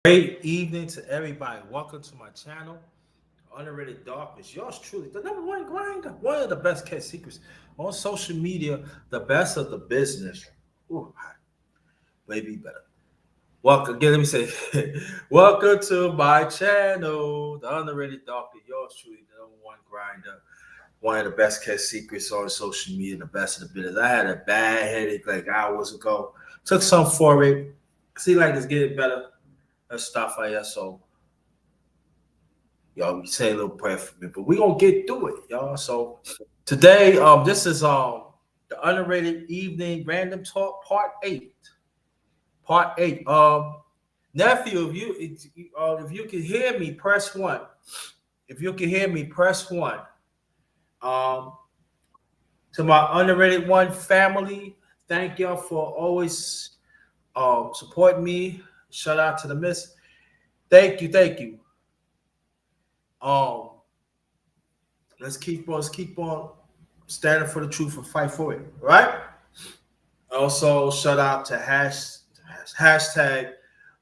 Great evening to everybody. Welcome to my channel, Underrated Darkness. Yours truly, the number one grinder, one of the best kept secrets on social media, the best of the business. Ooh, maybe better. Welcome again. Let me say, welcome to my channel, the Underrated Darkness. Yours truly, the number one grinder, one of the best kept secrets on social media, the best of the business. I had a bad headache like hours ago. Took some for it. See, like it's getting better and stuff like that. So y'all we say a little prayer for me, but we gonna get through it, y'all. So today, this is the underrated evening random talk part eight. Part eight. Nephew, if you can hear me, press one. If you can hear me, press one. Um, to my underrated one family, thank y'all for always supporting me. Shout out to the miss. Thank you. Um, let's keep on standing for the truth and fight for it. Right? Also, shout out to hashtag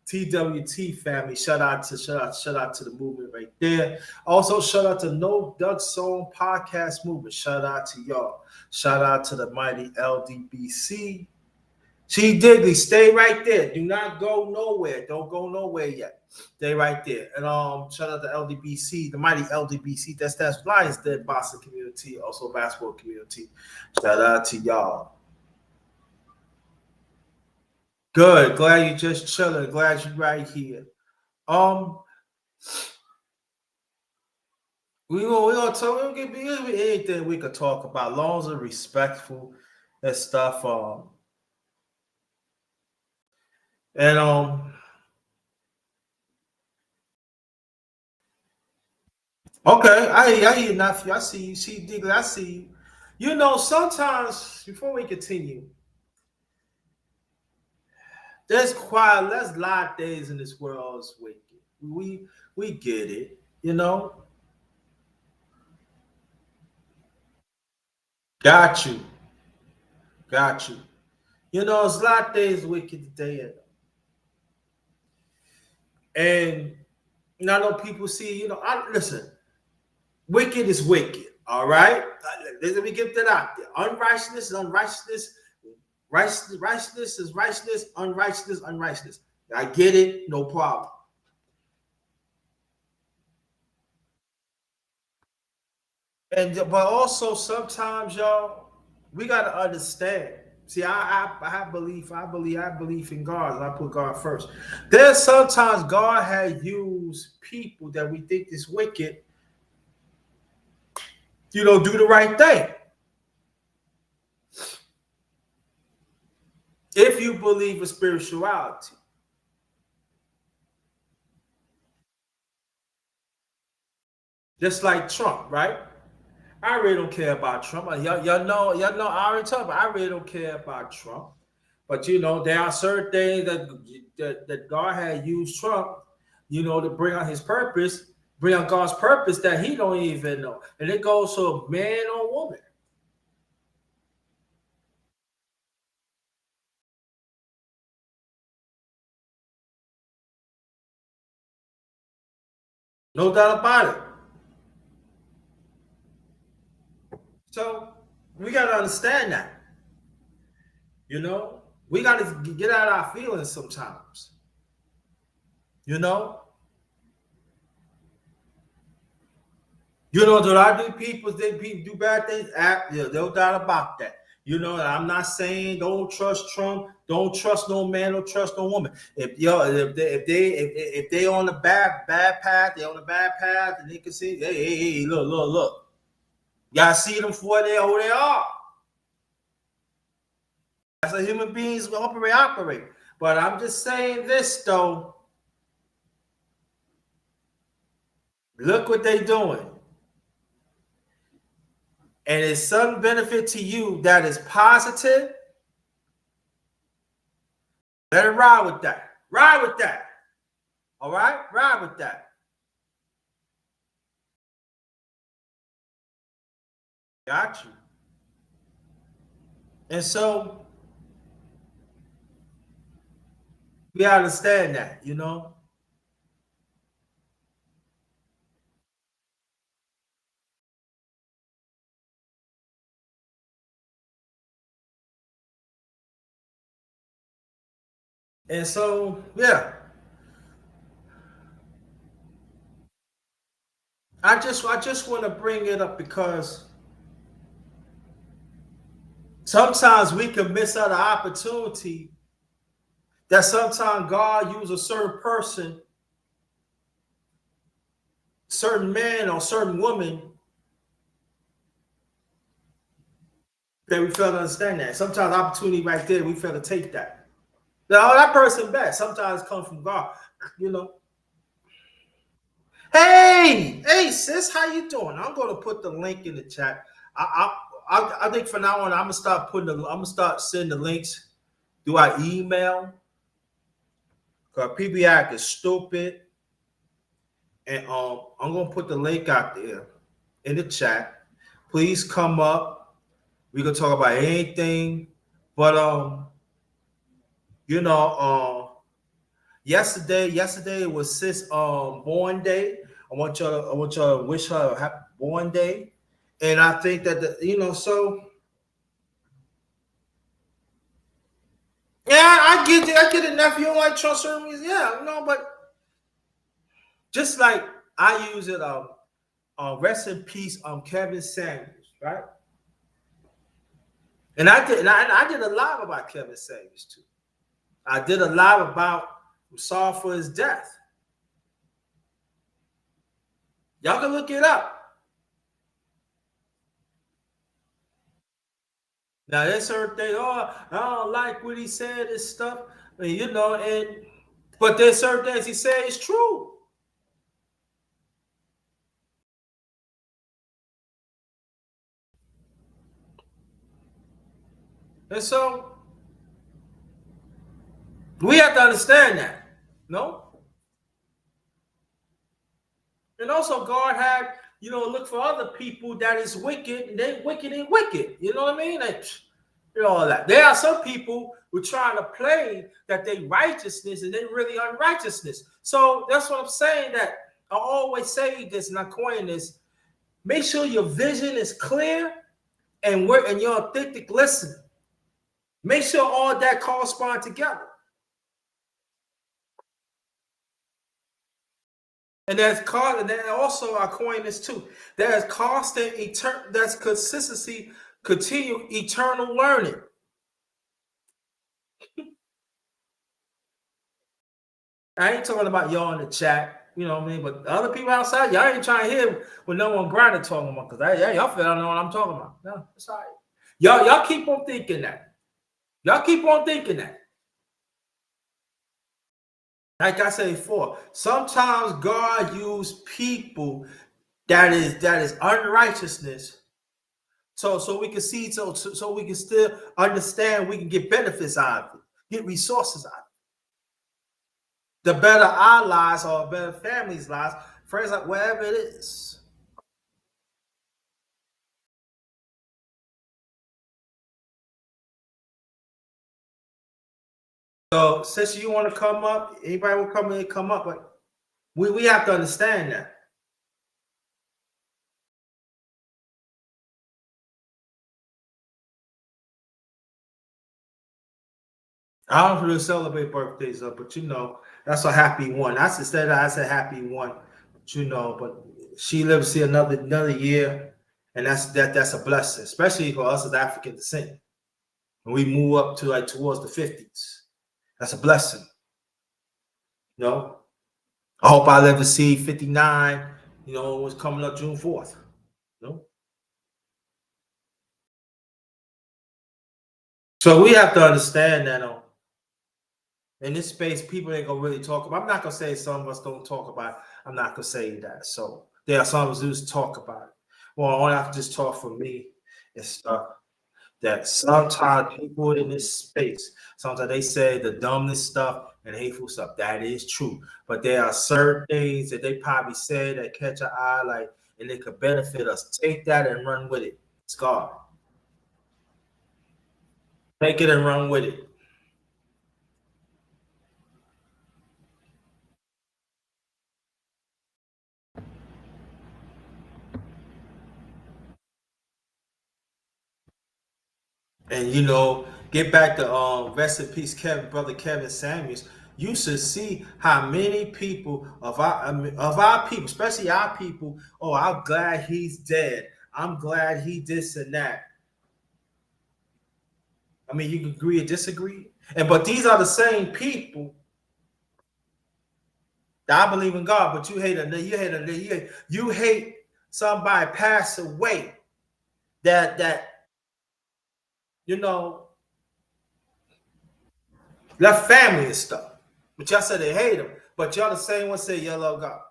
TWT family. Shout out to the movement right there. Also, shout out to No Duck Song Podcast Movement. Shout out to y'all. Shout out to the mighty LDBC. She Digley, stay right there. Do not go nowhere. Don't go nowhere yet. Stay right there. And shout out to LDBC, the mighty LDBC. That's Lions Den Boston community, also basketball community. Shout out to y'all. Good. Glad you just chilling. Glad you right here. Um, we gonna talk. We gonna get anything we could talk about. Long as it's respectful and stuff. And Okay, I hear enough. I see you. See, Digley, I see you. You know, sometimes before we continue, there's a lot of days in this world is wicked. We get it, you know. Got you, got you. You know, it's a lot of days wicked today, and I know people see. You know, I listen. Wicked is wicked. All right, let me get that out there. Unrighteousness is unrighteousness. Righteousness is righteousness. Unrighteousness, unrighteousness. I get it, no problem. And but also sometimes, y'all, we gotta understand. See, I believe in God, and I put God first. There's sometimes God had used people that we think is wicked, do the right thing. If you believe in spirituality, just like Trump, right? I really don't care about Trump. Y'all know. I already talked about. I really don't care about Trump. But there are certain things that God had used Trump, to bring out His purpose, bring out God's purpose that He don't even know, and it goes to man or woman, no doubt about it. So we got to understand that, you know, we got to get out of our feelings sometimes, you know. Do I do people do bad things? Yeah, no doubt about that. I'm not saying don't trust Trump, don't trust no man, don't trust no woman. If they on the bad path, they on the bad path, and they can see, hey, look. Y'all see them for who they are. That's how human beings will operate. But I'm just saying this though. Look what they doing. And it's some benefit to you that is positive, let it ride with that. Ride with that. All right? Ride with that. Got you. And so we understand that. And so, yeah, I just want to bring it up because sometimes we can miss out an opportunity that sometimes God use a certain person, certain man or certain woman that we fail to understand that. Sometimes opportunity right there, we fail to take that. Now that person back sometimes comes from God, you know. Hey, sis, how you doing? I'm gonna put the link in the chat. I think for now on, I'm gonna start sending the links through our email. Cause people act is stupid, and I'm gonna put the link out there in the chat. Please come up. We can talk about anything, but you know, yesterday was sis born day. I want y'all to wish her a happy born day, and I think that so yeah, I get it. Now, if you don't like Trump ceremonies, yeah, but just like I use it, rest in peace, Kevin Samuels, right? And I did a live about Kevin Samuels too. I did a live about I'm sorry for his death. Y'all can look it up. Now there's certain things. Oh, I don't like what he said and stuff. I mean, but there's certain things he said is true. And so we have to understand that. No? And also God had, look for other people that is wicked and they wicked and wicked. You know what I mean? All that. There are some people who trying to play that they righteousness and they really unrighteousness. So that's what I'm saying. That I always say this and I coin this. Make sure your vision is clear and you're authentic listening. Make sure all that correspond together. And then also I coin this too. There's constant that's consistency, continue eternal learning. I ain't talking about y'all in the chat, you know what I mean? But the other people outside, y'all ain't trying to hear what no one grinding talking about because y'all feel I don't know what I'm talking about. No, it's all right. Y'all keep on thinking that. Y'all keep on thinking that. Like I said before, sometimes God use people that is unrighteousness so we can see so we can still understand we can get benefits out of it, get resources out of it. The better our lives or better families' lives, friends, like wherever it is. So since you want to come up, anybody will come in, come up, but we have to understand that. I don't really celebrate birthdays, but that's a happy one. That's instead I said happy one, but she lives to see another year, and that's a blessing, especially for us as African descent. When we move up to like towards the 50s, that's a blessing. You know, I hope I live to see 59. What's coming up June 4th. You know, so we have to understand that in this space, people ain't gonna really talk about. I'm not gonna say some of us don't talk about it. I'm not gonna say that. So there are some of us who just talk about it. Well, I have to just talk for me and stuff. That sometimes people in this space, sometimes they say the dumbest stuff and hateful stuff. That is true. But there are certain things that they probably say that catch our eye, like, and it could benefit us. Take that and run with it. It's God. Take it and run with it. And get back to rest in peace, Kevin, brother Kevin Samuels. You should see how many people of our people, especially our people. Oh, I'm glad he's dead. I'm glad he this and that. I mean, you can agree or disagree, and but these are the same people that I believe in God, but you hate somebody pass away that you know left family and stuff. But y'all said they hate him, but y'all the same one say you love God,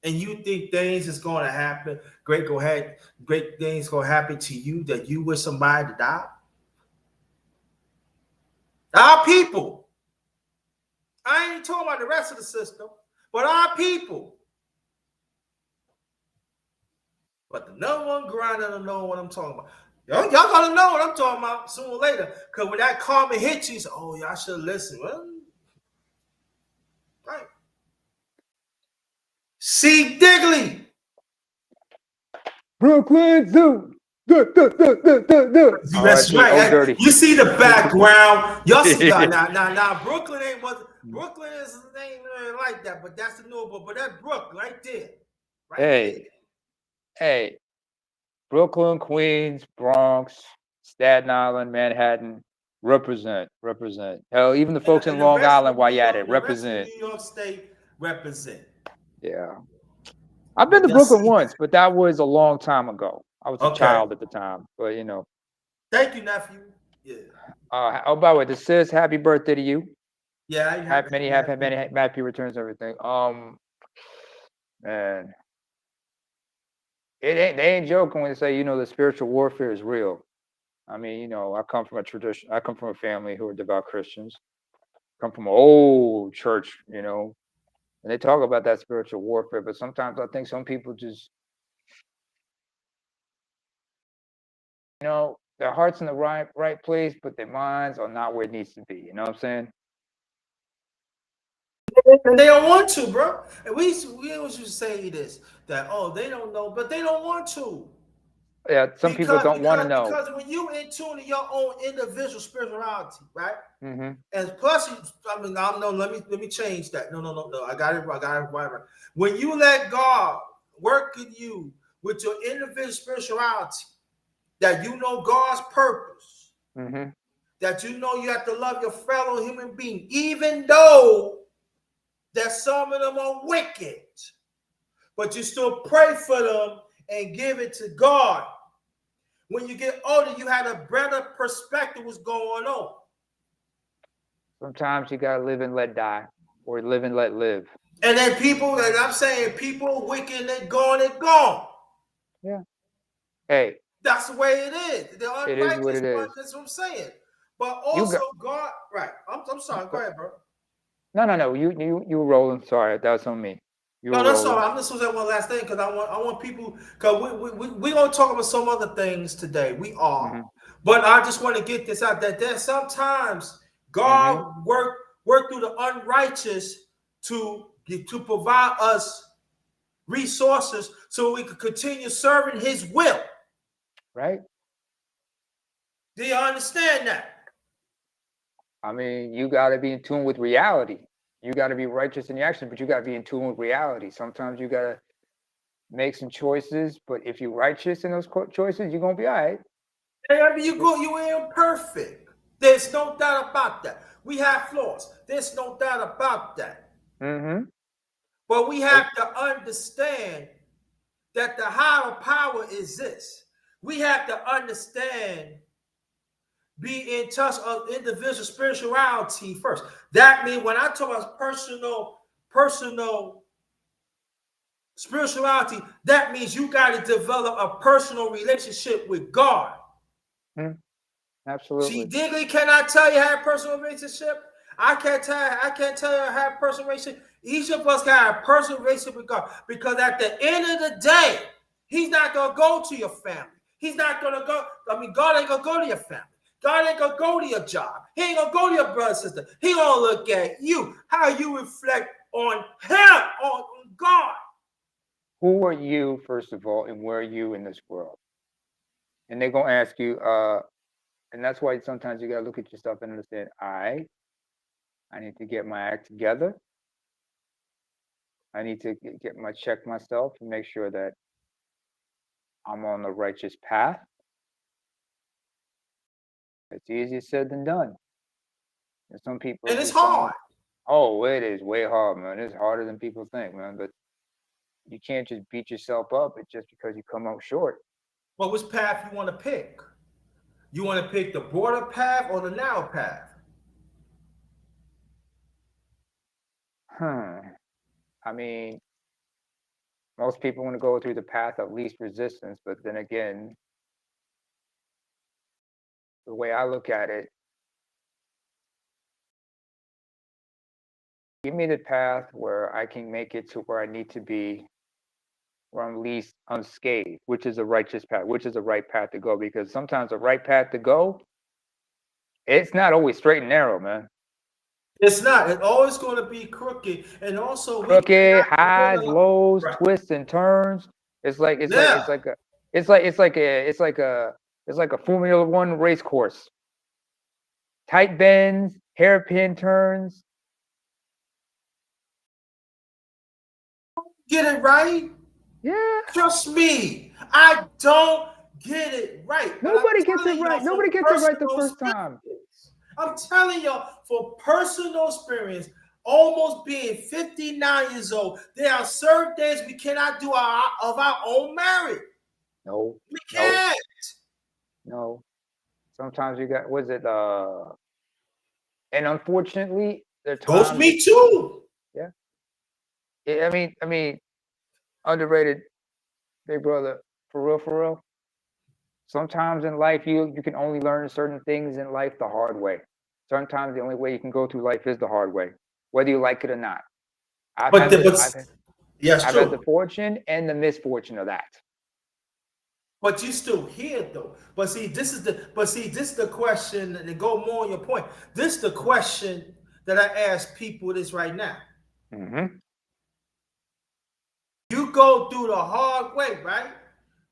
and you think things is going to happen, great things going to happen to you that you wish somebody to die. Our people. I ain't talking about the rest of the system, but our people. But the number one grinder don't know what I'm talking about. Y'all gonna know what I'm talking about sooner or later. Cause when that karma hits you, oh, y'all should listen. Well, right. C. Digley. Brooklyn Zoo. That's R.I.P. Oh, right. dirty. You see the background. Y'all see now. Brooklyn ain't was Brooklyn is ain't really like that, but that's the new but that's Brooklyn right there. Hey, hey, Brooklyn, Queens, Bronx, Staten Island, Manhattan, represent. Hell, even the folks in And the Long rest Island, of while New you at York, it, the rest of represent. New York State represent. Yeah. I've been But to y'all Brooklyn see once, that. but that was a long time ago. I was a Okay. child at the time, but you know. Thank you, nephew. Yeah. Oh, by the way, this says happy birthday to you. Yeah, you have Many happy returns, everything. Man, they ain't joking when they say, you know, the spiritual warfare is real. I mean, you know, I come from a family who are devout Christians, come from an old church, you know, and they talk about that spiritual warfare, but sometimes I think some people just, you know, their heart's in the right place, but their minds are not where it needs to be. You know what I'm saying? and they don't want to, bro. And we always used to say this that they don't know, but they don't want to. Yeah, some people Because don't want to know. because when you in tune to your own individual spirituality, right? Mm-hmm. And plus, I mean, I no, let me change that. No. I got it right. When you let God work in you with your individual spirituality, that you know God's purpose, Mm-hmm. that you know you have to love your fellow human being, even though that some of them are wicked, but you still pray for them and give it to God. When you get older, you have a better perspective what's going on. Sometimes you gotta live and let die, or live and let live. And then people, and I'm saying people wicked, they're gone. Yeah. Hey, That's the way it is. The it is what unrighteous it one, is. that's what I'm saying. But You also got God, right. I'm sorry, go ahead, bro. no. You were rolling. Sorry, that was on me. You No, were that's all rolling. right. I'm just gonna say one last thing because I want people because we gonna talk about some other things today. We are, Mm-hmm. but I just want to get this out that there's sometimes Mm-hmm. God work through the unrighteous to provide us resources so we can continue serving His will. Right. Do you understand that? I mean, you got to be in tune with reality. You got to be righteous in your action, but you got to be in tune with reality. Sometimes you got to make some choices, but if you're righteous in those choices, you're gonna be all right. Wherever you go, you ain't perfect. There's no doubt about that. We have flaws. There's no doubt about that. Mm-hmm. But we have to understand that the higher power exists. We have to understand, be in touch of individual spirituality first. That means when I talk about personal spirituality, that means you got to develop a personal relationship with God. Mm-hmm. See, Absolutely. Digley cannot tell you how a personal relationship. I can't tell you how a personal relationship. Each of us got a personal relationship with God. Because at the end of the day, He's not gonna go to your family. He's not gonna go. I mean, God ain't gonna go to your family. God ain't gonna go to your job. He ain't gonna go to your brother, sister. He gonna look at you, how you reflect on Him, on God. Who are you, first of all, and where are you in this world? And they're gonna ask you, And that's why sometimes you gotta look at yourself and understand, I need to get my act together. I need to check myself and make sure that I'm on the righteous path. It's easier said than done. And some people And it's just don't. hard. Oh, it is way hard, man. It's harder than people think, man. But you can't just beat yourself up just because you come out short. But which path you want to pick? You want to pick the broader path or the narrow path? I mean, most people want to go through the path of least resistance, but then again, the way I look at it, give me the path where I can make it to where I need to be, where I'm least unscathed, which is a righteous path, which is the right path to go. Because sometimes the right path to go, it's not always straight and narrow, man. It's not. It's always going to be crooked, and also Crooked, highs, lows, right. Twists and turns. It's like a Formula One race course. Tight bends, hairpin turns. Get it right? Yeah. Trust me, I don't get it right. Nobody gets it right. Nobody gets it right the first time. I'm telling y'all, for personal experience, almost being 59 years old, there are certain things we cannot do of our own merit. No. We can't. No. Sometimes you got, and unfortunately, the times. Goes me too. Yeah. I mean, underrated, big brother, for real. Sometimes in life, you can only learn certain things in life the hard way. Sometimes the only way you can go through life is the hard way, whether you like it or not. I've had the fortune and the misfortune of that. But you still here though. But see, this is the question, and to go more on your point. This is the question that I ask people this right now. Mm-hmm. You go through the hard way, right?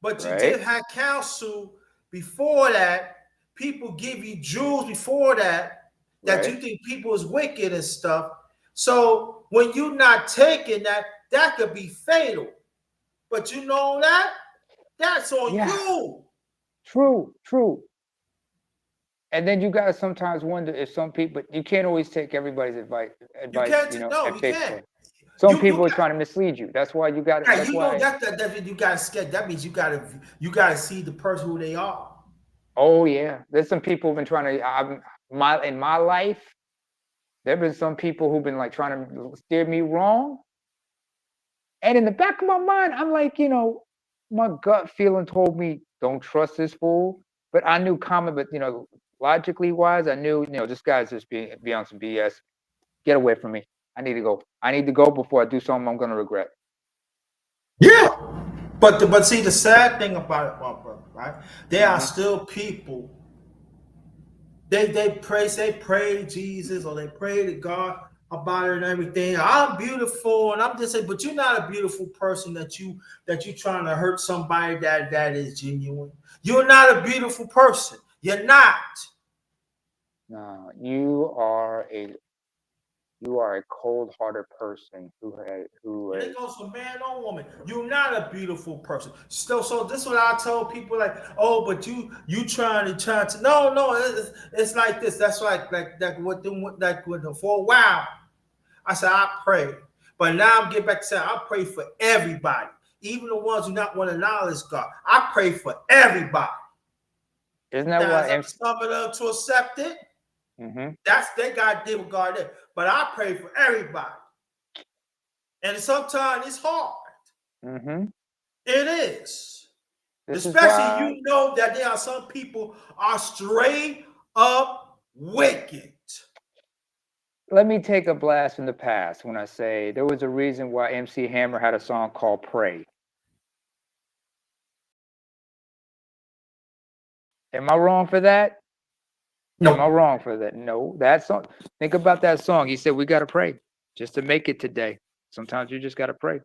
But you did have counsel before that. People give you jewels before that you think people is wicked and stuff. So when you're not taking that, that could be fatal. But you know that's on you. True. And then you gotta sometimes wonder if some people, you can't always take everybody's advice. You can't. Some people are trying to mislead you. That's why you got. Yeah, you got to sketch. That means you got to see the person who they are. Oh yeah, there's some people who've been trying to. In my life, there've been some people who've been like trying to steer me wrong. And in the back of my mind, I'm like, my gut feeling told me don't trust this fool. But I knew logically wise, I knew, this guy's just be on some BS. Get away from me. I need to go. I need to go before I do something I'm gonna regret. Yeah, but see, the sad thing about it, my brother, right? There are still people. They pray Jesus or they pray to God about it and everything. I'm beautiful, and I'm just saying, but you're not a beautiful person that you trying to hurt somebody that is genuine. You're not a beautiful person. You're not. No, you are a cold-hearted person who and it goes for man or woman. You're not a beautiful person. So this is what I tell people, like, oh, but you trying to no, it's like this. That's like for a while. I said I pray, but now I'm getting back to saying I pray for everybody, even the ones who not want to acknowledge God. I pray for everybody. Isn't that why some of them to accept it? Mm-hmm. That's they got to deal with God there. But I pray for everybody. And sometimes it's hard. Mm-hmm. It is. Especially you know that there are some people are straight up wicked. Let me take a blast from the past when I say there was a reason why MC Hammer had a song called Pray. Am I wrong for that? No. Am I wrong for that? No. That song. Think about that song. He said we got to pray just to make it today. Sometimes you just got to pray.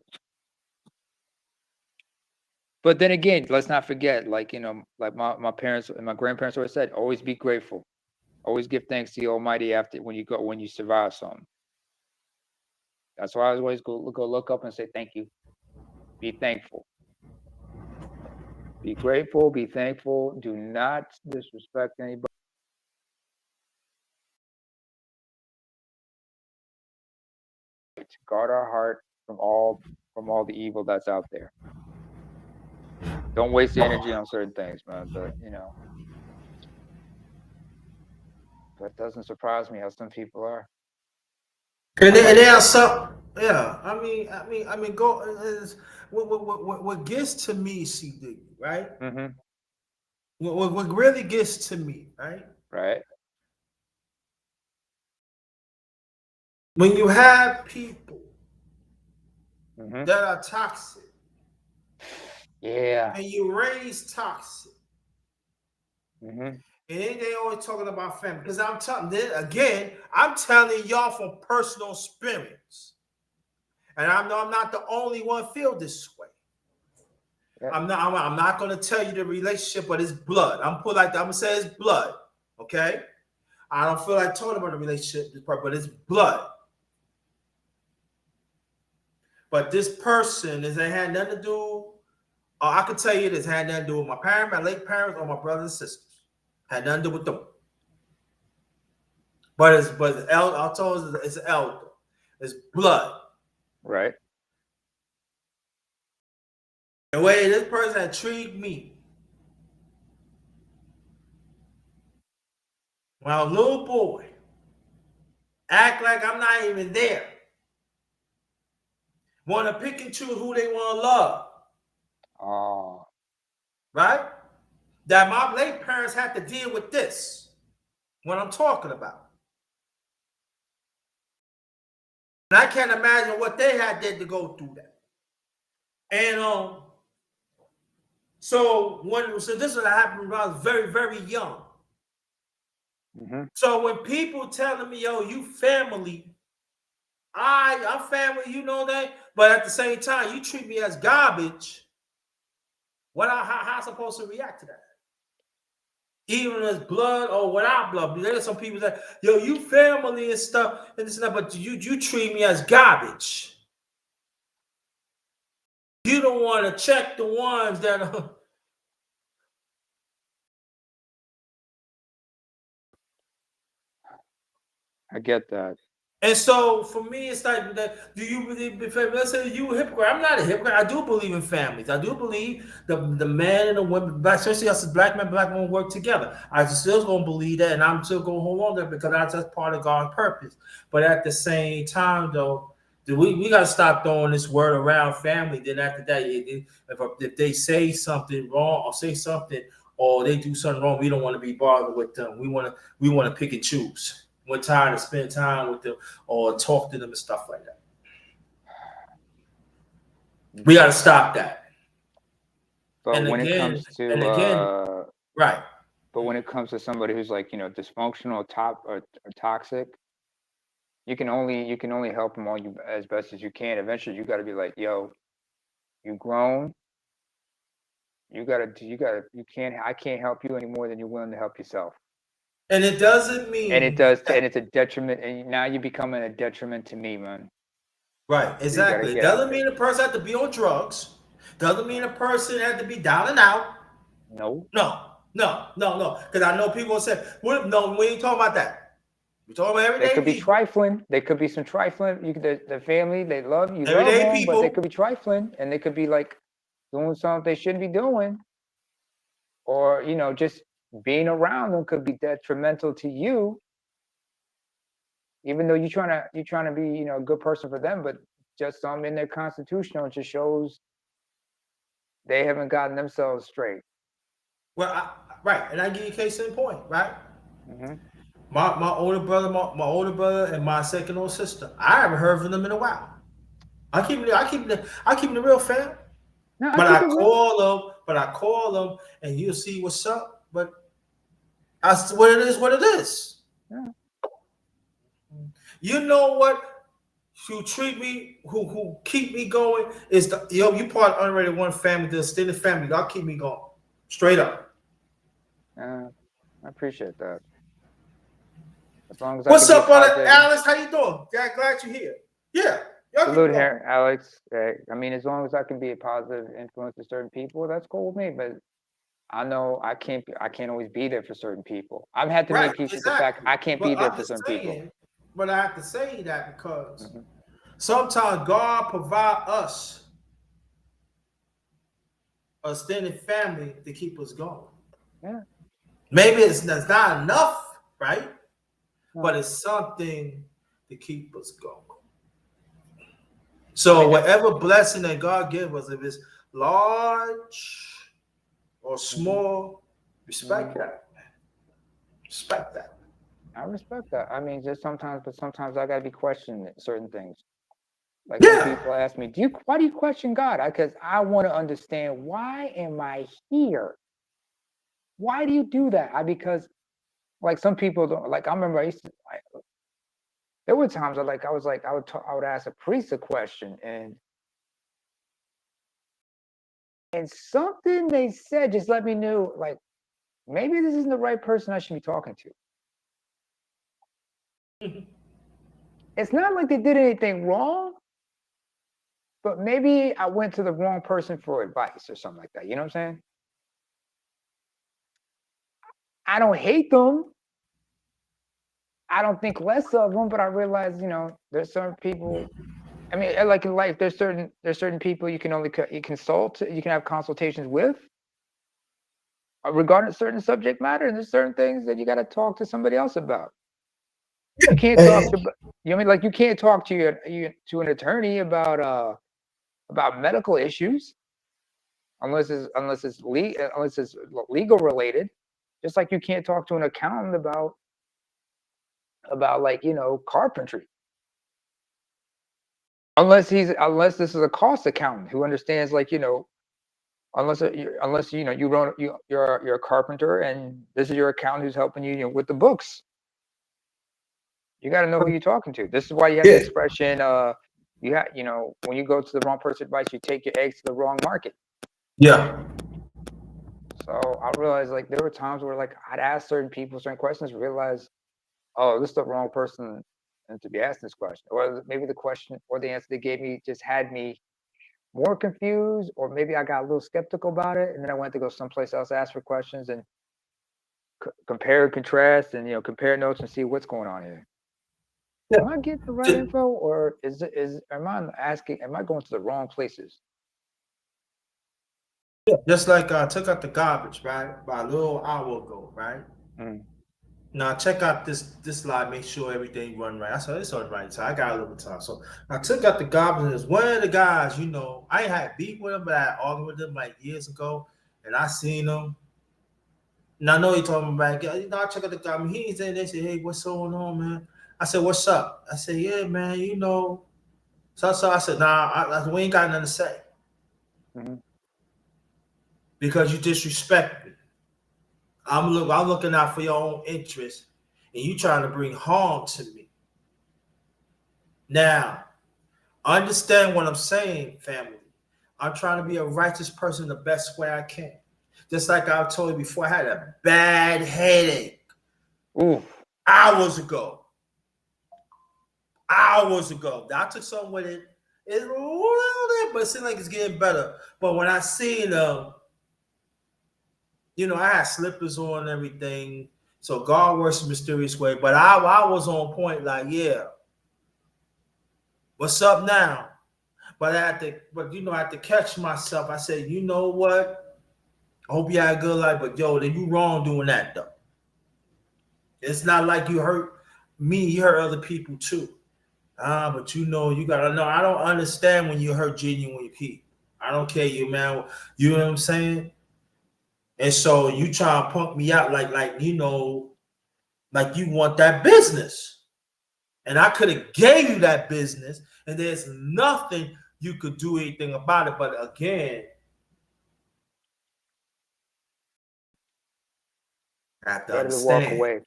But then again, let's not forget, like, you know, like my parents and my grandparents always said, always be grateful. Always give thanks to the Almighty after when you survive something. That's why I always go look up and say thank you. Be thankful. Be grateful. Be thankful. Do not disrespect anybody. Guard our heart from all the evil that's out there. Don't waste the energy on certain things, man. But you know, that doesn't surprise me how some people are. And I'm like, they are some, yeah. I mean, go. What gets to me, CD, right? mm-hmm, What really gets to me, right? right, When you have people mm-hmm, that are toxic yeah, and you raise toxic, mm-hmm, and then they always talking about family. Because I'm telling again, I'm telling y'all from personal experience, and I know I'm not the only one feel this way. yeah, I'm not going to tell you the relationship, but it's blood. I'm gonna say it's blood. Okay, I don't feel like talking about the relationship, but it's blood. But this person is it had nothing to do. I can tell you this had nothing to do with my parents, my late parents, or my brothers and sisters. Had nothing to do with them. But I told you it's elder. It's blood. right, The way this person had treated me when I was a little boy, act like I'm not even there. Want to pick and choose who they want to love, oh, right? That my late parents had to deal with this. What I'm talking about, and I can't imagine what they had did to go through that. And so this is what happened when I was very young. mm-hmm, So when people telling me, "Yo, you family," I'm family, you know that. But at the same time, you treat me as garbage. How I supposed to react to that? Even as blood or without blood. There's some people that, "Yo, you family and stuff and this and that," but you treat me as garbage. You don't want to check the ones that are. I get that. And so for me, it's like that. Do you believe in family? Let's say you a hypocrite. I'm not a hypocrite. I do believe in families. I do believe the man and the women, especially us as black men, black women work together. I still gonna believe that, and I'm still gonna hold on to it because that's just part of God's purpose. But at the same time, though, we gotta stop throwing this word around family. Then after that, if they say something wrong or say something or they do something wrong, we don't want to be bothered with them. We want to pick and choose. We're tired to spend time with them or talk to them and stuff like that. We got to stop that. But when it comes And to again, right. but when it comes to somebody who's like, you know, dysfunctional, or toxic, you can only help them all you as best as you can. Eventually, you got to be like, yo, you grown. You can't. I can't help you any more than you're willing to help yourself. And it doesn't And it mean does, that, and it's a detriment. And now you're becoming a detriment to me, man. right, So you got to exactly. It get out doesn't there. mean a person has to be on drugs. Doesn't mean a person has to be down and out. No, No. Because I know people say, well, no, we ain't talking about that. We're talking about they everyday could be people. trifling. They could be some trifling. The family, they love you, love Everyday them, but they people. could be trifling, and they could be like doing something they shouldn't be doing, or you know, just being around them could be detrimental to you, even though you're trying to be, you know, a good person for them, but just in their constitutional, it just shows they haven't gotten themselves straight. Well, right. And I give you a case in point, right? Mm-hmm. My older brother, my older brother, and my second older sister. I haven't heard from them in a while. I keep the real fam. No, I But keep I it real. call them, and you'll see what's up. But that's what it is. What it is. Yeah. You know what? who treat me, who keep me going is the yo. You part of Underrated One family, the extended family. Y'all keep me going, straight up. I appreciate that. As long as I What's can be a up, brother positive. Alice? How you doing? Yeah, glad you're here. Yeah, y'all keep me Salute going. here, Alex. I mean, as long as I can be a positive influence to certain people, that's cool with me. But I know I can't always be there for certain people. I've had to Right, make peace with the fact exactly. I can't be But there I'm for just certain people. saying. But I have to say that because Hmm. sometimes God provide us a extended family to keep us going. Yeah, Maybe it's not enough, right? But no, it's something to keep us going. I So mean that. whatever blessing that God give us, if it's large or Hmm. small, Hmm. respect that. Respect that. I respect that. I mean, just sometimes, but sometimes I gotta be questioning certain things. Like some Yeah. people ask me, why do you question God? Because I want to understand, why am I here? Why do you do that? Because like some people don't, like I remember there were times I would ask a priest a question, and something they said just let me know, like, maybe this isn't the right person I should be talking to. It's not like they did anything wrong, but maybe I went to the wrong person for advice or something like that. You know what I'm saying? I don't hate them. I don't think less of them, but I realize, there's certain people. I mean, like in life, there's certain people you can only you consult, you can have consultations with regarding certain subject matter, and there's certain things that you got to talk to somebody else about. You can't talk And, to, like you can't talk to to an attorney about medical issues unless it's legal related. Just like you can't talk to an accountant about like carpentry unless this is a cost accountant who understands, like, unless you're a carpenter and this is your accountant who's helping you, with the books. You got to know who you're talking to. This is why you have the yeah. expression, when you go to the wrong person advice, you take your eggs to the wrong market. Yeah. So I realized, like, there were times where, like, I'd ask certain people certain questions, realize, oh, this is the wrong person and to be asking this question, or maybe the question or the answer they gave me just had me more confused, or maybe I got a little skeptical about it, and then I went to go someplace else, ask for questions, and compare and contrast, and compare notes and see what's going on here. Yeah. Am I getting the right info, or am I going to the wrong places? Just like I took out the garbage, right? About a little hour ago, right? Mm. Now check out this slide, make sure everything run right. I said it's all right. So I got a little time. So I took out the garbage, and it's one of the guys, I ain't had beef with him, but I had argued with him like years ago, and I seen him. And I know he told me about, I check out the garbage. He ain't saying, they said, hey, what's going on, man? I said, what's up? I said, yeah, man, So I said, nah, we ain't got nothing to say Mm-hmm. because you disrespect me. I'm looking out for your own interest, and you trying to bring harm to me. Now, understand what I'm saying, family. I'm trying to be a righteous person the best way I can. Just like I told you before, I had a bad headache Ooh. hours ago. Hours ago. I took something with it. It's a little bit, but it seems like it's getting better. But when I seen I had slippers on and everything. So God works in a mysterious way. But I was on point, like, yeah, what's up now? I had to catch myself. I said, you know what? I hope you had a good life, but yo, then you wrong doing that though. It's not like you hurt me, you hurt other people too. But you gotta know. I don't understand when you hurt genuine people. I don't care you, man. You know what I'm saying? And so you try to punk me out like you want that business. And I could have gave you that business, and there's nothing you could do anything about it. But again, I have to Better to walk understand. away.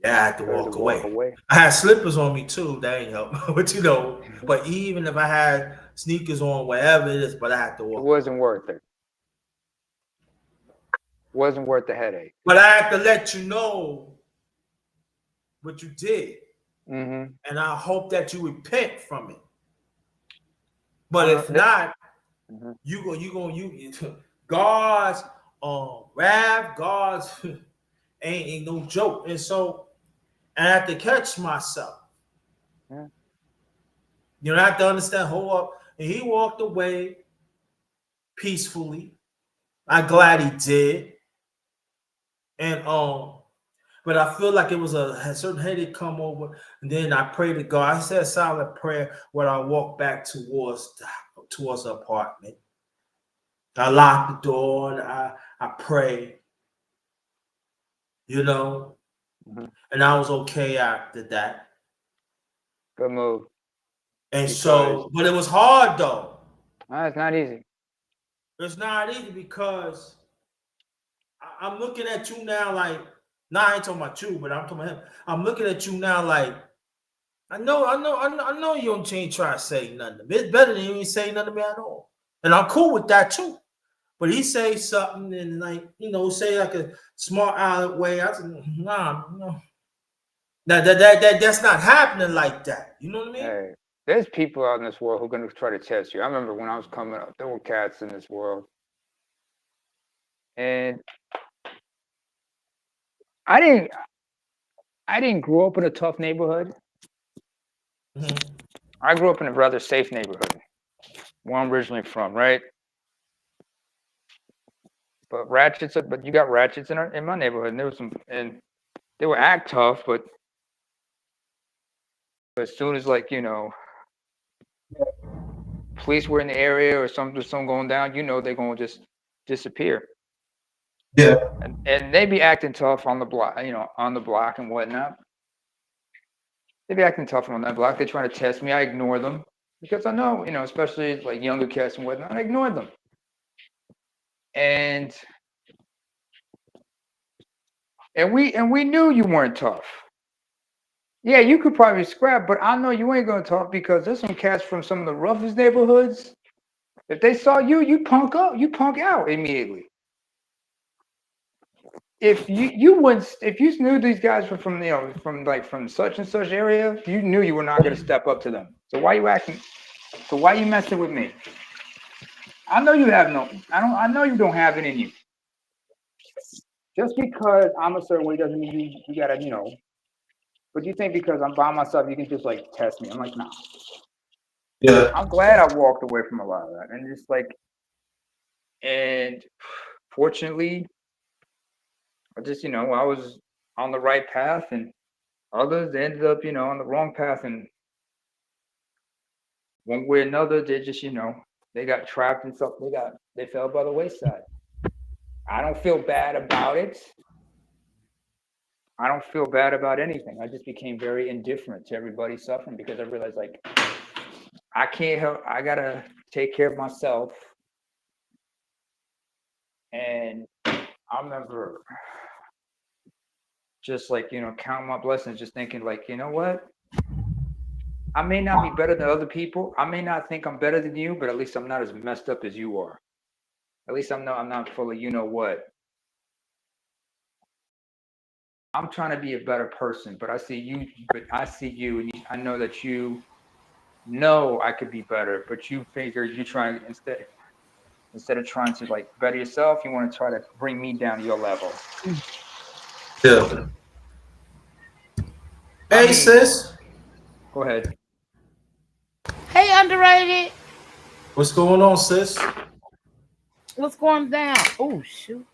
Yeah, I had to Better to walk walk away. away. I had slippers on me too. That ain't help. But you know, but even if I had sneakers on, whatever it is, but I had to It walk away. wasn't worth it. Wasn't worth the headache. But I have to let you know what you did, Mm-hmm. and I hope that you repent from it. But if not, Mm-hmm. you God's wrath, God's ain't no joke. And so I have to catch myself. Yeah. You know, I have to understand, hold up. And he walked away peacefully. I'm glad he did. And but I feel like it was a certain headache come over, and then I prayed to God. I said a silent prayer when I walked back towards the apartment. I locked the door and I prayed, you know, Mm-hmm. and I was okay after that. Good move. And Because so, but it was hard though. it's not easy. It's not easy because I'm looking at you now like, nah, I ain't talking about you, but I'm talking about him. I'm looking at you now like, I know you don't change try to say nothing to me. It's better than you ain't say nothing to me at all. And I'm cool with that too. But he say something and like, say like a smart aleck way. I said, nah, no. That's not happening like that. You know what I mean? Hey, there's people out in this world who are going to try to test you. I remember when I was coming up, there were cats in this world. And I didn't grow up in a tough neighborhood. Mm-hmm. I grew up in a rather safe neighborhood, where I'm originally from, right? But you got ratchets in my neighborhood, and there was some, and they were act tough, but as soon as police were in the area or something going down, they're gonna just disappear. Yeah. And they be acting tough on the block, on the block and whatnot. They be acting tough on that block. They trying to test me. I ignore them because I know, especially like younger cats and whatnot. I ignore them. And we knew you weren't tough. Yeah, you could probably scrap, but I know you ain't gonna talk because there's some cats from some of the roughest neighborhoods. If they saw you, you punk out immediately. If you knew these guys were from such and such area, you knew you were not gonna step up to them. So why you acting? So why you messing with me? I know you have no. I know you don't have it in you. Just because I'm a certain way doesn't mean you gotta. But you think because I'm by myself, you can just like test me? I'm like, nah. Yeah. I'm glad I walked away from a lot of that, and just like, and fortunately, I just I was on the right path, and others ended up on the wrong path, and one way or another, they just they got trapped in something. They fell by the wayside. I don't feel bad about it. I don't feel bad about anything. I just became very indifferent to everybody suffering because I realized like I can't help. I gotta take care of myself. And I remember just like counting my blessings, just thinking like, you know what? I may not be better than other people. I may not think I'm better than you, but at least I'm not as messed up as you are. At least I'm not full of what. I'm trying to be a better person, but I see you, and I know that you know I could be better, but you figure you trying instead of trying to like better yourself, you want to try to bring me down to your level. Yeah. I Hey, mean, sis. go ahead. Hey, Underrated. What's going on, sis? What's going down? Oh, shoot.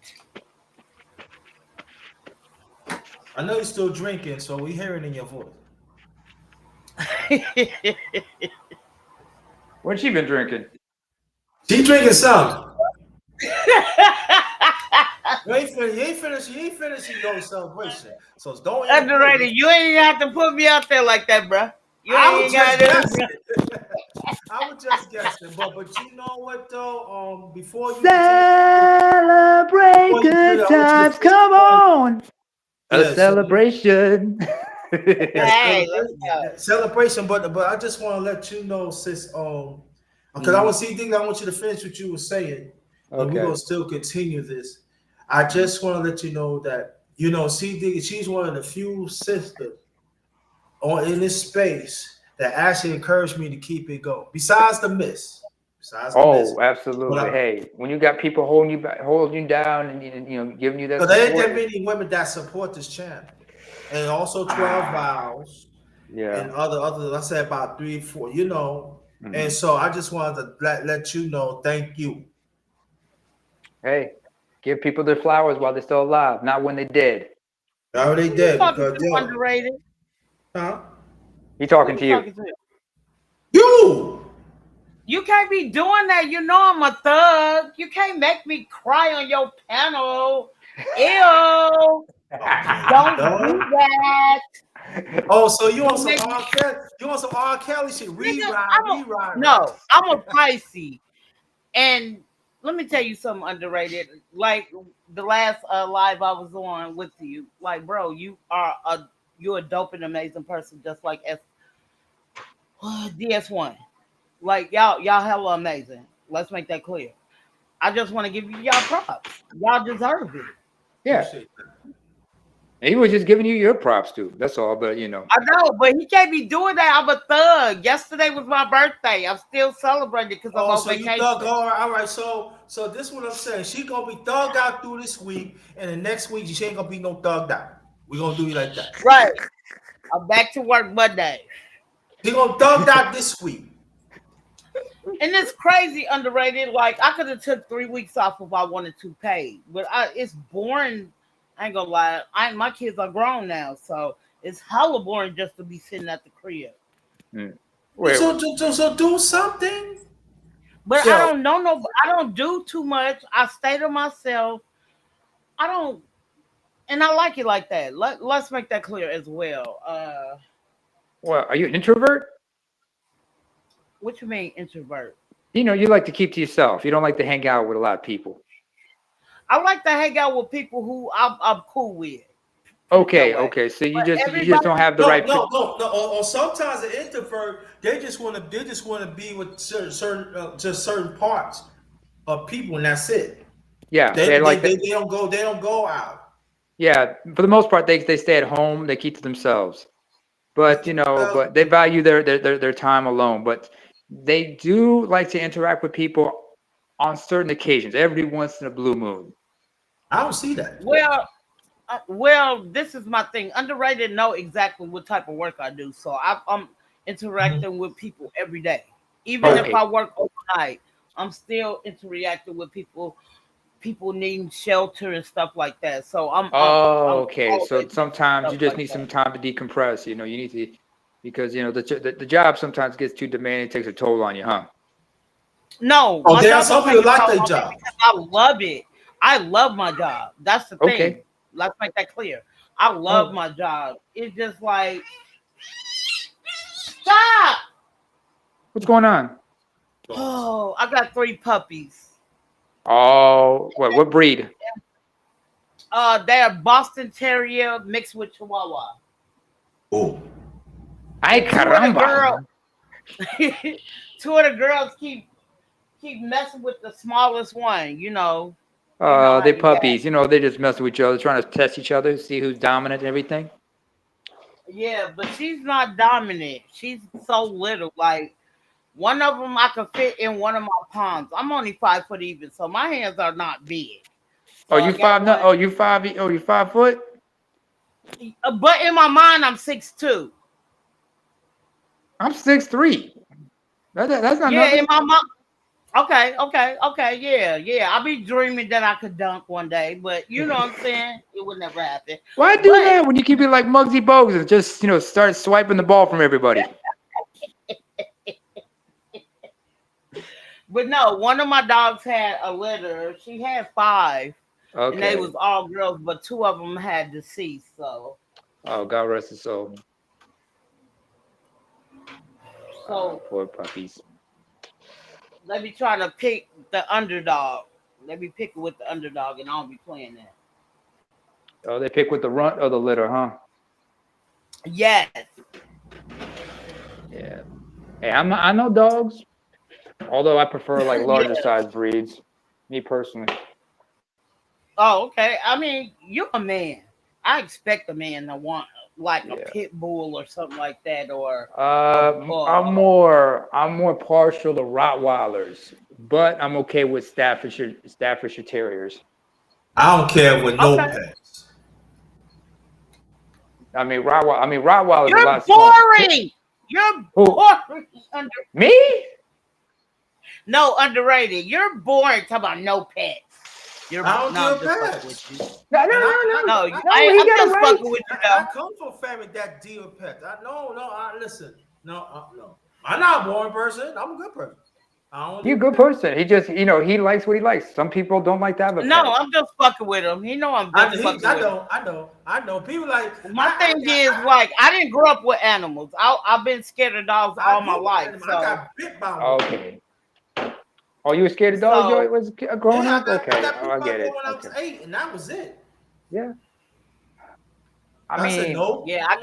I know you're still drinking, so we hearing in your voice. What's she been drinking? She drinking some. You ain't finishing your celebration. So don't interfere. Underrated. You ain't have to put me out there like that, bro. You I was ain't just got to do guessing. it. I was just guessing, but you know what though? Before you continue, Celebrate I good want you to times. finish Come your on. A celebration. Hey, let's go. Celebration, but I just want to let you know, sis, because I want CD, I want you to finish what you were saying, and we're Okay. gonna still continue this. I just want to let you know that CD, she's one of the few sisters on in this space that actually encouraged me to keep it going. Besides the miss, Oh, but absolutely. Hey, when you got people holding you back, holding you down, and giving you that there ain't that support. many women that support this channel, and also 12 Vows. Yeah. And other I said about 3, 4, And Mhm. so I just wanted to let you know, thank you. Hey, give people their flowers while they're still alive, not when they're dead. I already Who you did talking because to, Underrated? huh? He Who talking you to you. talking to? You You can't be doing that. You know I'm a thug. You can't make me cry on your panel. Ew. okay, Don't dog. do that. Oh, so you want Don't some make me, R. Kelly? You want some R. Kelly shit? nigga. Reride, right? No, I'm a Pisces. And let me tell you something underrated. Like the last live I was on with you, like, bro, you're a dope and amazing person, just like DS1. Like y'all hella amazing. Let's make that clear. I just want to give you y'all props. Y'all deserve it. Yeah. Appreciate that. He was just giving you your props too. That's all. But I know, but he can't be doing that. I'm a thug. Yesterday was my birthday. I'm still celebrating because I'm Oh, on so you thug vacation. all right. So this is what I'm saying. She gonna be thugged out through this week, and the next week she ain't gonna be no thugged out. We gonna do you like that. Right. I'm back to work Monday. She gonna thugged out this week. And it's crazy underrated. Like I could have took 3 weeks off if I wanted to pay, but it's boring. I ain't gonna lie. My kids are grown now, so it's hella boring just to be sitting at the crib. well, So do something. But I well, don't know no. I don't do too much. I stay to myself. I don't, and I like it like that. Let's make that clear as well. well. Are you an introvert? What you mean introvert? You like to keep to yourself. You don't like to hang out with a lot of people. I like to hang out with people who I'm cool with. Put it that Okay, way. okay. So you But just don't everybody, have the No, right. no, no, no. Or sometimes an introvert, they just want to be with just certain parts of people, and that's it. Yeah, They they they, like they, that. they don't go out. Yeah, for the most part, they stay at home. They keep to themselves. But Well, but they value their time alone. But they do like to interact with people on certain occasions, every once in a blue moon. I don't see that. well, this is my thing. Underrated know exactly what type of work I do, so I'm interacting with people every day. Even if Okay, I work overnight, I'm still interacting with people. People needing shelter and stuff like that. So oh, I'm okay. always So doing sometimes stuff you just like need some that. time to decompress. You need to because the job sometimes gets too demanding, takes a toll on you, huh? No, Oh, my there are job don't some take people a like toll their on me job. because I love it. I love my job. That's the thing. Okay. Let's make that clear. I love Oh, my job. It's just like stop. what's going on? Oh, I got 3 puppies. Oh, what breed? They're Boston Terrier mixed with Chihuahua, Oh, Ay and two of the caramba. girls, two of the girls keep messing with the smallest one. You know how They they got. puppies. They just mess with each other, trying to test each other, see who's dominant and everything. Yeah, but she's not dominant. She's so little. Like one of them, I could fit in one of my palms. I'm only 5 foot even, so my hands are not big. Oh, So I you got five? No, one. oh, you five? Oh, you 5 foot? But in my mind, I'm 6'2". I'm 6'3". That's not Yeah, nothing. in my mind. Okay. Yeah. I'll be dreaming that I could dunk one day, but you know what I'm saying? It would never happen. Why do But that when you keep it like Muggsy Bogues and just start swiping the ball from everybody? but no, one of my dogs had a litter. She had 5, and they Okay. was all girls, but 2 of them had deceased. So, Oh, God rest his soul. so Poor puppies. let me try to pick the underdog. Let me pick it with the underdog, and I'll be playing that. Oh, they pick with the runt or the litter, huh? Yes. Yeah. Hey, I know dogs, although I prefer like larger Yeah. size breeds. Me personally. Oh, okay. I mean, you're a man. I expect a man to want like a Yeah. pit bull or something like that, or I'm more partial to Rottweilers, but I'm okay with Staffordshire Terriers. I don't care with no okay. pets. Rottweilers are a You're lot smaller. boring. You're Who? boring. Me? No, underrated. You're boring. Talk about no pets. You're I don't no, I'm do just pets. fucking with you. No. No, No, he I'm got it just right. fucking with you. I come from a family that deal with pets. Listen. No. I'm not a boring person. I'm a good person. I don't He's a do good pets. person. He just, he likes what he likes. Some people don't like to have a No, pet. I'm just fucking with him. He know I'm just fucking with him. I know. People like My thing is, like, I didn't grow up with animals. I've been scared of dogs all my grew up with life. animals. So, I got bit by one. Okay. Oh, you were scared of dogs? so You was growing Yeah, up? I Okay. got Oh, bit I by get one it. when I was Okay. 8, and that was it. Yeah. I said no. yeah, I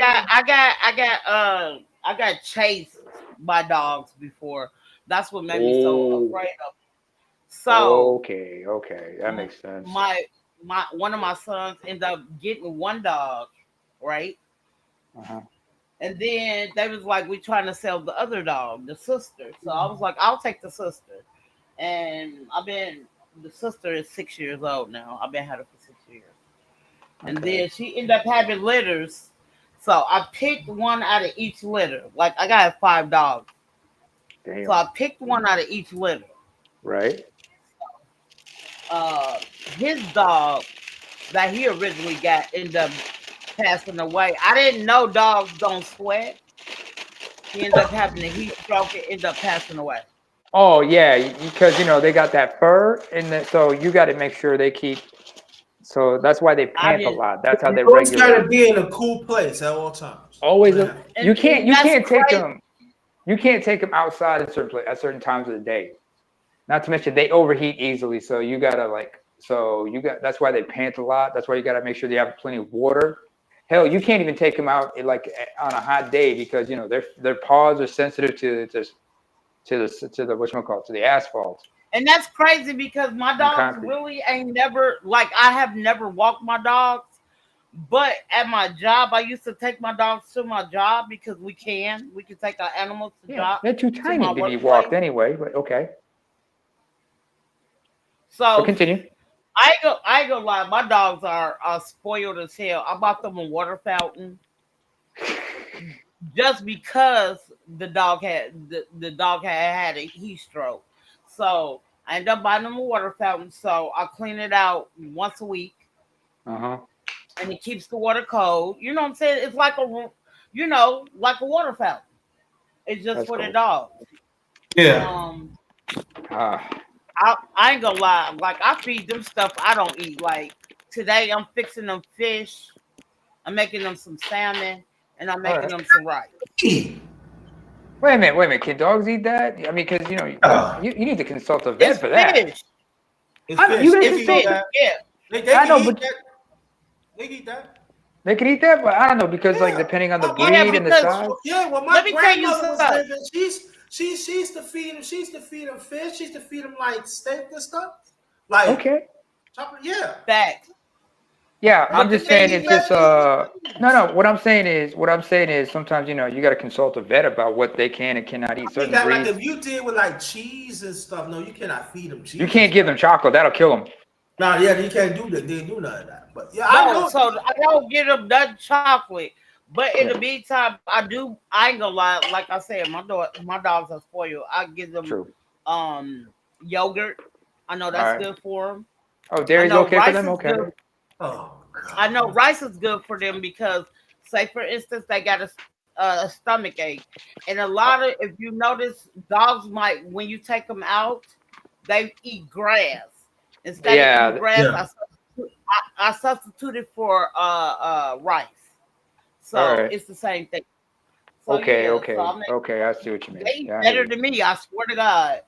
got chased by dogs before. That's what made me so afraid of them. So Okay. That makes sense. my one of my sons ended up getting one dog, right? Uh-huh. And then they was like, we trying to sell the other dog, the sister. So I was like, I'll take the sister. And the sister is 6 years old now. I've been had her for 6 years. And Okay. then she ended up having litters. So I picked one out of each litter. Like I got 5 dogs. Damn. So I picked one out of each litter. Right. His dog that he originally got ended up passing away. I didn't know dogs don't sweat. He ended up having a heat stroke and ended up passing away. Oh yeah, because they got that fur, so you got to make sure they keep. So that's why they I pant a didn't, lot. That's how You they always got regulate. to be in a cool place at all times. Always, Yeah. you can't that's take crazy. them. You can't take them outside at certain times of the day. Not to mention they overheat easily, so you gotta that's why they pant a lot. That's why you gotta make sure they have plenty of water. Hell, you can't even take them out like on a hot day because their paws are sensitive to the whatchamacallit, to the asphalt And that's crazy because my and dogs concrete. really ain't never, like, I have never walked my dogs. But at my job, I used to take my dogs to my job because we can take our animals to Yeah, job they're too to tiny my to be workplace. walked anyway. But okay, but So continue. I ain't gonna lie, my dogs are spoiled as hell. I bought them a water fountain just because the dog had a heat stroke. So I ended up buying them a water fountain. So I clean it out once a week, Uh-huh. and it keeps the water cold. You know what I'm saying? It's like like a water fountain. It's just That's for the cool. dog. Yeah. Ah, I ain't gonna lie. Like I feed them stuff I don't eat. Like today, I'm fixing them fish. I'm making them some salmon, and I'm all making right. them some rice. Wait a minute. Can dogs eat that? I mean, because Uh, you need to consult a vet It's for that. fish. it's I know, you fish. gotta They It's can eat consult. fish. that. Yeah. They I can know, eat but that. They can eat that. they could eat that, but I don't know because like Yeah. depending on the Yeah, breed and the because size. Yeah. When let my me tell you grandmother was something. living, she used to feed them. She used to feed them fish. She used to feed them like steak and stuff. Like Okay. yeah. Facts. Yeah, I'm But the just They thing saying eat it's is, just that. no. What I'm saying is sometimes you got to consult a vet about what they can and cannot eat. I mean, Certain like breeds, if you deal with like cheese and stuff, no, you cannot feed them cheese. you can't give them chocolate. That'll kill them. No, yeah, you can't do that. They do none of that. But yeah, I no, know. so I don't get them that chocolate. But in Yeah, the meantime, I ain't gonna lie. Like I said, my dogs are spoiled. I give them true. um yogurt. I know All that's right. good for them. Oh, I dairy's know okay for rice them. is Okay. good. Oh I know God. rice is good for them because, say for instance, they got a stomach ache, and a lot of, if you notice, dogs might, when you take them out, they eat grass instead of eating Yeah. grass. Yeah. I substituted for rice, All so right. it's the same thing. So Okay. yeah, so Okay. I mean, Okay. I see what you they mean. eat Yeah, I hear better you. than me. I swear to God.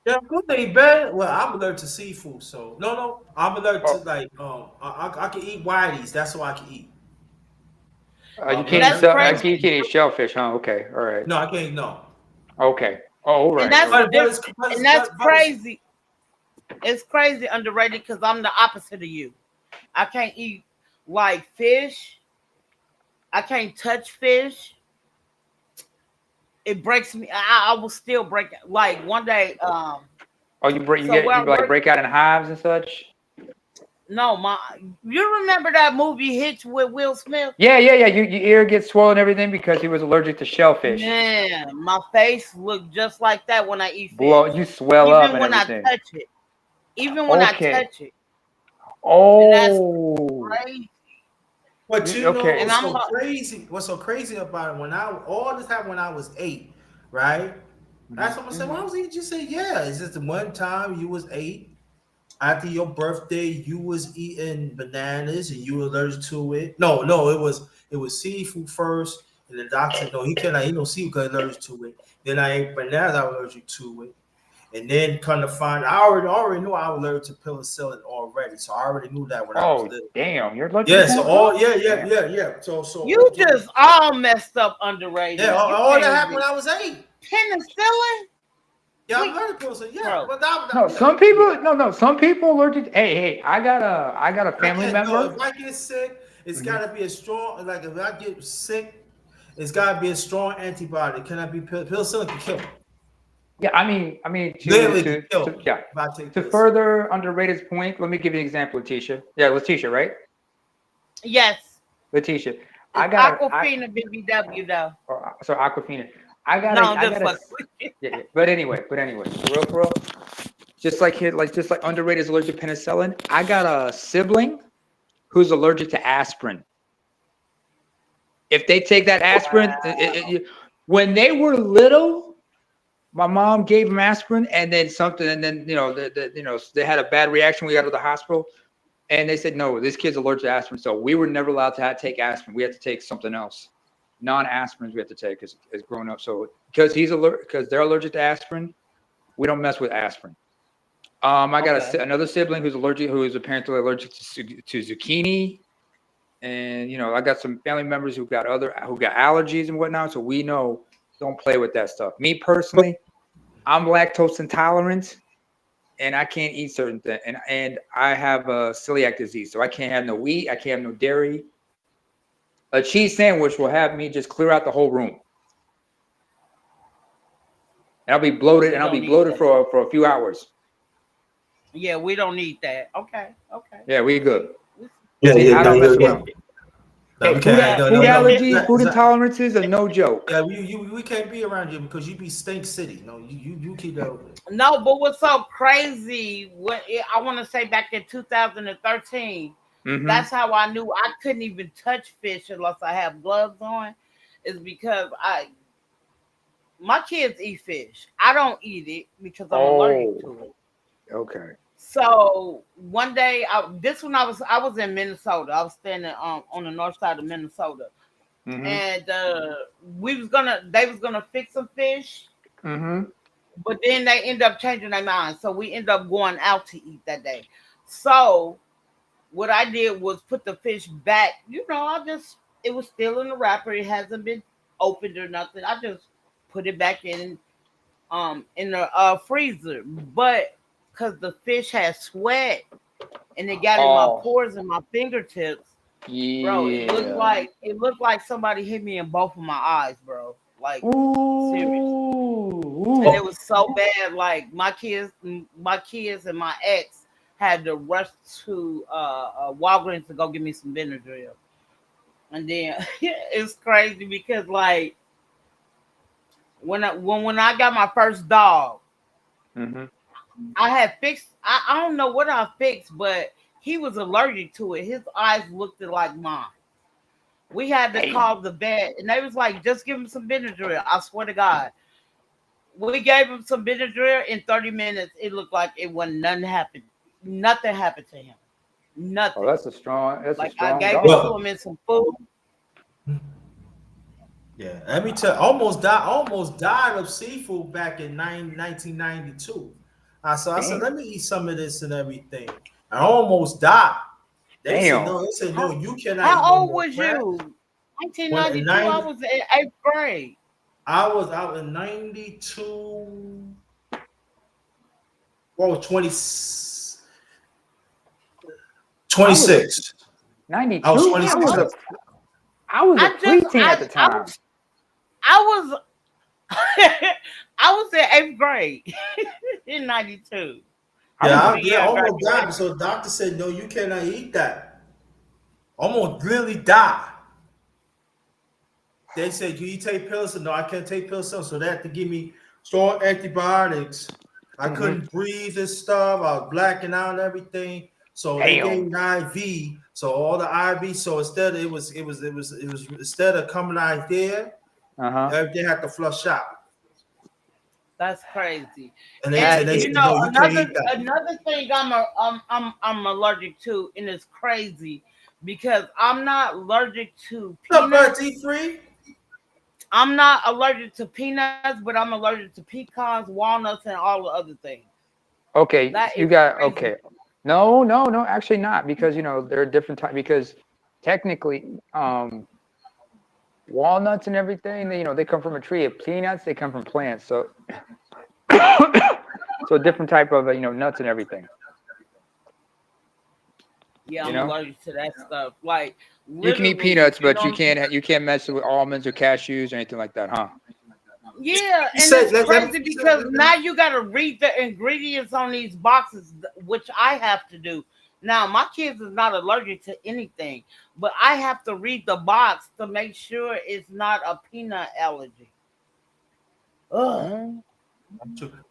Yeah, good ain't bad. Well, I'm allergic to seafood, so no, I'm allergic to Oh, like I can eat whiteys. That's all I can eat. But you I'm And can't eat that's allergic to everything else. you crazy. can't eat shellfish, huh? Okay, all right, No, I can't. No, okay. Oh, all And right, all that's right. but different. it's And that's but it's crazy. It's crazy underrated because I'm the opposite of you. I can't eat like fish. I can't touch fish. It breaks me. I will still break. Like one day, Oh, you break, so where I you like work, break out in hives and such. no, you remember that movie Hitch with Will Smith? Yeah, yeah, yeah. Your ear gets swollen and everything because he was allergic to shellfish. Man, my face look just like that when I eat Blow, fish. you swell up Even and when I everything. touch it. Even when I Okay. touch it. And that's Oh. crazy. but you know Okay. And what's I'm so like, crazy? What's so crazy about it? When I all this happened when I was 8, right? Mhm. That's what I said. When I mhm. was 8, you say, yeah. It's just the one time you was 8. After your birthday, you was eating bananas and you were allergic to it. No, it was seafood first, and the doctor said no, he cannot eat no seafood because allergic to it. Then I ate bananas, I was allergic to it, and then kind of find I already knew I was allergic to penicillin already, so I already knew that when I was Oh, little. damn. You're allergic to Yeah, so penicillin? all yeah, yeah, Damn. yeah, yeah. So, You just all messed up yeah, underrated. You all that can't happened even when I was 8. penicillin? Yeah, I'm We allergic to penicillin. Yeah, bro. but that No, yeah, some people, no, some people allergic. Hey, I got a I family can't. No, if member. I get sick, it's Mhm. got to be a strong. Like if I get sick, it's got to be a strong antibody. Can I be penicillin can kill me. Yeah, I mean, Literally can kill me yeah, if I take to penicillin. further underrated's point, let me give you an example, Letitia. Yeah, Letitia, right? Yes. Letitia, I It's got a, Aquafina BBW though. so Aquafina, No, I just got a, fuck with you. yeah, yeah. But anyway, for real, just like underrated is allergic to penicillin. I got a sibling who's allergic to aspirin. If they take that aspirin, when they were little, my mom gave them aspirin, and then something, and then they had a bad reaction. We got to the hospital, and they said no, this kid's allergic to aspirin. So we were never allowed to take aspirin. We had to take something else, non-aspirins. We had to take as grown up. So because they're allergic to aspirin, we don't mess with aspirin. I got Okay. another sibling who is apparently allergic to zucchini, and I got some family members who got allergies and whatnot. So we know don't play with that stuff. Me personally, I'm lactose intolerant, and I can't eat certain things, and I have a celiac disease, so I can't have no wheat, I can't have no dairy. A cheese sandwich will have me just clear out the whole room, and Yeah, we I'll be don't need bloated that. for a few hours. Yeah, we don't need that. Okay. Okay. Yeah, we good. We- Yeah, See, yeah, I no, don't mess yeah, around. yeah. No, Hey, we can't. No, food no, no. allergies, food intolerances are no joke. Yeah, we can't be around you because you be stink city. No, you keep that over there. No, but what's so crazy? I want to say back in 2013, Mm-hmm. that's how I knew I couldn't even touch fish unless I have gloves on. Is because my kids eat fish. I don't eat it because I'm allergic Oh, to it. okay. So one day, I was in Minnesota. I was standing on the north side of Minnesota, Mm-hmm. and they was gonna fix some fish, Mm-hmm. but then they end up changing their mind. So we end up going out to eat that day. So what I did was put the fish back. It was still in the wrapper. It hasn't been opened or nothing. I just put it back in the freezer. But because the fish had sweat and it got in my Oh, pores and my fingertips, bro, yeah. it looked like somebody hit me in both of my eyes, bro. Like serious. And it Ooh. was so bad. Like my kids and my ex had to rush to Walgreens to go get me some Benadryl. And then it's crazy because like when I got my first dog, Mm-hmm. I had fixed. I don't know what I fixed, but he was allergic to it. His eyes looked like mine. We had to Damn. call the vet, and they was like, "Just give him some Benadryl." I swear to God, we gave him some Benadryl. In 30 minutes, it looked like it wasn't nothing happened. Nothing happened to him. Oh, Nothing. that's a Like I strong gave it to dog. Well, him in some food. yeah, let me tell. Almost died of seafood back in 1992. I said, let me eat some of this and everything. I almost died. They said Damn. no. They said no. You cannot eat How no old more was crab. you? When in 1992. I was in 8th grade. I was out in 92. What was 20, I was a 26? I was 92. 26. I was a I just preteen at the time. I was I was in 8th grade in 92. I was Yeah, a, yeah, Yeah, almost graduated. died. So the doctor said, no, you cannot eat that. Almost really die. They said, you take pills? No, I can't take pills. So they had to give me strong antibiotics. I couldn't breathe and stuff. I was blacking out and everything. So they gave damn. me an IV. So all the IV. So instead it was instead of coming out there, everything had to flush out. That's crazy. And they And said, you no, know, you can't eat that. another thing I'm allergic to, and it's crazy because I'm not allergic to What's up, bro? peanuts. D3? I'm not allergic to peanuts, but I'm allergic to pecans, walnuts, and all the other things. Okay, That you is got crazy. okay. No, actually not, because there are different types, because technically walnuts and everything, they come from a tree. Of peanuts, they come from plants. So so a different type of nuts and everything. Yeah, You I'm know, allergic to that stuff. Like you can eat literally, peanuts, you but know. you can't mess with almonds or cashews or anything like that, huh? Yeah, He and said, it's crazy because now you got to read the ingredients on these boxes, which I have to do. Now, my kids is not allergic to anything, but I have to read the box to make sure it's not a peanut allergy. Ugh.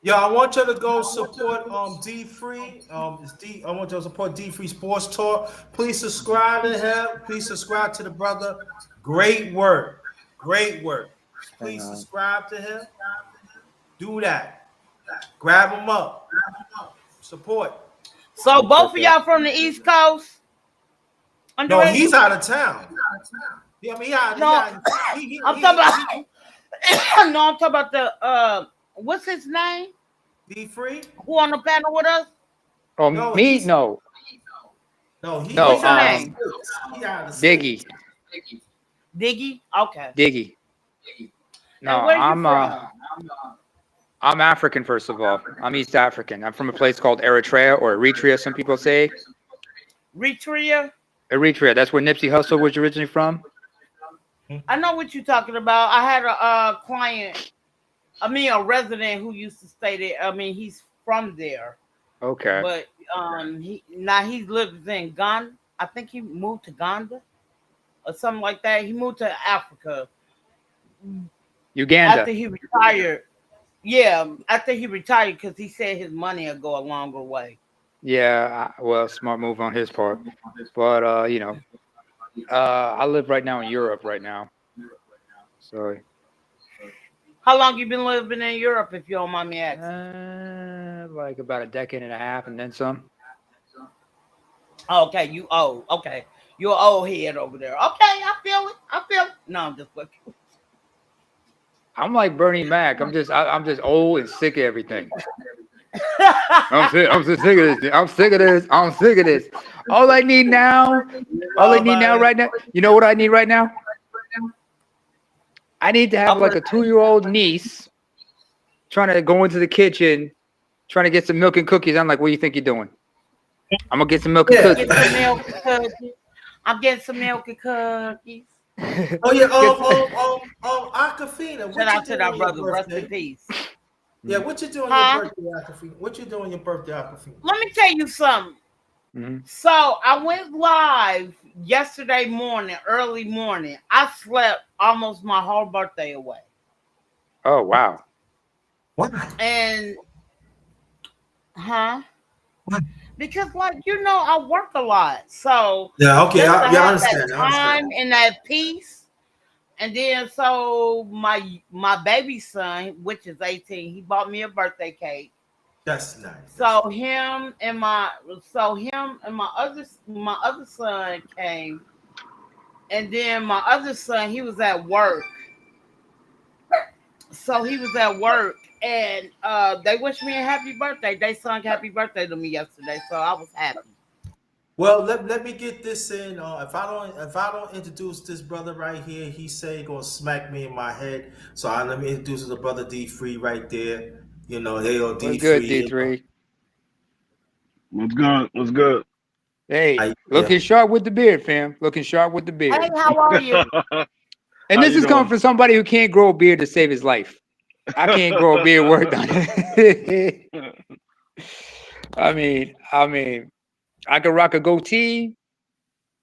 yeah, I want you to go support D3. It's D. I want you to support D3 Sports Talk. Please subscribe to him. Please subscribe to the brother. Great work. Great work. Hang Please on. subscribe to him. Do that. Grab him up. Support. So both of Okay. y'all from the East Coast? No, Underrated? he's out of town. Yeah, I mean, No, he, I'm talking about. No, I'm talking about the what's his name? D3. Who on the panel with us? Oh, No, me? he's No, no. What's your name? He out of the Diggy, States. Diggy. Okay. Diggy. No, And where you from? I'm African, first of all. I'm East African. I'm from a place called Eritrea, or Eritrea, some people say. Eritrea. Eritrea. That's where Nipsey Hussle was originally from. I know what you're talking about. I had a client, a resident who used to stay there. I mean, he's from there, Okay. but he lives in Ghana. I think he moved to Ghana or something like that. He moved to Africa Uganda. after he retired. Yeah, after he retired, because he said his money will go a longer way. Yeah, well, smart move on his part. But I live right now in Europe right now. So How long you been living in Europe, if you don't mind me asking? like about a decade and a half and then some. Oh, okay, you old. Okay, you're an old head over there. Okay, I feel it. No, I'm just looking. I'm like Bernie Mac. I'm just old and sick of everything. I'm just sick of this. I'm sick of this. I'm sick of this. All I need now right now. You know what I need right now? I need to have like a 2-year-old niece trying to go into the kitchen, trying to get some milk and cookies. I'm like, what do you think you're doing? I'm gonna get some milk and cookies. Get some milk and cookies. I'm getting some milk and cookies. Oh yeah, Aquafina. Shout out to that brother. Rest in peace. Yeah, what you doing your birthday, Aquafina? What you doing your birthday, Aquafina? Let me tell you something. Mm-hmm. So I went live yesterday morning, early morning. I slept almost my whole birthday away. Oh wow. What? And because I work a lot. So Yeah, okay, I understand. understand. That time and that peace. And then so my baby son, which is 18, he bought me a birthday cake. That's nice. So him and my other son came, and then my other son, he was at work. So he was at work, and they wished me a happy birthday. They sung happy birthday to me yesterday, so I was happy. Well, let me get this in. If I don't introduce this brother right here, he say he gonna smack me in my head. So let me introduce the brother D Free right there. You know, hey, What's D good, Free. You know, D3? What's good? What's good? Hey, I, yeah. looking sharp with the beard, fam. Looking sharp with the Hey, beard. how are you? And How this you is coming doing? from somebody who can't grow a beard to save his life. I can't grow a beard worth on it. I mean, I could rock a goatee.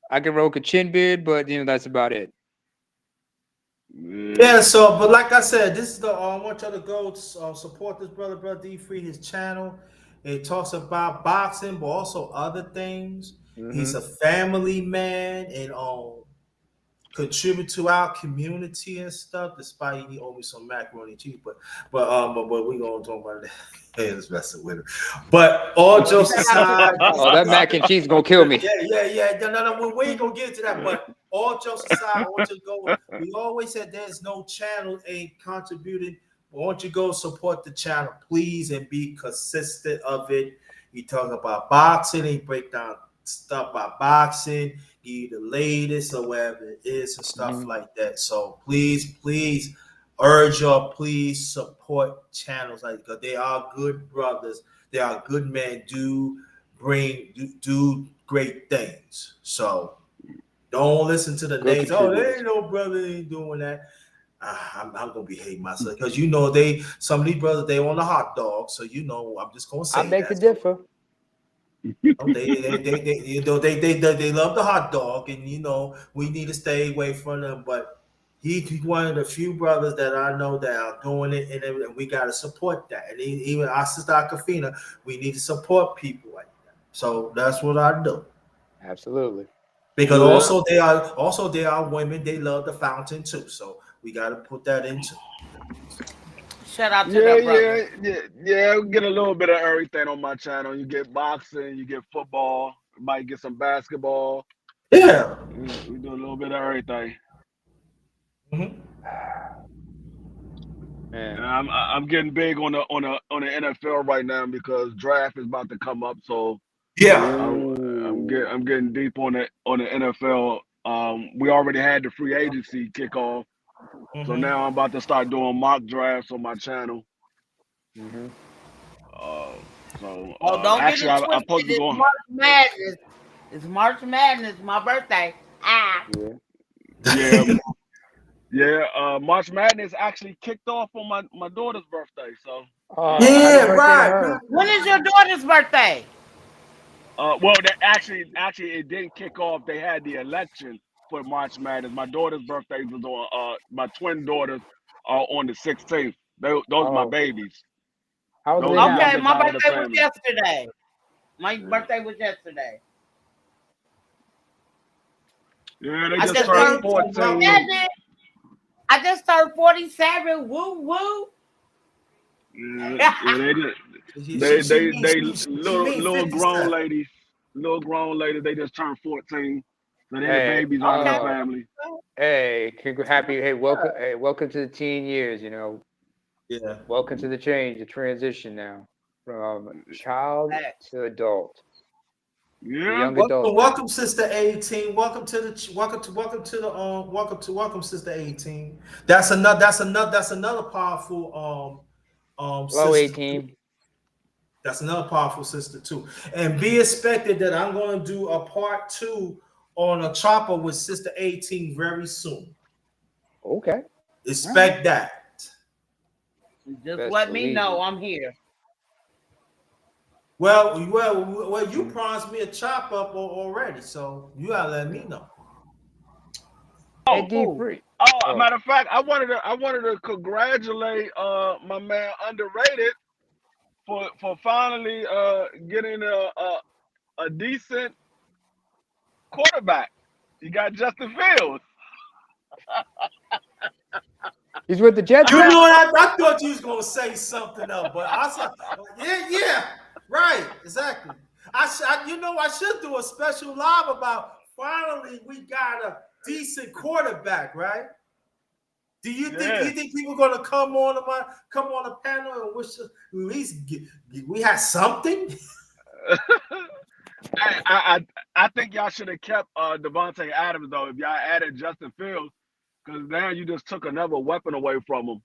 I can rock a chin beard, but that's about it. Yeah. Yeah, so but like I said, this is the I want y'all to go support this brother D Free, his channel. It talks about boxing, but also other things. He's Hmm. a family man and contribute to our community and stuff. Despite he owe me some macaroni and cheese, but we gonna talk about that. Hey, let's messing with him. But all jokes Shout out to aside, that Oh, brother. that mac and cheese gonna kill me. yeah. No, we ain't gonna get into that. But all jokes aside, I want you to go. We always said there's no channel ain't contributing. I want you to go support the channel, please, and be consistent of it. He talk about boxing, he break down stuff about boxing, give you the latest or whatever it is and stuff Hmm. like that. So please urge y'all, please support channels like because they are good brothers, they are good men, do great things. So don't listen to the Good names. Oh, there contributors. ain't no brother ain't doing that. I'm gonna be hating myself because some of these brothers they on the hot dog. So I'm just gonna I say beg to that. So differ. they love the hot dog, and we need to stay away from them. But he's one of the few brothers that I know that are doing it, and we got to support that. And even our sister Akafina, we need to support people like that. So that's what I do. Absolutely. Because Yeah. also they are women. They love the fountain too. So we got to put that into. Shout out to Yeah, that brother. yeah, yeah, yeah. We get a little bit of everything on my channel. You get boxing, you get football, you might get some basketball. Yeah. We do a little bit of everything. Mhm. And Man. I'm getting big on the NFL right now because draft is about to come up. So Yeah. I'm Ooh. getting deep on the NFL. We already had the free agency kickoff, so Mhm. now I'm about to start doing mock drafts on my channel. Hmm. Uh, so Oh, don't get actually, it I'm twisted. supposed to be It's going. March Madness. It's March Madness. My birthday. Ah. Yeah. Yeah, yeah. March Madness actually kicked off on my daughter's birthday. So yeah. Oh, happy Yeah. birthday to Right. her. When is your daughter's birthday? Well, that actually it didn't kick off. They had the election for March Madness. My daughter's birthday was on. My twin daughters are on the 16th. Those are my Oh, babies. how old are Those they are the now? Okay, youngest my out of the birthday was family. yesterday. My Yeah, birthday was yesterday. yeah. They I just just turned turned 14. 47. I just turned 47. Woo woo. Yeah, yeah. They just She she they she they mean they she, she little mean little grown 57. ladies. Little grown ladies. They just turned 14. So they're the Hey, babies out of the Okay. family. hey, happy, hey, welcome to the teen years, Yeah. welcome to the change, the transition now from child to adult, the Yeah. young Welcome, adult. welcome, Sister 18. Welcome, Sister 18. That's another powerful Hello, sister too. 18. That's another powerful sister too. And be expected that I'm gonna do a part two on a chopper with Sister 18 very soon. Okay. All right. Expect that. Just Best let me believe know it. I'm here. Well, you Mhm. promised me a chop up already, so you gotta let me know. Hey, Oh, D Who? free. oh. Oh, Matter of fact, I wanted to congratulate my man Underrated for finally getting a decent quarterback. You got Justin Fields. he's with the Jets You know now. what? I thought you was gonna say something else, but I said, yeah, right, exactly. I should do a special live about finally we got a decent quarterback, right? Do you Yeah. think people are gonna come on the panel and wish at least we had something? I think y'all should have kept Devontae Adams though. If y'all added Justin Fields, because now you just took another weapon away from him.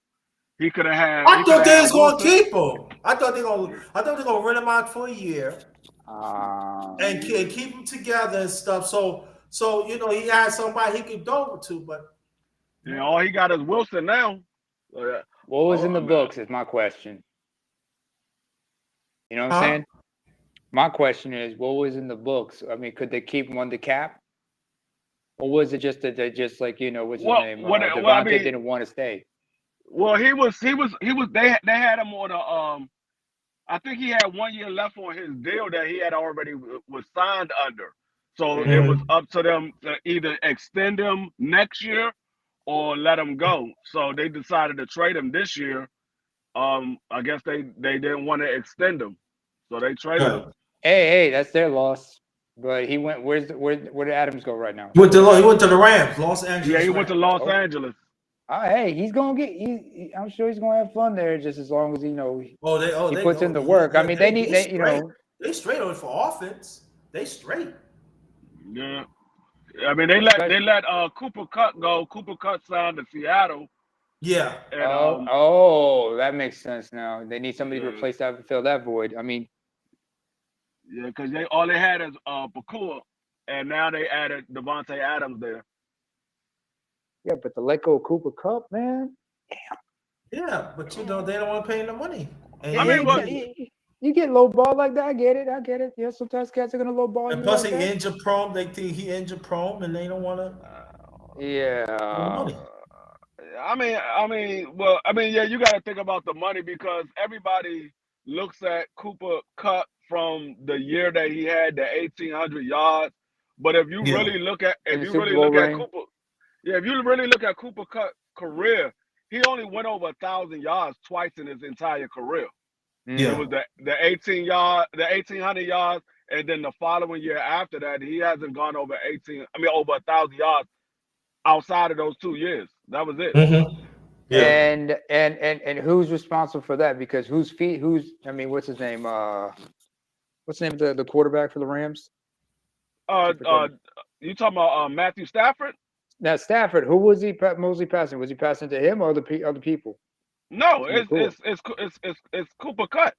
He could have had. I thought they was gonna Wilson. keep him. I thought they're gonna rent him out for a year and keep him together and stuff. So he had somebody he could go to, but yeah, all he got is Wilson now. So, yeah. What was in the books is my question. You know what I'm saying? My question is, what was in the books? I mean, could they keep him on the cap? Or was it just that they just like, what's his name? Devontae didn't want to stay. Well, he was they had him on a I think he had 1 year left on his deal that he had already was signed under. So it was up to them to either extend him next year or let him go. So they decided to trade him this year. I guess they didn't want to extend him, so they traded him. Hey, that's their loss. But he went. Where did Adams go right now? He went to the Rams, Los Angeles. Yeah, he went to Los Angeles. Hey, he's gonna get. I'm sure he's gonna have fun there, just as long as he puts in the work. I mean, they straight on for offense. They straight. Yeah, I mean they let Cooper Kupp go. Cooper Kupp signed to Seattle. Yeah. And, that makes sense now. They need somebody to replace that, fill that void. I mean. Yeah, because all they had is Pakua, and now they added Devontae Adams there. Yeah, but to let go of Cooper Kupp, man. Damn. Yeah, but they don't want to pay him the money. And I mean, you get low ball like that. I get it. Yeah, sometimes cats are gonna low ball. And plus, he injured prone. They think he injured prone, and they don't want to. Yeah. Yeah, you got to think about the money because everybody looks at Cooper Kupp from the year that he had the 1,800 yards. But if you really look at Cooper Kupp's career, he only went over 1,000 yards twice in his entire career. Yeah. It was the 1,800 yards, and then the following year after that, he hasn't gone over 1,000 yards outside of those 2 years. That was it. Mm-hmm. Yeah. And who's responsible for that? Because what's his name? What's the name of the quarterback for the Rams? You talking about Matthew Stafford? Now Stafford, who was he mostly passing? Was he passing to him or other people? No, it's Cooper Kupp.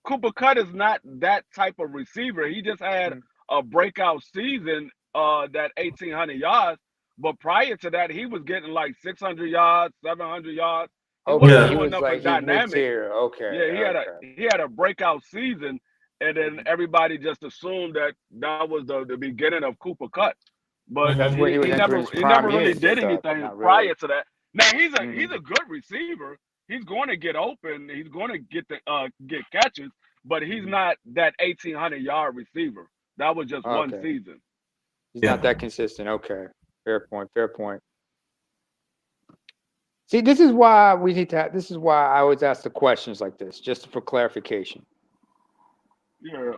Cooper Kupp is not that type of receiver. He just had a breakout season, that 1,800 yards. But prior to that, he was getting like 600 yards, 700 yards. He was like dynamic. Okay. Yeah, he had a breakout season, and then everybody just assumed that was the beginning of Cooper Kupp. But that's when he never really did anything prior to that. Now he's a good receiver. He's going to get open. He's going to get catches, but he's not that 1,800 yard receiver. That was just one season. He's not that consistent. Okay. Fair point. See, this is why I always ask the questions like this, just for clarification. Yeah.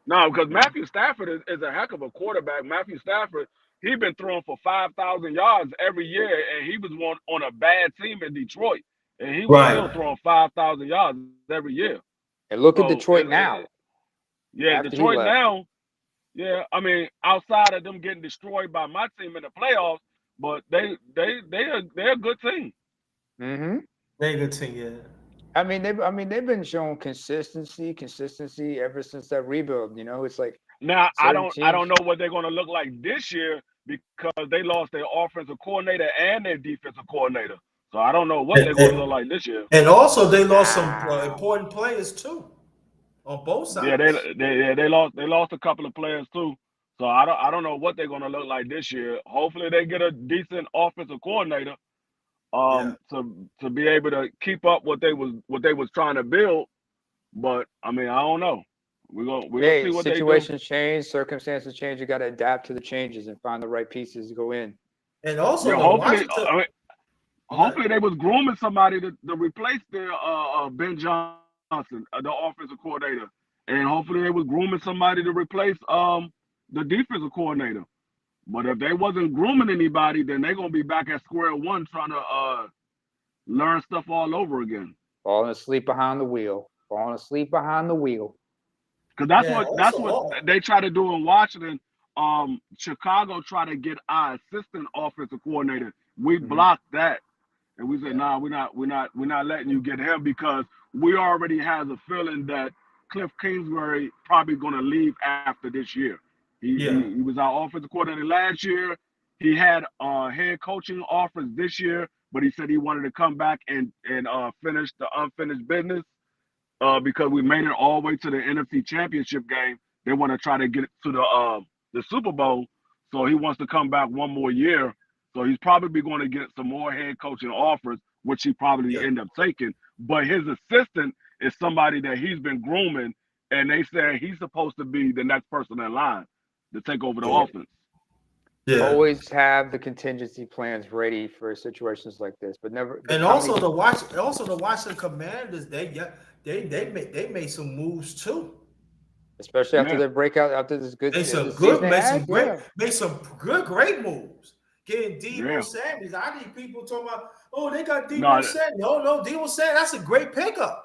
No, because Matthew Stafford is a heck of a quarterback. Matthew Stafford, he's been throwing for 5,000 yards every year, and he was on a bad team in Detroit, and he was still throwing 5,000 yards every year. And look at Detroit now. Yeah, Detroit now. Yeah, I mean, outside of them getting destroyed by my team in the playoffs, but they're a good team. Mm-hmm. They're a good team, yeah. I mean, they've been showing consistency ever since that rebuild. It's like now I don't know what they're going to look like this year because they lost their offensive coordinator and their defensive coordinator. So I don't know what they're going to look like this year. And also, they lost some important players too. On both sides. Yeah, they lost a couple of players too. So I don't know what they're gonna look like this year. Hopefully they get a decent offensive coordinator to be able to keep up what they was trying to build. But I mean, I don't know. We're gonna see what situations change, circumstances change. You got to adapt to the changes and find the right pieces to go in. And also, hopefully they was grooming somebody to replace their Ben Johnson, the offensive coordinator, and hopefully they was grooming somebody to replace the defensive coordinator. But if they wasn't grooming anybody, then they're gonna be back at square one trying to learn stuff all over again. Falling asleep behind the wheel. Falling asleep behind the wheel. Because Yeah. that's Also, what they try to do in Washington. Chicago tried to get our assistant offensive coordinator. We Hmm. blocked that. And we said, yeah, nah, we're not letting you get him because we already has a feeling that Cliff Kingsbury probably gonna leave after this year. yeah, He was our offensive coordinator last year. He had head coaching offers this year, but he said he wanted to come back and finish the unfinished business because we made it all the way to the NFC Championship game. They want to try to get it to the Super Bowl, so he wants to come back one more year. So he's probably going to get some more head coaching offers, which he probably yeah, end up taking. But his assistant is somebody that he's been grooming, and they say he's supposed to be the next person in line to take over the yeah, offense. yeah. Always have the contingency plans ready for situations like this, but never. And How many? also the Washington Commanders, they made some moves too. Especially after Yeah, their breakout, after this good Made some the season good, they had. Yeah. great moves. Getting Debo yeah. Samuels. I need people talking about, oh, they got Debo No, Samuels. No, Debo Samuels. That's a great pickup.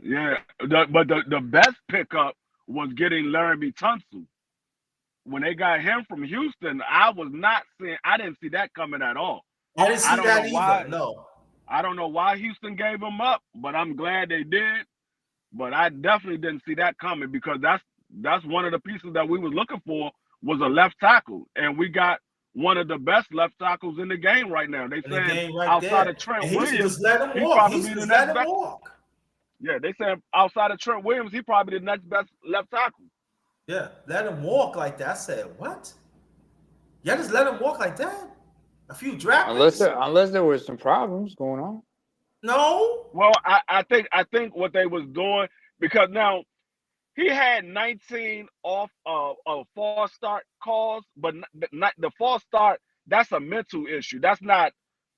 yeah. But the best pickup was getting Laramie Tunsil. When they got him from Houston, I didn't see that coming at all. I didn't I see don't know that either. why No. I don't know why Houston gave him up, but I'm glad they did. But I definitely didn't see that coming because that's one of the pieces that we was looking for was a left tackle. And we got one of the best left tackles in the game right now. They In the saying game right outside there. of Trent And he should Williams, just let him he walk. probably He should be the just next let him best. walk. Yeah, they saying outside of Trent Williams, he probably the next best left tackle. Yeah, let him walk like that. I said, what? Yeah, just let him walk like that? A few draft picks? Unless there was some problems going on. No. Well, I think what they was doing because now he had 19 off false start calls, but not the false start. That's a mental issue. That's not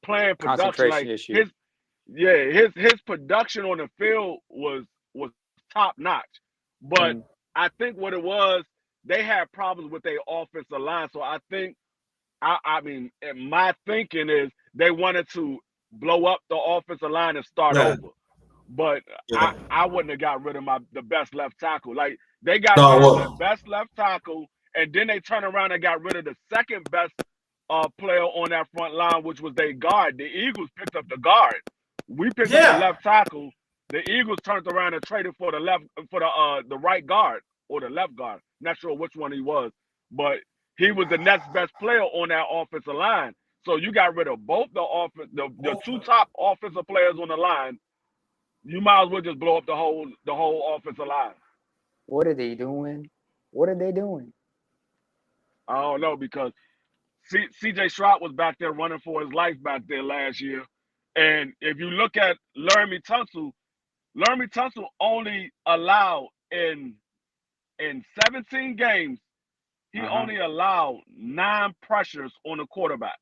playing production. Concentration Like issue. his production on the field was top notch. But Mhm. I think what it was, they had problems with their offensive line. So I think I mean, my thinking is they wanted to blow up the offensive line and start Yeah, over. But I, yeah. I wouldn't have got rid of the best left tackle. Like they got No, rid of their well, best left tackle, and then they turned around and got rid of the second best player on that front line, which was their guard. The Eagles picked up the guard. We picked up the yeah. left tackle. The Eagles turned around and traded for the right guard or the left guard. Not sure which one he was, but he was the next best player on that offensive line. So you got rid of both the two top offensive players on the line. You might as well just blow up the whole offensive line. What are they doing? What are they doing? I don't know because CJ Stroud was back there running for his life back there last year. And if you look at Laramie Tunsil only allowed in 17 games, he Uh-huh. only allowed 9 pressures on the quarterback.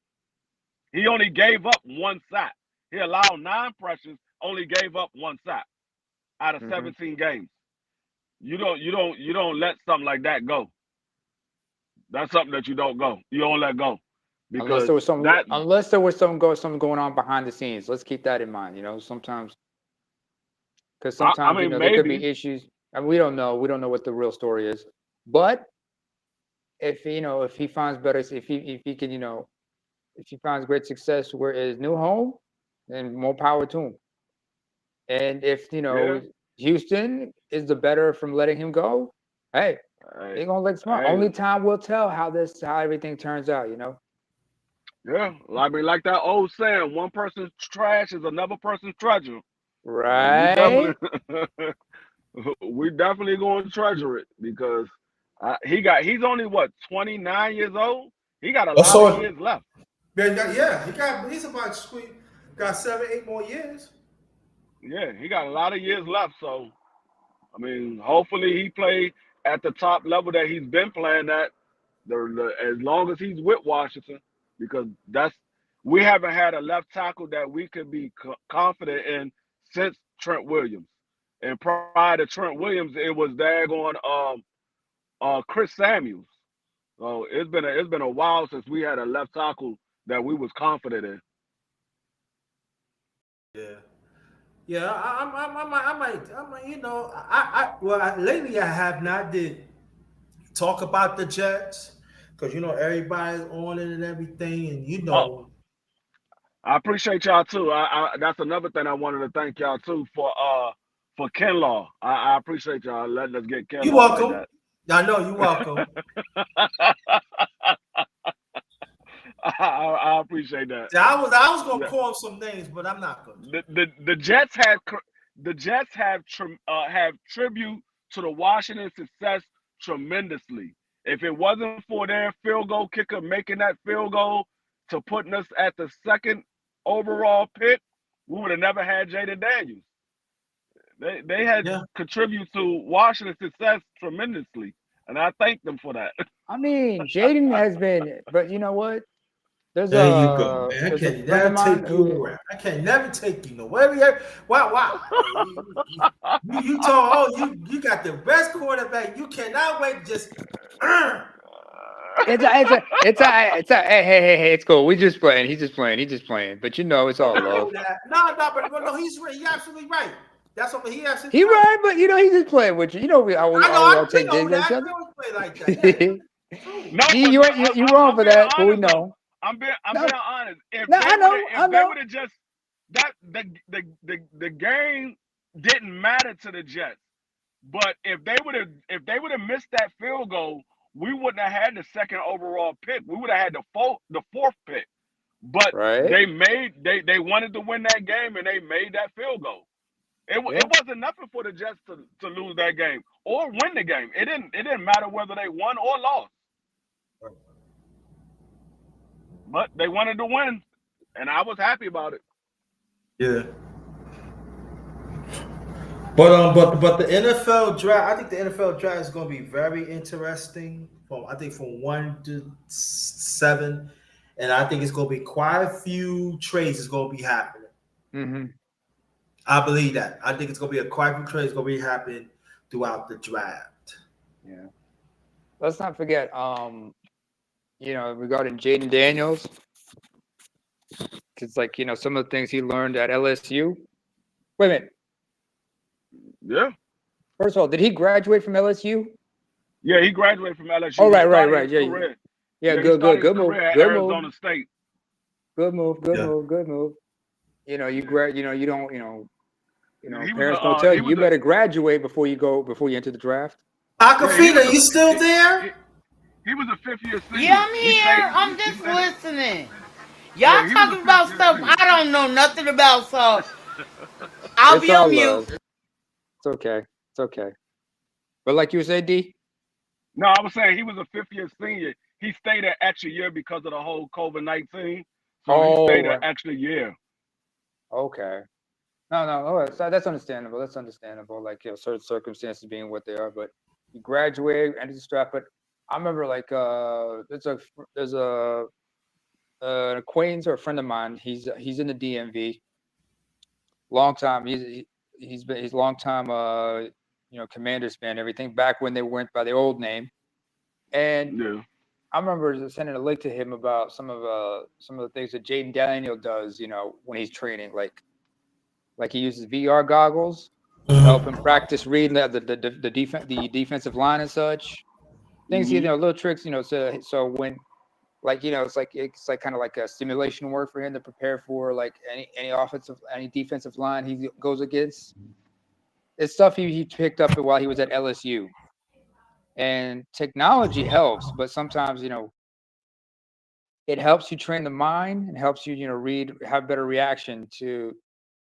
He only gave up 1 sack. He allowed 9 pressures, only gave up 1 sack out of Hmm. 17 games. You don't let something like that go. That's something that you don't let go Unless because there was some, that unless there was something going on behind the scenes. Let's keep that in mind. Sometimes because I sometimes mean there could be maybe issues. And we don't know. We don't know what the real story is. But if he finds better, if he can, if he finds great success where his new home, then more power to him. And if yeah. Houston is the better from letting him go, hey, Hey, they're gonna let smart. hey, Only time will tell how everything turns out. yeah. I mean, like that old saying, one person's trash is another person's treasure. And we Right? definitely we definitely going to treasure it because he's only what 29 years old. He got a lot of Also, years left. he's about sweet. Got 7, 8 more years. Yeah, he got a lot of years left. So I mean, hopefully he play at the top level that he's been playing at as long as he's with Washington, because we haven't had a left tackle that we could be confident in since Trent Williams. And prior to Trent Williams, it was daggone Chris Samuels. So it's been a while since we had a left tackle that we was confident in. Yeah. Yeah, I might, well, lately I have not did talk about the Jets because everybody's on it and everything, and Oh, I appreciate y'all too. That's another thing I wanted to thank y'all too for Kinlaw. I appreciate y'all letting us get you Kinlaw like welcome. that. I know you welcome. I appreciate that. See, I was gonna call him some names, but I'm not going to. The Jets have have tribute to the Washington success tremendously. If it wasn't for their field goal kicker making that field goal to putting us at the second overall pick, we would have never had Jaden Daniels. They had Yeah. contributed to Washington's success tremendously, and I thank them for that. I mean, Jaden has been, but you know what? There you go, man. I There's a can friend of never mine take you who around. I can never take you nowhere. Wow. You told, you got the best quarterback. You cannot wait. Just hey, it's cool. We just playing. He's just playing. But it's Oh, all I know love. that. No, but no, he's right. He's absolutely right. That's what he absolutely He right. right, but he's just playing with you. We I know. all We take know digs at each that. other. We always play like that. Yeah, true. No, D, but you wrong I'm for being that, but we honest though. know. I'm No, being honest. no, I know, If I they know. would have just that the game didn't matter to the Jets. But if they would have missed that field goal, we wouldn't have had the second overall pick. We would have had the fourth pick. But Right? they wanted to win that game and they made that field goal. Yeah. It wasn't nothing for the Jets to lose that game or win the game. It didn't matter whether they won or lost. But they wanted to win, and I was happy about it. Yeah. But the NFL draft, I think the NFL draft is going to be very interesting. From 1 to 7, and I think it's going to be quite a few trades is going to be happening. Mm-hmm. I believe that. I think it's going to be quite a few trades going to be happening throughout the draft. Yeah. Let's not forget, regarding Jaden Daniels, it's like, some of the things he learned at LSU. Wait a minute. Yeah. First of all, did he graduate from LSU? Yeah, he graduated from LSU. Oh, He right. started his Yeah, career. yeah, He started his good move, career at good move, Arizona State. good move, Yeah. good move. You don't, Yeah, he was parents gonna a tell he you was you a better graduate before you enter the draft. yeah he was Aquafina, a you still there? he was a fifth year senior. Yeah, I'm He stayed. here. I'm He just stayed. listening. Yeah, Y'all he was a talking fifth about year stuff senior. I don't know nothing about, so I'll It's be on all mute. love. It's okay. It's okay. But like you said, D. No, I was saying he was a fifth year senior. He stayed an extra year because of the whole COVID-19. So he Oh, stayed an right. extra year. Okay. No. That's understandable. That's understandable. Like, certain circumstances being what they are, but you graduate, enter the draft. But I remember, like, there's an acquaintance or a friend of mine. He's in the DMV. Long time. He's long time. Commanders fan. Everything back when they went by the old name. And Yeah. I remember sending a link to him about some of the things that Jaden Daniel does. When he's training, like he uses VR goggles to help him practice reading the defensive line and such things. Hmm. Little tricks. So when it's like kind of like a simulation work for him to prepare for like any defensive line he goes against. It's stuff he picked up while he was at LSU. And technology helps, but sometimes it helps you train the mind and helps you read, have better reaction to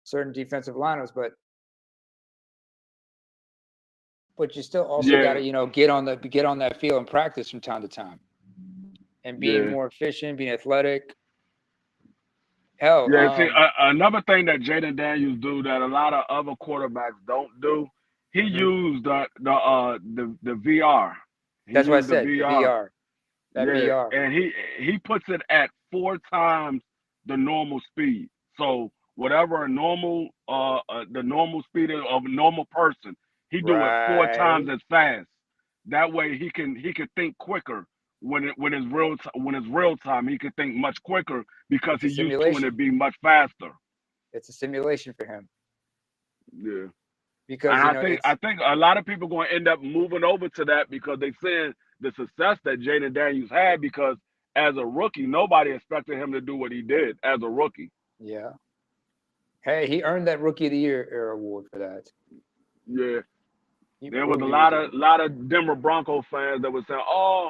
certain defensive lineups, but you still also got Yeah. to get on that field and practice from time to time and being Yeah. more efficient, being athletic. Hell, Yeah. See, another thing that Jaden Daniels do that a lot of other quarterbacks don't do, he mhm. used the VR. He That's what I used the said. The VR. VR, that Yeah, VR, and he puts it at 4 times the normal speed. So whatever the normal speed of a normal person, he do it 4 times right? as fast. That way he can think quicker when it's real time. He can think much quicker because It's a he's used to it simulation. being much faster. It's a simulation for him Yeah. because And you know I think a lot of people going to end up moving over to that because they seeing the success that Jaden Daniels had because as a rookie, nobody expected him to do what he did as a rookie. yeah. Hey, he earned that Rookie of the Year award for that. Yeah. He There was proved a he was lot of Denver Bronco fans that were saying, "Oh,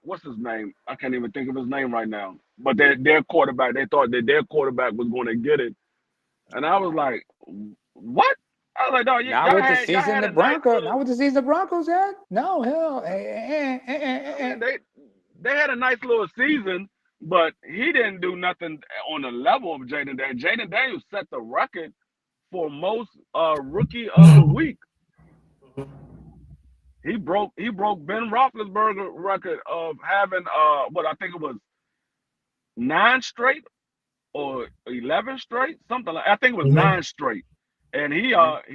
what's his name? I can't even think of his name right now." But their quarterback, they thought that their quarterback was going to get it, and I was like, "What?" I was like, "No, not with the y'all season had the a nice Broncos. little." Not with the season the Broncos had. No hell. I mean, they had a nice little season, but he didn't do nothing on the level of Jaden Daniels. Jaden Daniels set the record for most rookie of the week. He broke Ben Roethlisberger's record of having what I think it was 9 straight or 11 straight, something like I think it was 9 straight, and he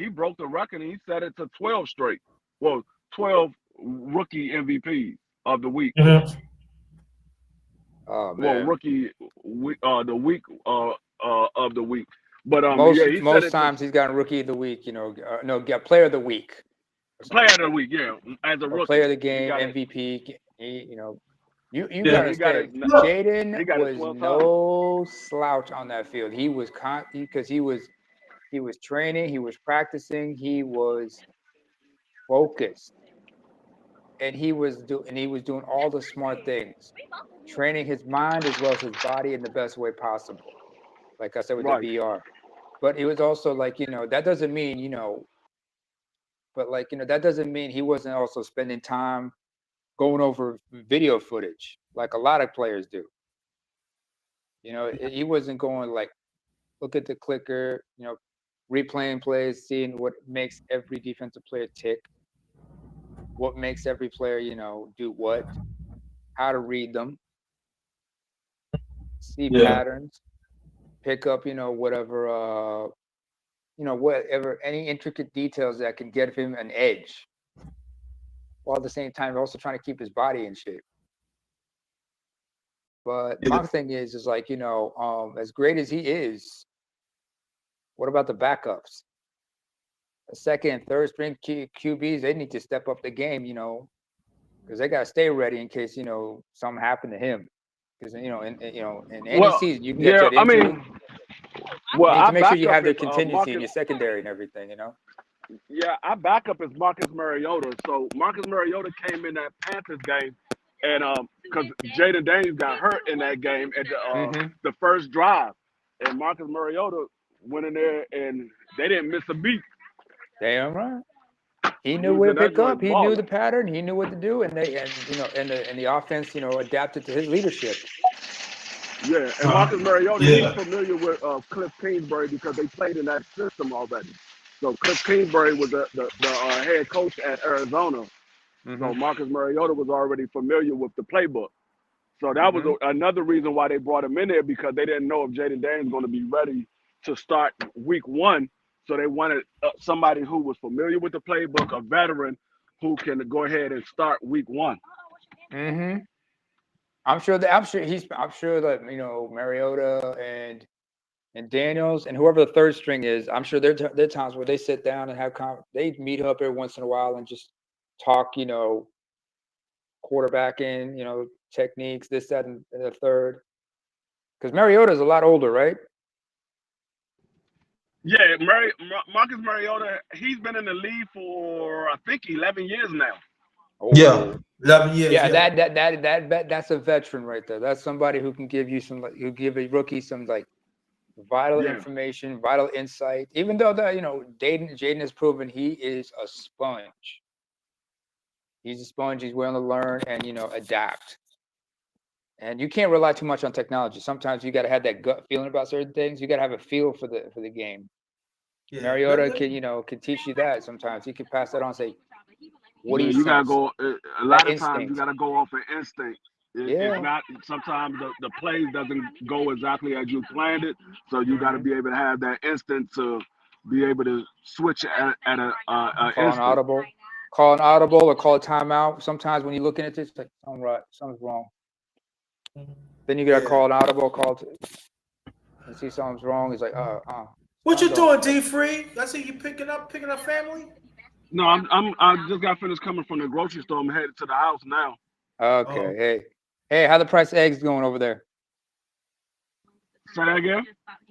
broke the record and he set it to 12 straight. Well, 12 rookie MVPs of the week. Oh Well, man. rookie the week of the week. But Most yeah, he said it to times he's gotten Rookie of the Week. You know, no, get Player of the Week. player of the week. Yeah, as a Or rookie, Player of the he Game, got it. MVP. You know, you Yeah. gotta He got it. understand. No. Jaden He got it was 12 times. no slouch on that field. He was because he was training, he was practicing, he was focused, and he was doing all the smart things, training his mind as well as his body in the best way possible. Like I said with Right. the VR, but it was also like that doesn't mean but like that doesn't mean he wasn't also spending time going over video footage like a lot of players do. He wasn't going like look at the clicker, replaying plays, seeing what makes every defensive player tick, what makes every player, do what, how to read them, see patterns, pick up, whatever, whatever, any intricate details that can get him an edge, while at the same time also trying to keep his body in shape. But my thing is like, as great as he is, what about the backups? The second and third string QBs, they need to step up the game, because they got to stay ready in case something happened to him. Because in any season you can get yeah, that injury. You need to make sure you have the contingency in your secondary and everything. Yeah, our backup is Marcus Mariota. So Marcus Mariota came in that Panthers game, and because Jaden Daniels got hurt in that game at the first drive, and Marcus Mariota went in there and they didn't miss a beat. Damn right. He knew where to pick up. He knew the pattern. He knew what to do, and the offense, adapted to his leadership. Yeah, and Marcus Mariota, he's familiar with Cliff Kingsbury because they played in that system already. So Cliff Kingsbury was the head coach at Arizona. So Marcus Mariota was already familiar with the playbook. So that was another reason why they brought him in there because they didn't know if Jaden Daniels was going to be ready to start week 1. So they wanted somebody who was familiar with the playbook, a veteran who can go ahead and start week 1. I'm sure that Mariota and Daniels and whoever the third string is, I'm sure there are times where they sit down and they meet up every once in a while and just talk, quarterbacking, techniques, this, that, and the third. Because Mariota is a lot older, right? Yeah, Marcus Mariota, he's been in the league for I think 11 years now. Oh. Yeah, 11 years. Yeah, that's a veteran right there. That's somebody who can give you who give a rookie some like vital information, vital insight. Even though Jaden has proven he is a sponge. He's a sponge. He's willing to learn and adapt. And you can't rely too much on technology. Sometimes you got to have that gut feeling about certain things. You got to have a feel for the game. Yeah. Mariota can teach you that. Sometimes he can pass that on. And say, what do you gotta go? A lot of times you gotta go off an instinct. It's not. Sometimes the play doesn't go exactly as you planned it. So you got to be able to have that instinct to be able to switch at a call an audible. Call an audible or call a timeout. Sometimes when you're looking at this, like something's wrong. Then you gotta call an audible. and see something's wrong, he's like, What you don't go. doing, D Free? I see you picking up family. No, I just got finished coming from the grocery store. I'm headed to the house now. Okay, hey, how the price of eggs going over there? Say that again.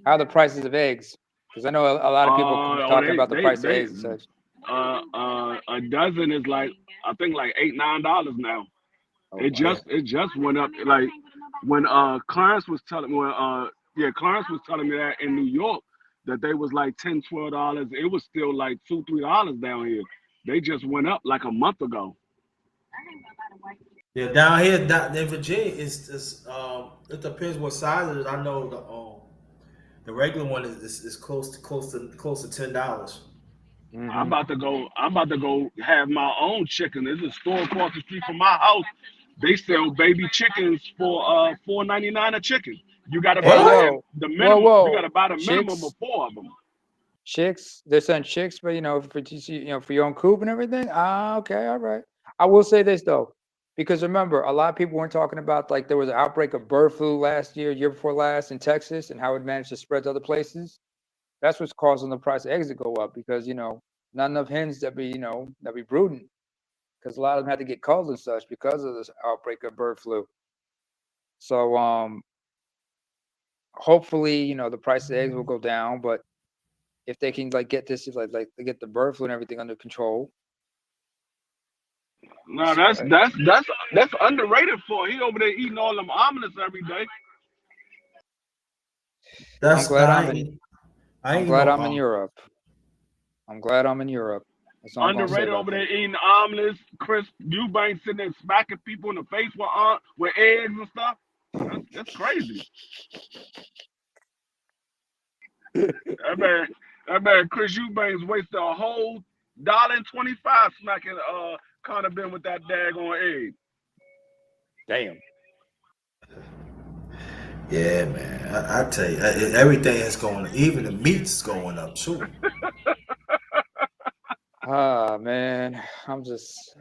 How are the prices of eggs? Because I know a lot of people talking about the price of eggs and such. A dozen is like, I think like $8-9 now. Oh, It wow. just went up. Like when Clarence was telling me that in New York that they was like $10-12. It was still like $2-3 down here. They just went up like a month ago. Yeah, down here, in Virginia, it depends what size it is. I know the regular one is close to $10. I'm about to go have my own chicken. There's a store across the street from my house. They sell baby chickens for $4.99 a chicken. You gotta Hey, buy yo, the minimum. You whoa, gotta buy the minimum of chicks, 4 of them. they're selling chicks, but for your own coop and everything. Okay, all right. I will say this though, because remember, a lot of people weren't talking about like there was an outbreak of bird flu last year before last in Texas, and how it managed to spread to other places. That's what's causing the price of eggs to go up because not enough hens that be brooding, because a lot of them had to get culled and such because of this outbreak of bird flu. So hopefully the price of eggs will go down, but if they can like get this like they get the bird flu and everything under control. No, that's underrated for. He over there eating all them omelets every day. I'm glad I'm in I ain't Europe. I'm glad I'm in Europe. That's all I'm gonna say Underrated about over that. there eating omelets. Chris Eubanks sitting there smacking people in the face with eggs and stuff. That's crazy. That man Chris Eubanks wasted a whole $1.25 smacking Conor Ben with that daggone egg. Damn. Yeah, man. I tell you, everything is going. Even the meat's going up too. Man, I'm just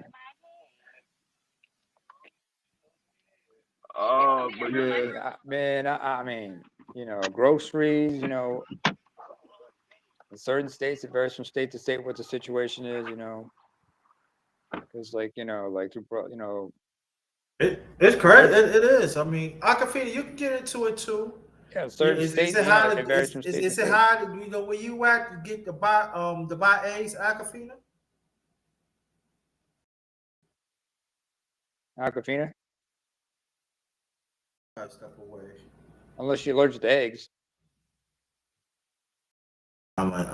But I mean, groceries, in certain states it varies from state to state what the situation is, because like It's crazy. certain, It is. I mean, Akafina, you can get into it too. yeah, Yeah, certain is states, it hard? it varies from state to Is it state. hard? Where you at to get to buy eggs, Akafina? Aquafina, I step away. unless you're allergic to eggs. I'm like,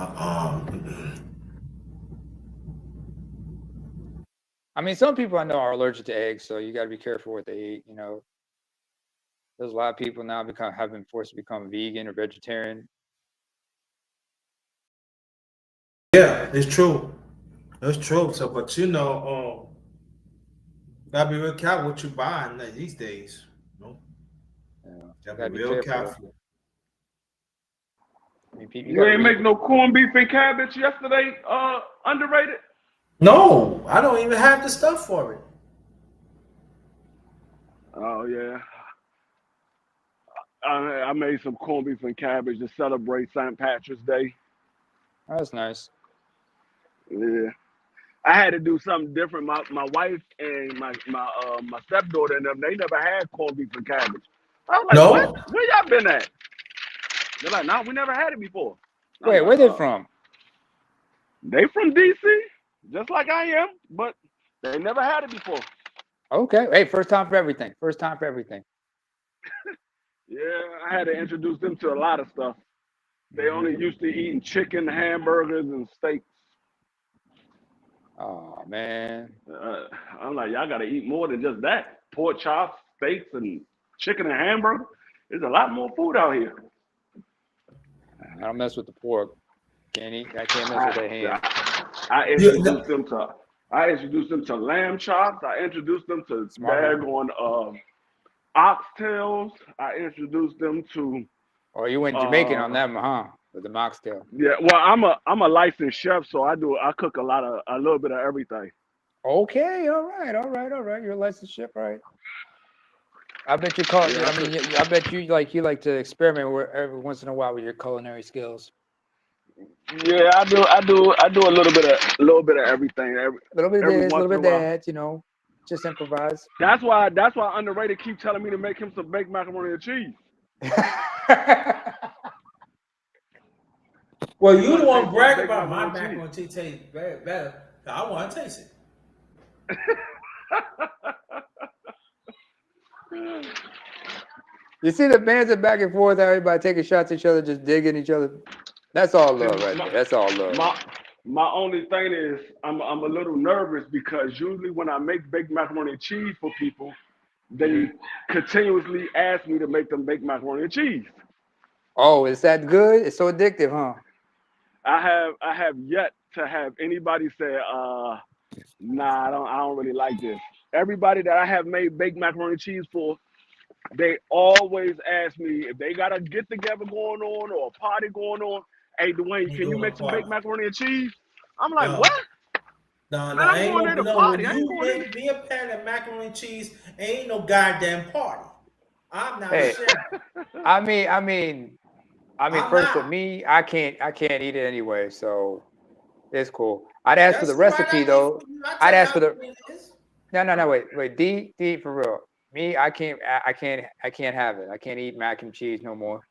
I mean, some people I know are allergic to eggs, so you got to be careful what they eat. There's a lot of people now have been forced to become vegan or vegetarian. yeah, it's true. It's true. So, but gotta be real careful what you buying these days. Gotta be Gotta be real careful. careful. I mean, you you gotta ain't read. make no corned beef and cabbage yesterday. Underrated. No, I don't even have the stuff for it. Oh yeah. I made some corned beef and cabbage to celebrate St. Patrick's Day. Oh, that's nice. Yeah. I had to do something different. My wife and my stepdaughter and them, they never had corned beef and cabbage. I was like, what? No, Where y'all been at? They're like, no, we never had it before. I'm Wait, like, where they from? they from DC, just like I am, but they never had it before. Okay. Hey, first time for everything. First time for everything. Yeah, I had to introduce them to a lot of stuff. They Mhm. only used to eating chicken, hamburgers, and steaks. Oh man. I'm like, y'all got to eat more than just that. Pork chops, steaks, and chicken and hamburger. There's a lot more food out here. I don't mess with the pork. I can't mess with that ham. I yeah, introduced them to lamb chops. I introduced them to Smart man. daggone oxtails. I introduced them to Oh, you went Jamaican on that one, huh? With the moxtail. yeah. Well, I'm a licensed chef, so I cook a little bit of everything. Okay, all right. You're a licensed chef, right? I bet you call. Yeah, I mean, I bet you like to experiment with every once in a while with your culinary skills. yeah, I do a little bit of everything. A little bit of Every this, a once little in bit a of while. that. You know, just improvise. That's why Underrated keep telling me to make him some baked macaroni and cheese. Well, He you the want to one taste that brag baked about macaroni my and cheese. macaroni and cheese taste better. I want to taste it. You see the bands back and forth, everybody taking shots at each other, just digging each other. That's all See, love right there. That's all love. my only thing is I'm a little nervous because usually when I make baked macaroni and cheese for people, they continuously ask me to make them baked macaroni and cheese. Oh, is that good? It's so addictive, huh? I have yet to have anybody say, nah, I don't really like this. Everybody that I have made baked macaroni and cheese for, they always ask me if they got a get together going on or a party going on. Hey, Dwayne, Ain't can you doing make no some baked party. macaroni and cheese? I'm like, No, what? no, Man, I'm ain't going no, there to no. When party. I ain't you going there. make me a pan of macaroni and cheese, ain't no goddamn party. I'm not Hey, sharing. I mean, I'm first for not. me, I can't eat it anyway, so it's cool. I'd ask for the That's all right. recipe I eat though. for you. I I'd tell you ask how for the good it is. no, wait, D for real. Me, I can't have it. I can't eat mac and cheese no more.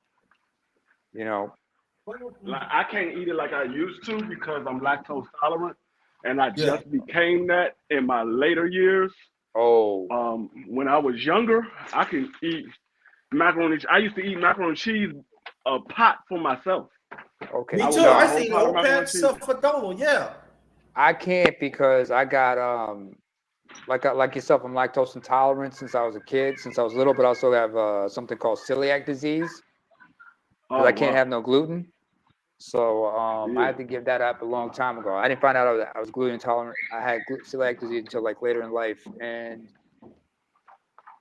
You know. Like I can't eat it like I used to because I'm lactose tolerant, and I Yeah. just became that in my later years. Oh, When I was younger, I can eat macaroni. I used to eat macaroni and cheese a pot for myself. okay. I Me would too. make a I No, whole see the pot of whole macaroni pan and cheese. stuff for Dolo. Yeah. I can't because I got like yourself, I'm lactose intolerant since I was a kid, since I was little, but I also have something called celiac disease because Oh I can't wow, have no gluten. So I yeah, had to give that up a long time ago. I didn't find out I was gluten intolerant. I had celiac disease until like later in life, and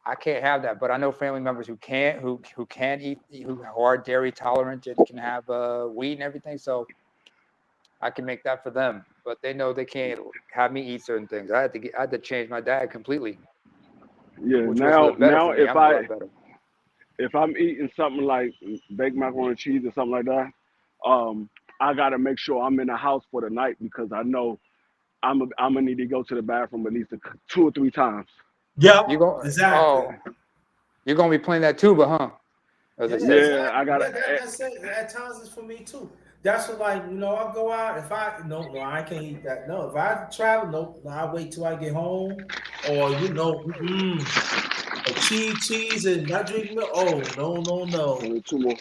I can't have that. But I know family members who can't, who can eat, who are dairy tolerant and can have wheat and everything. So I can make that for them. But they know they can't have me eat certain things. I had to change my diet completely, yeah. which was for the better Now for me. I'm a lot better. if I'm eating something like baked macaroni and cheese or something like that, I gotta make sure I'm in the house for the night because I know I'm gonna need to go to the bathroom at least 2 or 3 times. Yeah. You go Exactly. oh, you're gonna be playing that tuba, huh? As Yeah, they say. Yeah, I exactly. gotta. Yeah, that's it. At times it's for me too. That's what, like, I go out. If I no, I can't eat that. No, if I travel, no, I wait till I get home, or a cheese and not drink milk. Oh no. Only two more.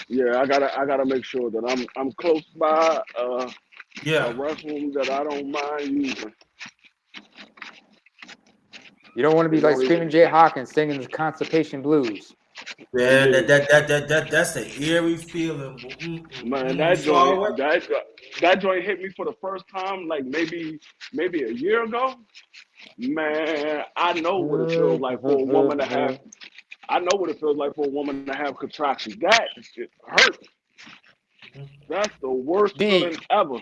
Yeah, I gotta make sure that I'm close by a Yeah, restroom that I don't mind using. You don't want to be It like don't Screaming even. Jay Hawkins singing the constipation blues. man. Yeah, That's the eerie feeling. man, You saw it. that joint hit me for the first time like maybe a year ago. Man, I know what it feels like for a woman to have. I know what it feels like for a woman to have contractions. That shit hurts. That's the worst feeling D, ever.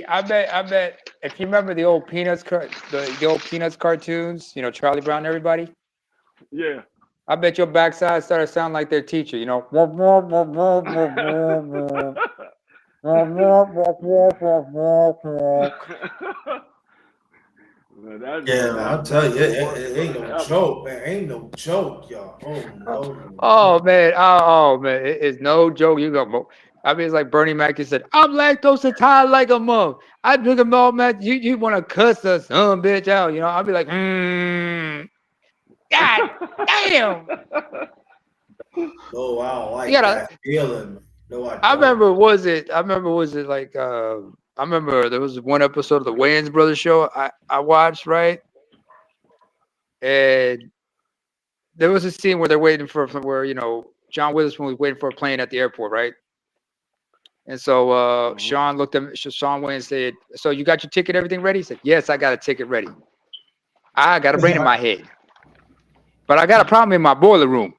I bet if you remember the old the old Peanuts cartoons, Charlie Brown and everybody. Yeah. I bet your backside started sounding like their teacher. Man, that Yeah, man, joint I'll is tell that's you, the worst it ain't feeling no ever. joke, man. Ain't no joke, y'all. Oh no. Oh man, man, it's no joke. I mean, it's like Bernie Mac said, "I'm lactose intolerant like a mug. I drink a milk, man. You want to cuss the son bitch out? I'll be like, God damn. No, I don't You like gotta. that feeling. No, I I don't. remember. Was it like? I remember there was one episode of the Wayans Brothers show I watched, right, and there was a scene where they're waiting for where John Witherspoon was waiting for a plane at the airport, right? And so Mhm. Sean looked at Sean Wayne and said, "So you got your ticket, everything ready?" He said, "Yes, I got a ticket ready. I got a brain in my head, but I got a problem in my boiler room.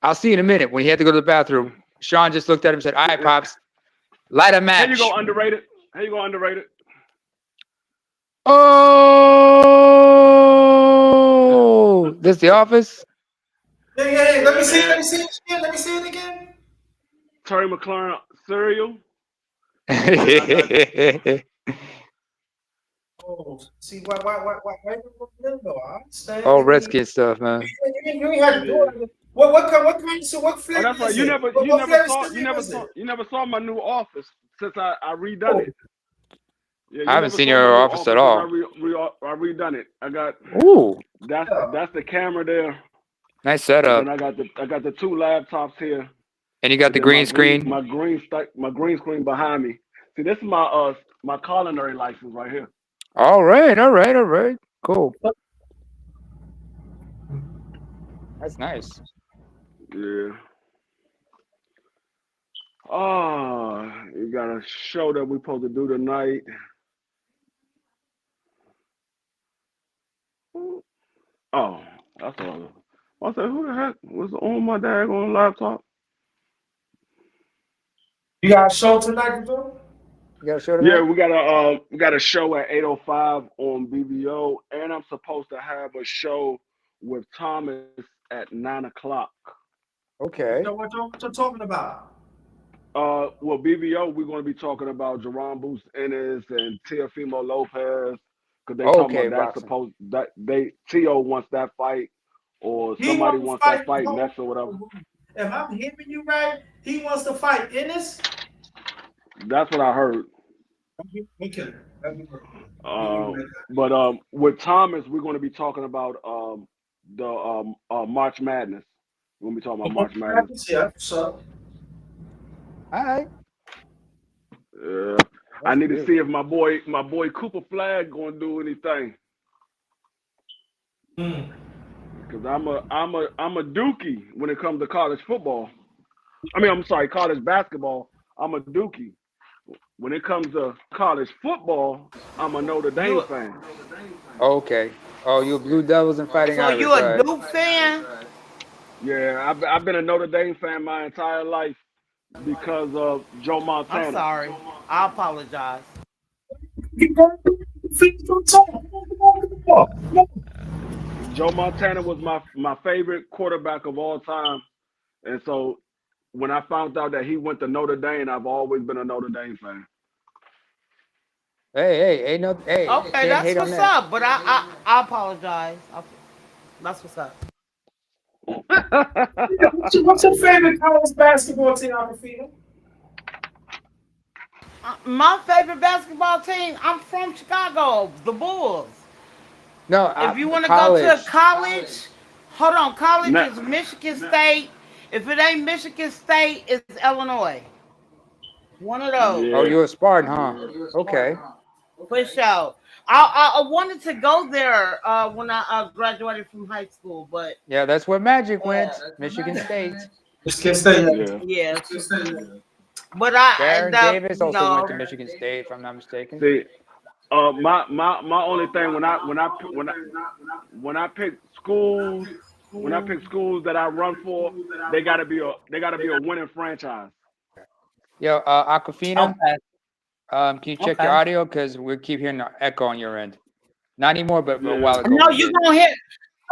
I'll see you in a minute." When he had to go to the bathroom, Sean just looked at him and said, "All right, pops, light a Here you match." go underrated. Here you go underrated. Oh, This the office? Yeah. Let me see it again. Let me see it again. Terry McLaurin cereal. Oh, see why though? I understand. All You Redskin stuff, man. ain't had to do it. What kind? So what Oh, flavor that's right. is You it? never What flavor cereal is it? you never saw my new office since I redone Oh, it. Yeah, I you haven't never seen saw my your new office at office since all. I redone it. I got Ooh, that's the camera there. nice And setup. then I got the two laptops here. And you got And the then green screen. my green screen behind me. See, this is my culinary license right here. All right. Cool. That's nice. Yeah. Oh, you got a show that we're supposed to do tonight. Oh, that's all. I said, who the heck was on my daggone laptop? you got a show tonight, bro? You got a show Yeah, tonight? we got a show at 8:05 on BBO, and I'm supposed to have a show with Thomas at 9 o'clock. Okay. So what you talking about? Well, BBO, we're going to be talking about Jerome Boots Ennis and Teofimo Lopez because they talking Okay, about that's boxing. supposed that Tio wants that fight or He somebody wants to wants that fight. fight next or whatever. If I'm hearing you right, he wants to fight Ennis. That's what I heard. Okay. But with Thomas, we're going to be talking about the March Madness. We're going to be talking about March Madness. Yeah, so All right. I That's need to beautiful. see if my boy Cooper Flag going to do anything. Because I'm a dookie when it comes to college football. I mean, I'm sorry, college basketball. I'm a dookie. When it comes to college football, I'm a Notre Dame fan. Okay. Oh, you Blue Devils and Fighting So Irish, you a right? Duke fan? Yeah, I've been a Notre Dame fan my entire life because of Joe I'm Montana. sorry. I apologize. Joe Montana was my favorite quarterback of all time, and so when I found out that he went to Notre Dame, I've always been a Notre Dame fan. Hey, ain't no, hey, Okay, can't that's hate on what's that. up. But I apologize. That's what's up. what's your favorite college basketball team, Alfredo? My favorite basketball team. I'm from Chicago, the Bulls. No, If you want to go to college. college, hold on. College Nah, is Michigan State. If it ain't Michigan State, it's Illinois. One of those. Oh, yeah. you're a Spartan, huh? Okay. For sure. I wanted to go there when I graduated from high school, but Yeah, that's where Magic went. Michigan State. Just can't stay. Yeah. yeah. But Baron Davis you also went know, to Michigan State, if I'm not mistaken. See, my only thing when I pick schools that I run for, they gotta be a winning franchise. Yo, Aquafina, okay, can you check your okay. audio? Because we keep hearing the echo on your end. Not anymore, but a Yeah. while ago No, we you did. gonna hear.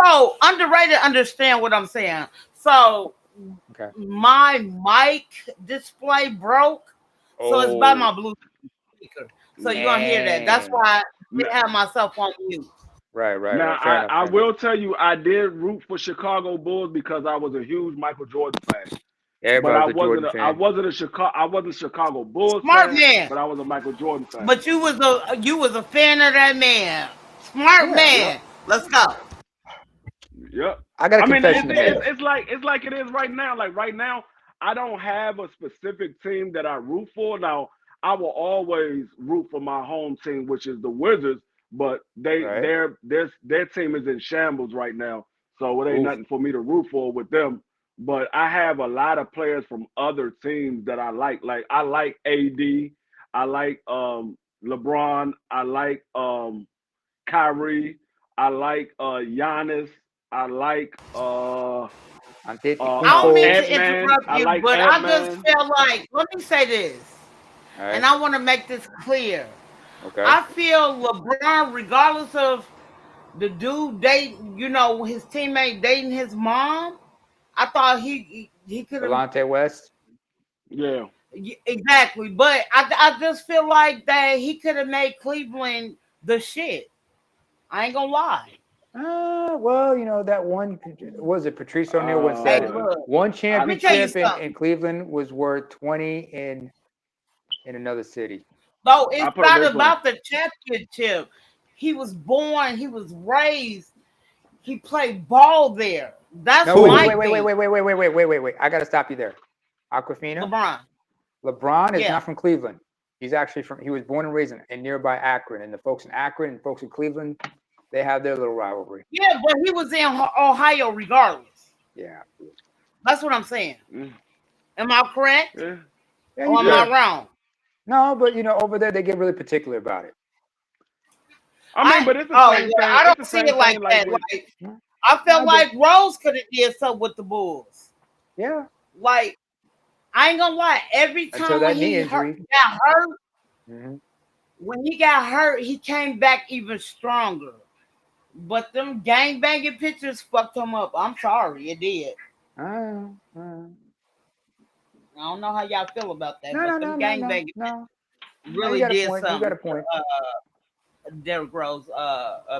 So underrated. Understand what I'm saying. So Okay. my mic display broke, so it's by my Oh Bluetooth speaker. So you're gonna hear that. That's Man. why I n- didn't have myself on mute. Right. now Fair enough. I Fair enough. will tell you I did root for Chicago Bulls because I was a huge Michael Jordan fan. But Everybody was a Jordan I fan. wasn't a Chicago Bulls Smart fan, man. but I was a Michael Jordan fan. But you was a fan of that man. Smart Yeah. Yep. man. Let's go. Yep. I got a I mean, confession to make. it's like it is right now. Like right now, I don't have a specific team that I root for. Now, I will always root for my home team, which is the Wizards. But Right. their team is in shambles right now, so it ain't Oof. nothing for me to root for with them. But I have a lot of players from other teams that I like. Like I like AD, I like LeBron, I like Kyrie. I like Giannis. I like I don't mean Antetokounmpo. to Ant-Man. interrupt I you, like but I just Ant-Man. feel like let me say this, All and right. I want to make this clear. Okay. I feel LeBron, regardless of the dude dating, his teammate dating his mom. I thought he could have Delonte West. Yeah. exactly, but I just feel like that he could have made Cleveland the shit. I ain't gonna lie. Well, that one was it. Patrice O'Neal once Hey, said it. look, One let me tell you championship something. in Cleveland was worth 20 in another city. No, I it's put it not this way. about the championship. He was born, he was raised, he played ball there. That's No, my wait. thing. I gotta stop you there. Aquafina. LeBron. LeBron is Yeah. not from Cleveland. He's actually he was born and raised in nearby Akron. And the folks in Akron and folks in Cleveland, they have their little rivalry. Yeah, but he was in Ohio regardless. Yeah. That's what I'm saying. Mm. Am I correct? Yeah. Or am I wrong? No, but over there they get really particular about it. I mean, but it's the same thing. I don't It's see the it same like thing. that. With, I felt like Rose could have did something with the Bulls. Yeah. Like, I ain't gonna lie. Every Until time that when knee he injury. got hurt, Mm-hmm. when he got hurt, he came back even stronger. But them gang banging pictures fucked him up. I'm sorry, it did. I don't know how y'all feel about that, but them gang banging really did something. You got a point. Derrick Rose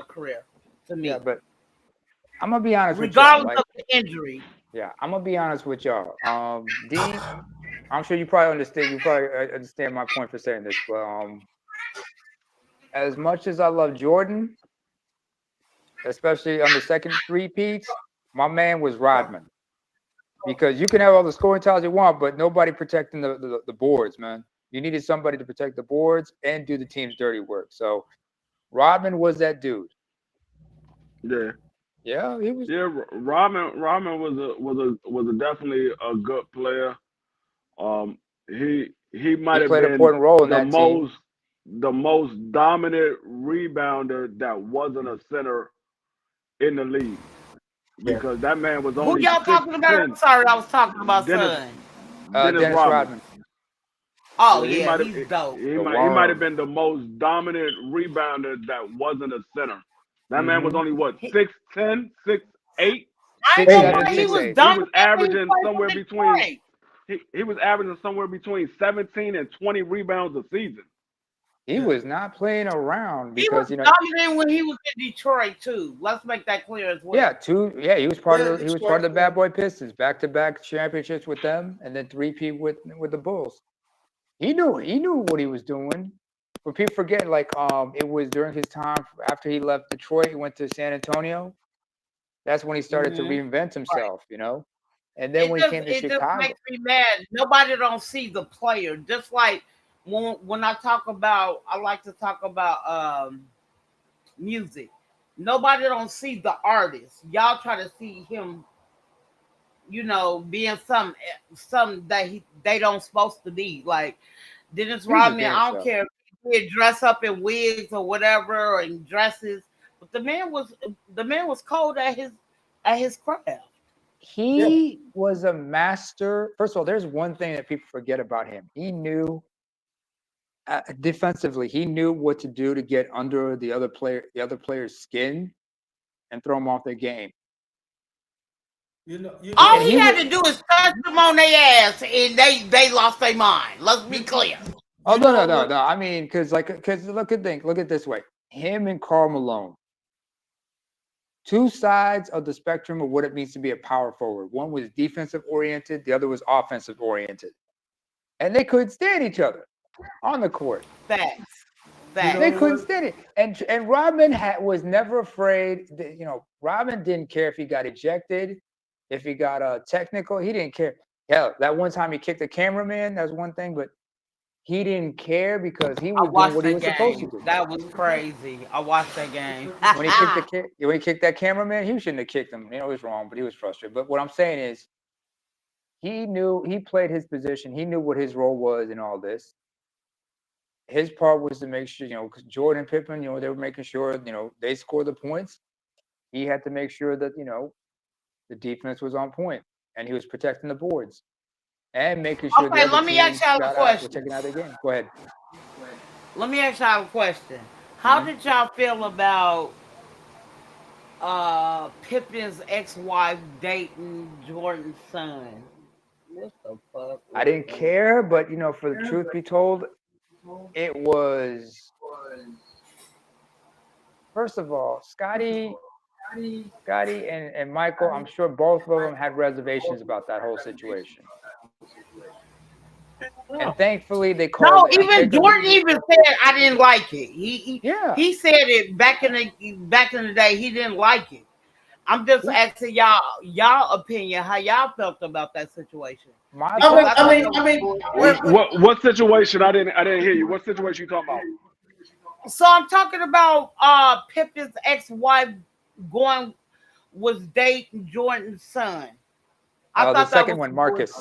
career to me. Yeah, but I'm gonna be honest with regardless y'all. of the injury. Yeah, I'm gonna be honest with y'all. Dean, I'm sure you probably understand. You probably understand my point for saying this, but as much as I love Jordan, especially on the second three-peats, my man was Rodman. Because you can have all the scoring titles you want, but nobody protecting the boards, man. You needed somebody to protect the boards and do the team's dirty work. So Rodman was that dude. Yeah. Yeah, he was. Yeah, Rodman was a definitely a good player. He might have played an been important role in the that team. most dominant rebounder that wasn't a center in the league. Because that man was Who only y'all talking about? 6'10". I'm sorry, I was talking about Dennis Dennis Rodman. Oh yeah, he's dope. He might have been the most dominant rebounder that wasn't a center. That man was only what 6'10", 6'8". I ain't gonna lie, he was dominant. He was averaging somewhere between he was averaging somewhere between 17 and 20 rebounds a season. He was not playing around he because was dominant when he was in Detroit too. Let's make that clear as well. Yeah, he was part of the Bad Boy Pistons, back-to-back championships with them, and then 3-peat with the Bulls. He knew what he was doing. But people forget, it was during his time after he left Detroit, he went to San Antonio. That's when he started to reinvent himself, And then when he came to Chicago, it just makes me mad. Nobody don't see the player. Just like when I like to talk about music. Nobody don't see the artist. Y'all try to see him, being something that they don't supposed to be. Like Dennis Rodman, I don't care if he did dress up in wigs or whatever or in dresses, but the man was cold at his craft. He was a master. First of all, there's one thing that people forget about him. He knew defensively, he knew what to do to get under the other player's skin and throw them off their game. All he had to do is touch them on their ass, and they lost their mind. Let's be clear. Oh no! I mean, because look at this way. Him and Karl Malone, two sides of the spectrum of what it means to be a power forward. One was defensive oriented, the other was offensive oriented, and they couldn't stand each other on the court. Facts. They couldn't stand it, and Rodman was never afraid. Rodman didn't care if he got ejected, if he got technical. He didn't care. Hell, that one time he kicked the cameraman. That was one thing, but he didn't care because he was doing what he was supposed to do. That was crazy. I watched that game. When he kicked that cameraman, he shouldn't have kicked him. It was wrong, but he was frustrated. But what I'm saying is, he played his position. He knew what his role was in all this. His part was to make sure, because Jordan and Pippen, they were making sure, they scored the points. He had to make sure that, the defense was on point and he was protecting the boards and making sure. Okay, let me ask y'all a question. Taking out the game. Go ahead. Let me ask y'all a question. How did y'all feel about Pippin's ex-wife dating Jordan's son. What the fuck? I didn't care, but for the truth be told, it was, first of all, Scotty and Michael, I'm sure both of them had reservations about that whole situation. And thankfully they No, called it. even Jordan even said I didn't like it. Yeah. He said it back in the day. He didn't like it. I'm just asking y'all opinion, how y'all felt about that situation. What situation? I didn't hear you. What situation you talking about? So I'm talking about Pippin's ex-wife was dating Jordan's son. I thought the that second was one, Marcus.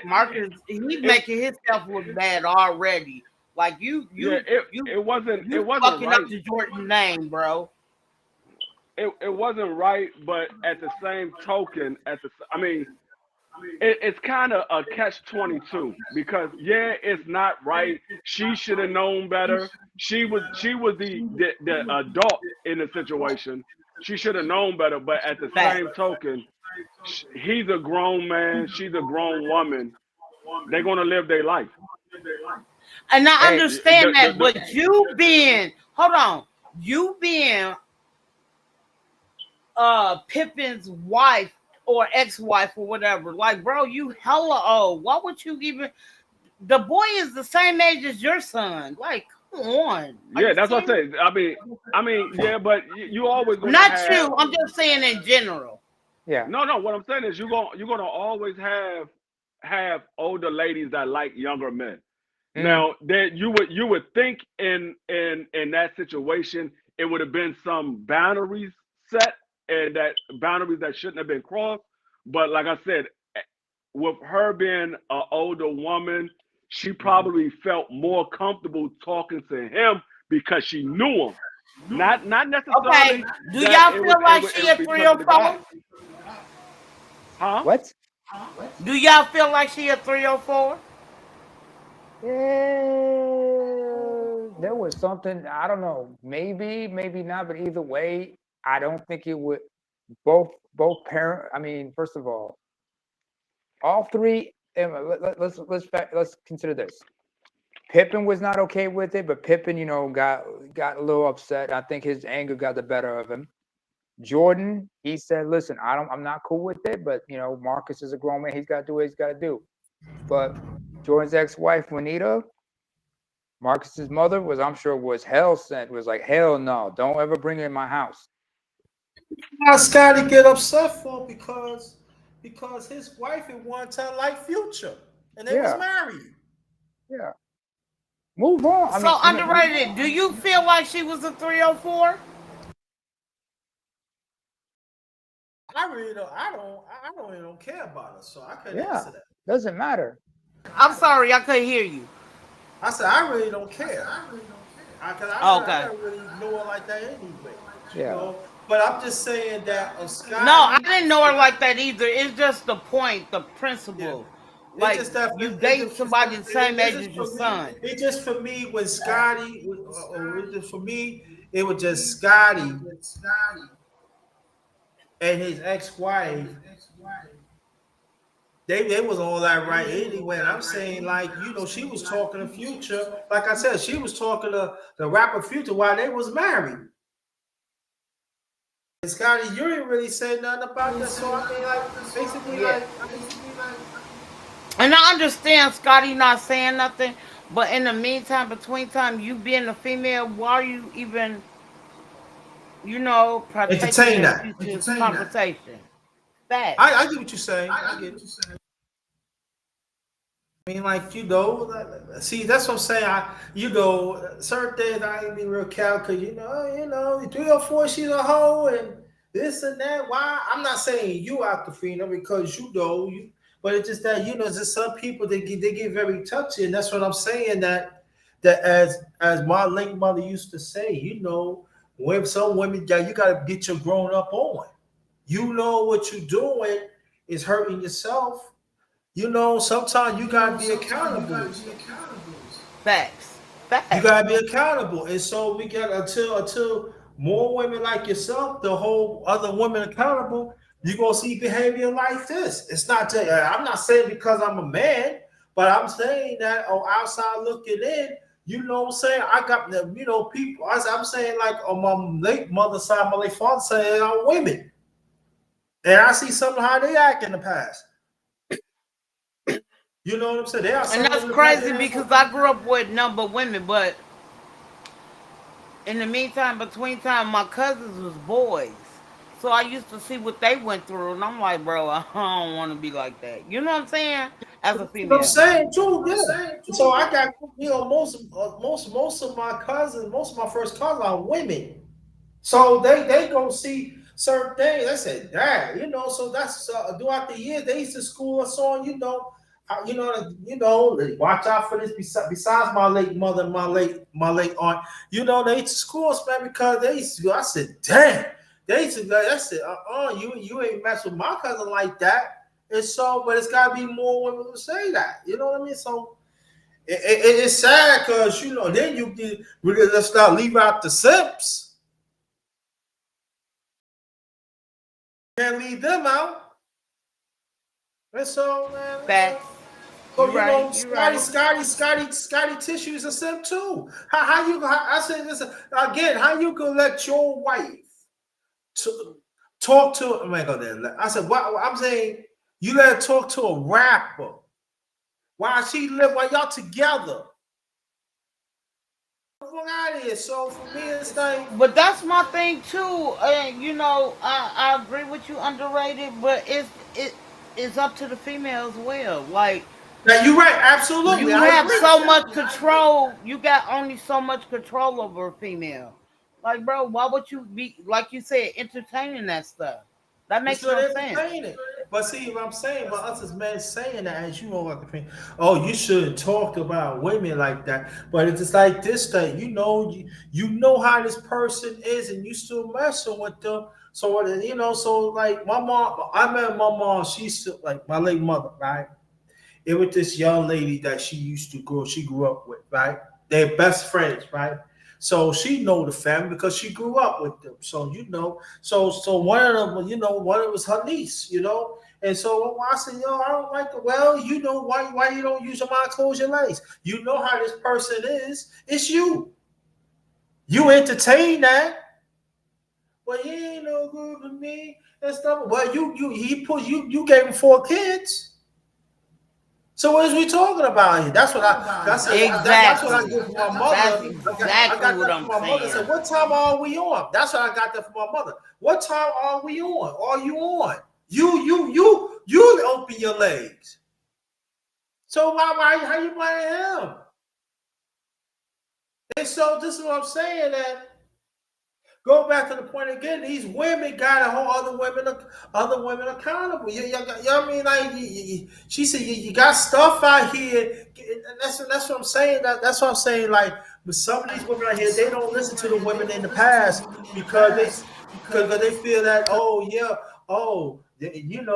Marcus, he's making himself look bad already. Like you wasn't fucking right. up the Jordan name, bro. It wasn't right, but at the same token, it's kind of a catch-22 because it's not right. She should have known better. She was the adult in the situation. She should have known better. But at the same token, he's a grown man. She's a grown woman. They're gonna live their life. And I understand that, but you being Pippin's wife or ex-wife or whatever, like, bro, you hella old. Why would you even? The boy is the same age as your son. Like, come on. Yeah, that's what I say. I mean, yeah, but you always gonna not have, you. I'm just saying in general. Yeah. No. What I'm saying is you're gonna always have older ladies that like younger men. Now that you would think in that situation it would have been some boundaries set and that boundaries that shouldn't have been crossed. But like I said, with her being an older woman, she probably felt more comfortable talking to him because she knew him. Not necessarily. Okay. Do y'all feel like she a 304? Huh? What? Do y'all feel like she a 304? Yeah, there was something, I don't know, maybe not, but either way, I don't think it would. Both parent. I mean, first of all three. Let's consider this. Pippin was not okay with it, but Pippin, got a little upset. I think his anger got the better of him. Jordan, he said, "Listen, I'm not cool with it, but Marcus is a grown man. He's got to do what he's got to do." But Jordan's ex-wife, Juanita, Marcus's mother was hell sent. Was like, hell no, don't ever bring it in my house. Why Scotty get upset for because his wife at one time liked Future and they was married. Yeah. Move on. So Underrated. Do you feel like she was a 304? I really don't care about her, so I couldn't answer that. Doesn't matter. I'm sorry, I couldn't hear you. I said I really don't care. I don't really know her like that anyway. Yeah. But I'm just saying that Scotty. No, I didn't know her like that either. It's just the point, the principle. Yeah. Like you date somebody the same age as your son. It's just for me when Scotty, for me, it was just Scotty and his ex-wife. They was all that right anyway. And I'm saying, like, she was talking to Future. Like I said, she was talking to the rapper Future while they was married. And Scotty, you didn't really say nothing about that. So I mean, like, basically, And I understand Scotty not saying nothing, but in the meantime, between time, you being a female, why are you even, entertain that conversation? I get what you're saying. I get it. I mean, like, see, that's what I'm saying. Certain things I ain't be real cow because, 304, she's a hoe and this and that. Why? I'm not saying you out the freedom because but it's just that, there's some people they get very touchy. And that's what I'm saying that as my late mother used to say, when some women, you got to get your grown up on. What you're doing is hurting yourself. Sometimes you gotta be accountable. Facts. You gotta be accountable, and so we got until more women like yourself, the whole other women accountable. You gonna see behavior like this. It's not. I'm not saying because I'm a man, but I'm saying that on outside looking in. You know what I'm saying? I got the people. I'm saying like on my late mother side, my late father side, I'm women, and I see some of how they act in the past. You know what I'm saying? They are And some that's of crazy the because I grew up with number women, but in the meantime, between time, my cousins was boys. So I used to see what they went through, and I'm like, bro, I don't want to be like that. You know what I'm saying? As a That's what I'm female. saying too. Yeah. So I got most of my cousins, most of my first cousins are women. So they gonna see certain things. They say, "Dad, So that's throughout the years they used to school us on. Watch out for this. Besides my late mother, and my late aunt, they used to school us, man, because they used to. I said, "Damn." They used to. I said, you ain't mess with my cousin like that." And so, but it's gotta be more women who say that. You know what I mean? So it's sad because then let's not leave out the simps. Can't leave them out. And so, man, Facts. so You right. You right. Scotty Tissue is a simp too. I said this again. How you gonna let your wife talk to? I'm gonna go there. I said, what I'm saying, you let her talk to a rapper while y'all together. Out of here. So for me, it's like. But that's my thing too. And I agree with you, underrated. But it's up to the female as well. Like Now you're right. Absolutely, you I have agree. so much control. You got only so much control over a female. Like, bro, why would you be like you said entertaining that stuff? That It's makes not no sense. entertaining. But see, what I'm saying about us as men saying that, as you know, like, oh, you shouldn't talk about women like that. But it's just like this that you know how this person is, and you still messing with them. So so like my mom, I met my mom. She's still like my late mother, right? It was this young lady that she grew up with, right? They're best friends, right? So she know the family because she grew up with them. So so one of them, one of them was her niece. And so I said, I don't like it. Well, why you don't use your mind, close your legs. You know how this person is. It's you. You entertain that. Well, he ain't no good for me and stuff. Well, you gave him 4 kids. So what is we talking about here? That's what that's what I Exactly. get from my That's mother. I exactly got what that I'm from my mother. I saying. said, what time are we on? That's what I got that from my mother. What time are we on? Are you on? You open your legs. So why how you blaming him? And so this is what I'm saying that. Go back to the point again. These women got to hold other women accountable. I mean, like she said, you got stuff out here. And that's what I'm saying. That's what I'm saying. Like with some of these women out here, they don't listen to the women in the past because they feel that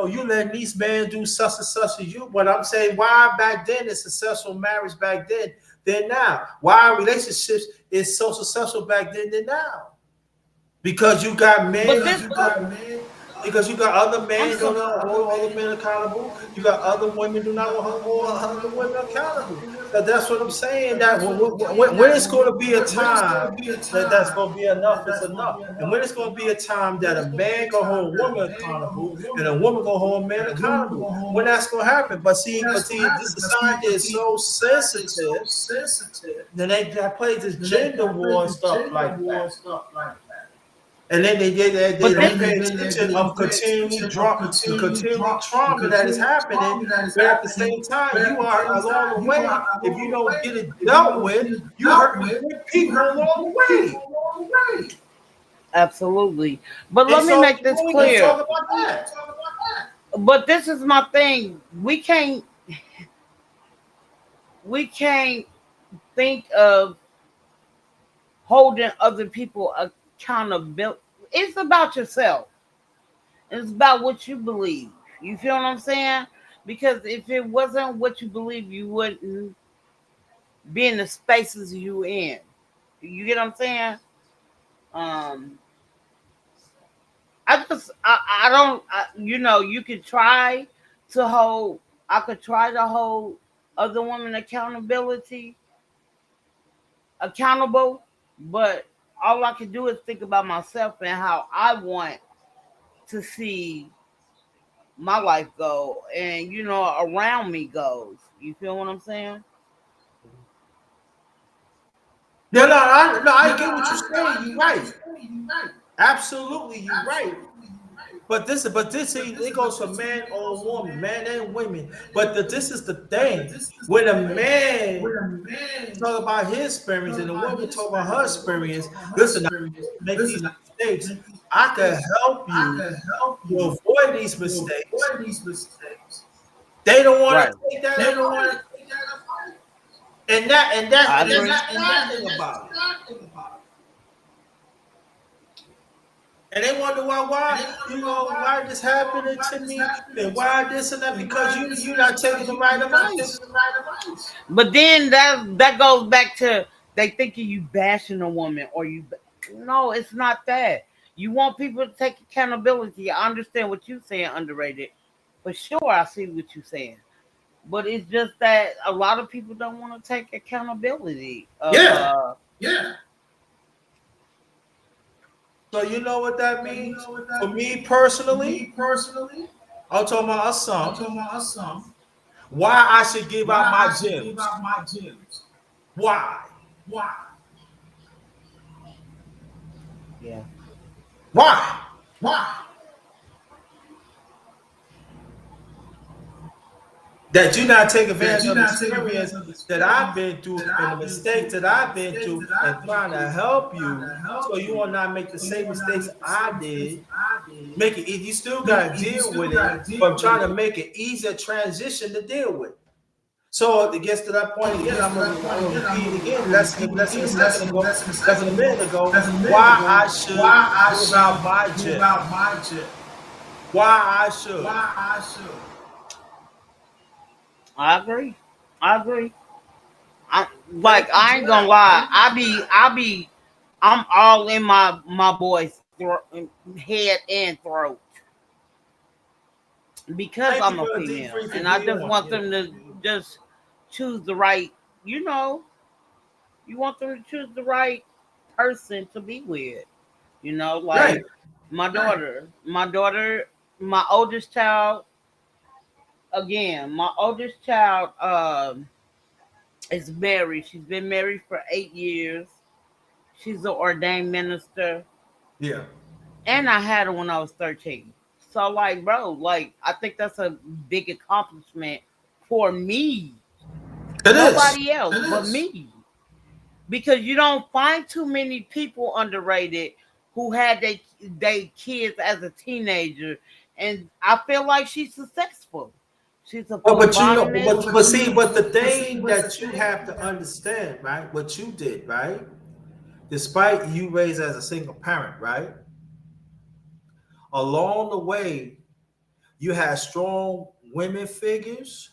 you let these men do such and such as you. But I'm saying why back then a successful marriage back then now. Why relationships is so successful back then than now. Because you got But men, this, because you got other I'm men do so. not hold other men accountable. You got other women do not hold other women accountable. That's what I'm saying. That when it's going to be a time that's going to be enough is enough, and when it's going to be a time that a man gonna hold a woman accountable and a woman gonna hold a man accountable. When that's going to happen, but see, this society is so sensitive. Then that plays this gender war and stuff like that. And then they But don't this, pay attention of the continually trauma that is happening. But at the same time, you are along the way. If you don't get it dealt with, you hurting good people along the way. absolutely. But And let me so make this let's clear. talk about that. But this is my thing. We can't think of holding other people accountable. It's about yourself. It's about what you believe. You feel what I'm saying? Because if it wasn't what you believe, you wouldn't be in the spaces you in. You get what I'm saying? Um, I don't you know, you could try to hold I could try to hold other women accountable, but all I can do is think about myself and how I want to see my life go and you know around me goes. You feel what I'm saying? No, I get what you're saying. You're right. Absolutely, you're right. But this, it goes for man or woman, man and women. But this is the thing: when a man talk about his experience and the woman talk about her experience, listen, I make these mistakes. I can help you to avoid these mistakes. They don't want Right. to take that apart. And that's the bad thing about it. And they wonder why this happening to me, and why this and that, because you're not taking the right advice. But then that goes back to they thinking you bashing a woman or you. No, it's not that. You want people to take accountability. I understand what you're saying, underrated. For sure, I see what you're saying. But it's just that a lot of people don't want to take accountability. Yeah. So you know what that means? For me personally, I'm talking about a son. Why I should give out my gems? Why? Yeah. Why? That you not take advantage of the experience that I've been through and the mistakes that I've been through and trying to help you so you will not make the same mistakes I did. Make it easy. You still got to deal with it, but I'm trying to make it easier transition to deal with. So it gets to that point again. I'm gonna repeat it again. Less than a second ago, less than a minute ago. Why I should give out my jet? Why I should? I agree. I ain't gonna lie. I'm all in my boy's head and throat because Thank you I'm a for the deep female, free for and I being just on. want them to just choose the right. You know, you want them to choose the right person to be with. You know, Right. like my oldest child. Again, my oldest child is married. She's been married for 8 years. She's an ordained minister. Yeah. And I had her when I was 13. So like, bro, like I think that's a big accomplishment for me. It is. Nobody else but me. Because you don't find too many people underrated who had they kids as a teenager. And I feel like she's successful. She's a But you know, phlebotomist. but the thing that you have to understand, right? What you did, right? Despite you raised as a single parent, right? Along the way, you had strong women figures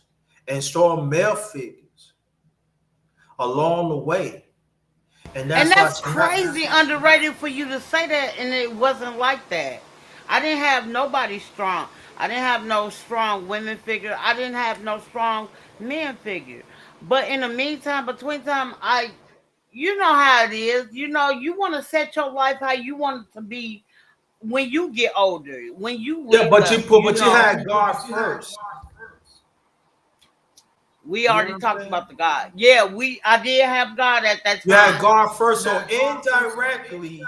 and strong male figures along the way. And And that's why that's she had crazy underrated for you to say that, and it wasn't like that. I didn't have nobody strong. I didn't have no strong women figure. I didn't have no strong men figure. But in the meantime, between time, you know how it is. You know, you want to set your life how you want it to be when you get older. When you yeah, wake up, you but you know. had God first. We You know what already I'm talked saying? about the God. Yeah, I did have God at that You had time. God first, so indirectly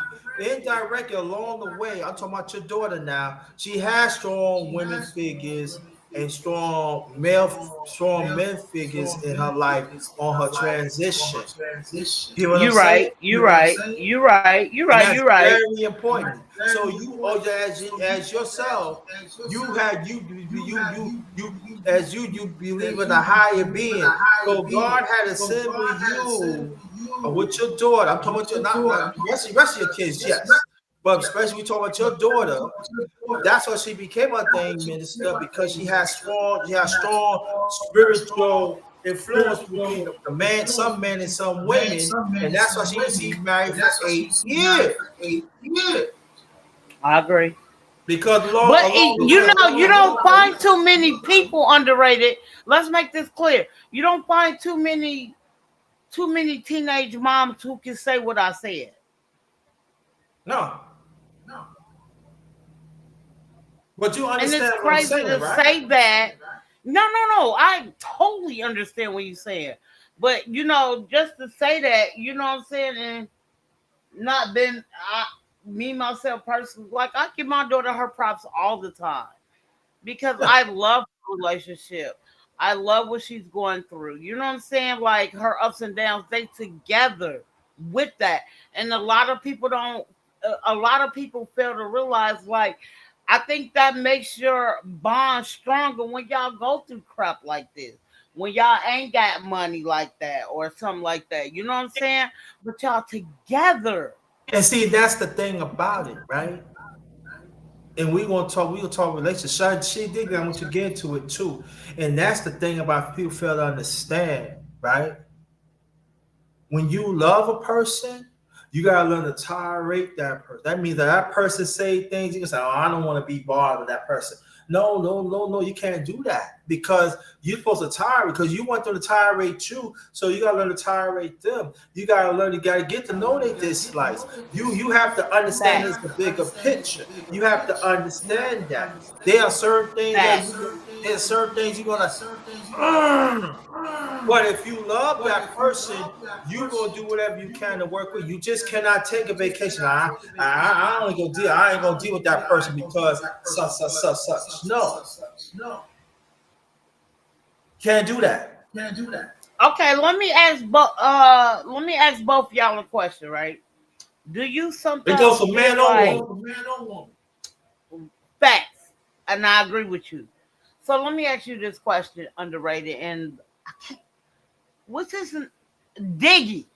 along the way, I'm talking about your daughter now. She has strong women figures and strong men figures in her life on her transition. You know what I'm You saying? right. You right. You right. You And right. that's You right. very important. So you, as yourself, you had you as you believe in a higher being. So God had assembled you with your daughter. I'm talking about your not rest of your kids, yes, but especially we talking about your daughter. That's why she became a thing minister because she has strong spiritual influence between the man, some men and some women, and that's why she married for 8 years. I agree. Because But along the you way, know, you don't find too many people underrated. Let's make this clear. You don't find too many teenage moms who can say what I said. no. But you And it's understand what I'm crazy saying, to right? say that. No. I totally understand what you're saying. But you know, just to say that, you know what I'm saying, and not been me myself personally, like I give my daughter her props all the time because Yeah. I love her relationship. I love what she's going through. You know what I'm saying? Like her ups and downs, they together with that. And a lot of people don't. A lot of people fail to realize, like, I think that makes your bond stronger when y'all go through crap like this. When y'all ain't got money like that or something like that. You know what I'm saying? But y'all together. And see, that's the thing about it, right? And we'll talk relationships. She did that. I want you to get into it too. And that's the thing about people fail to understand, right? When you love a person, you gotta learn to tolerate that person. That means that person say things, you can say, "Oh, I don't want to be bothered with that person." No, you can't do that because you're supposed to tolerate because you want them to tolerate you. So you gotta learn to tolerate them. You gotta get to know their dislikes. You have to understand Facts. it's the bigger picture. You have to understand that there are certain things that Facts. there's certain things you're gonna. "Mm." But if you love that person, you gonna do whatever you can to work with. You just cannot take a vacation. I ain't gonna deal with that person because such. No, can't do that. Okay, let me ask both y'all a question, right? Do you It goes sometimes for man feel or like woman. facts? And I agree with you. So let me ask you this question, underrated, and what's this Diggy?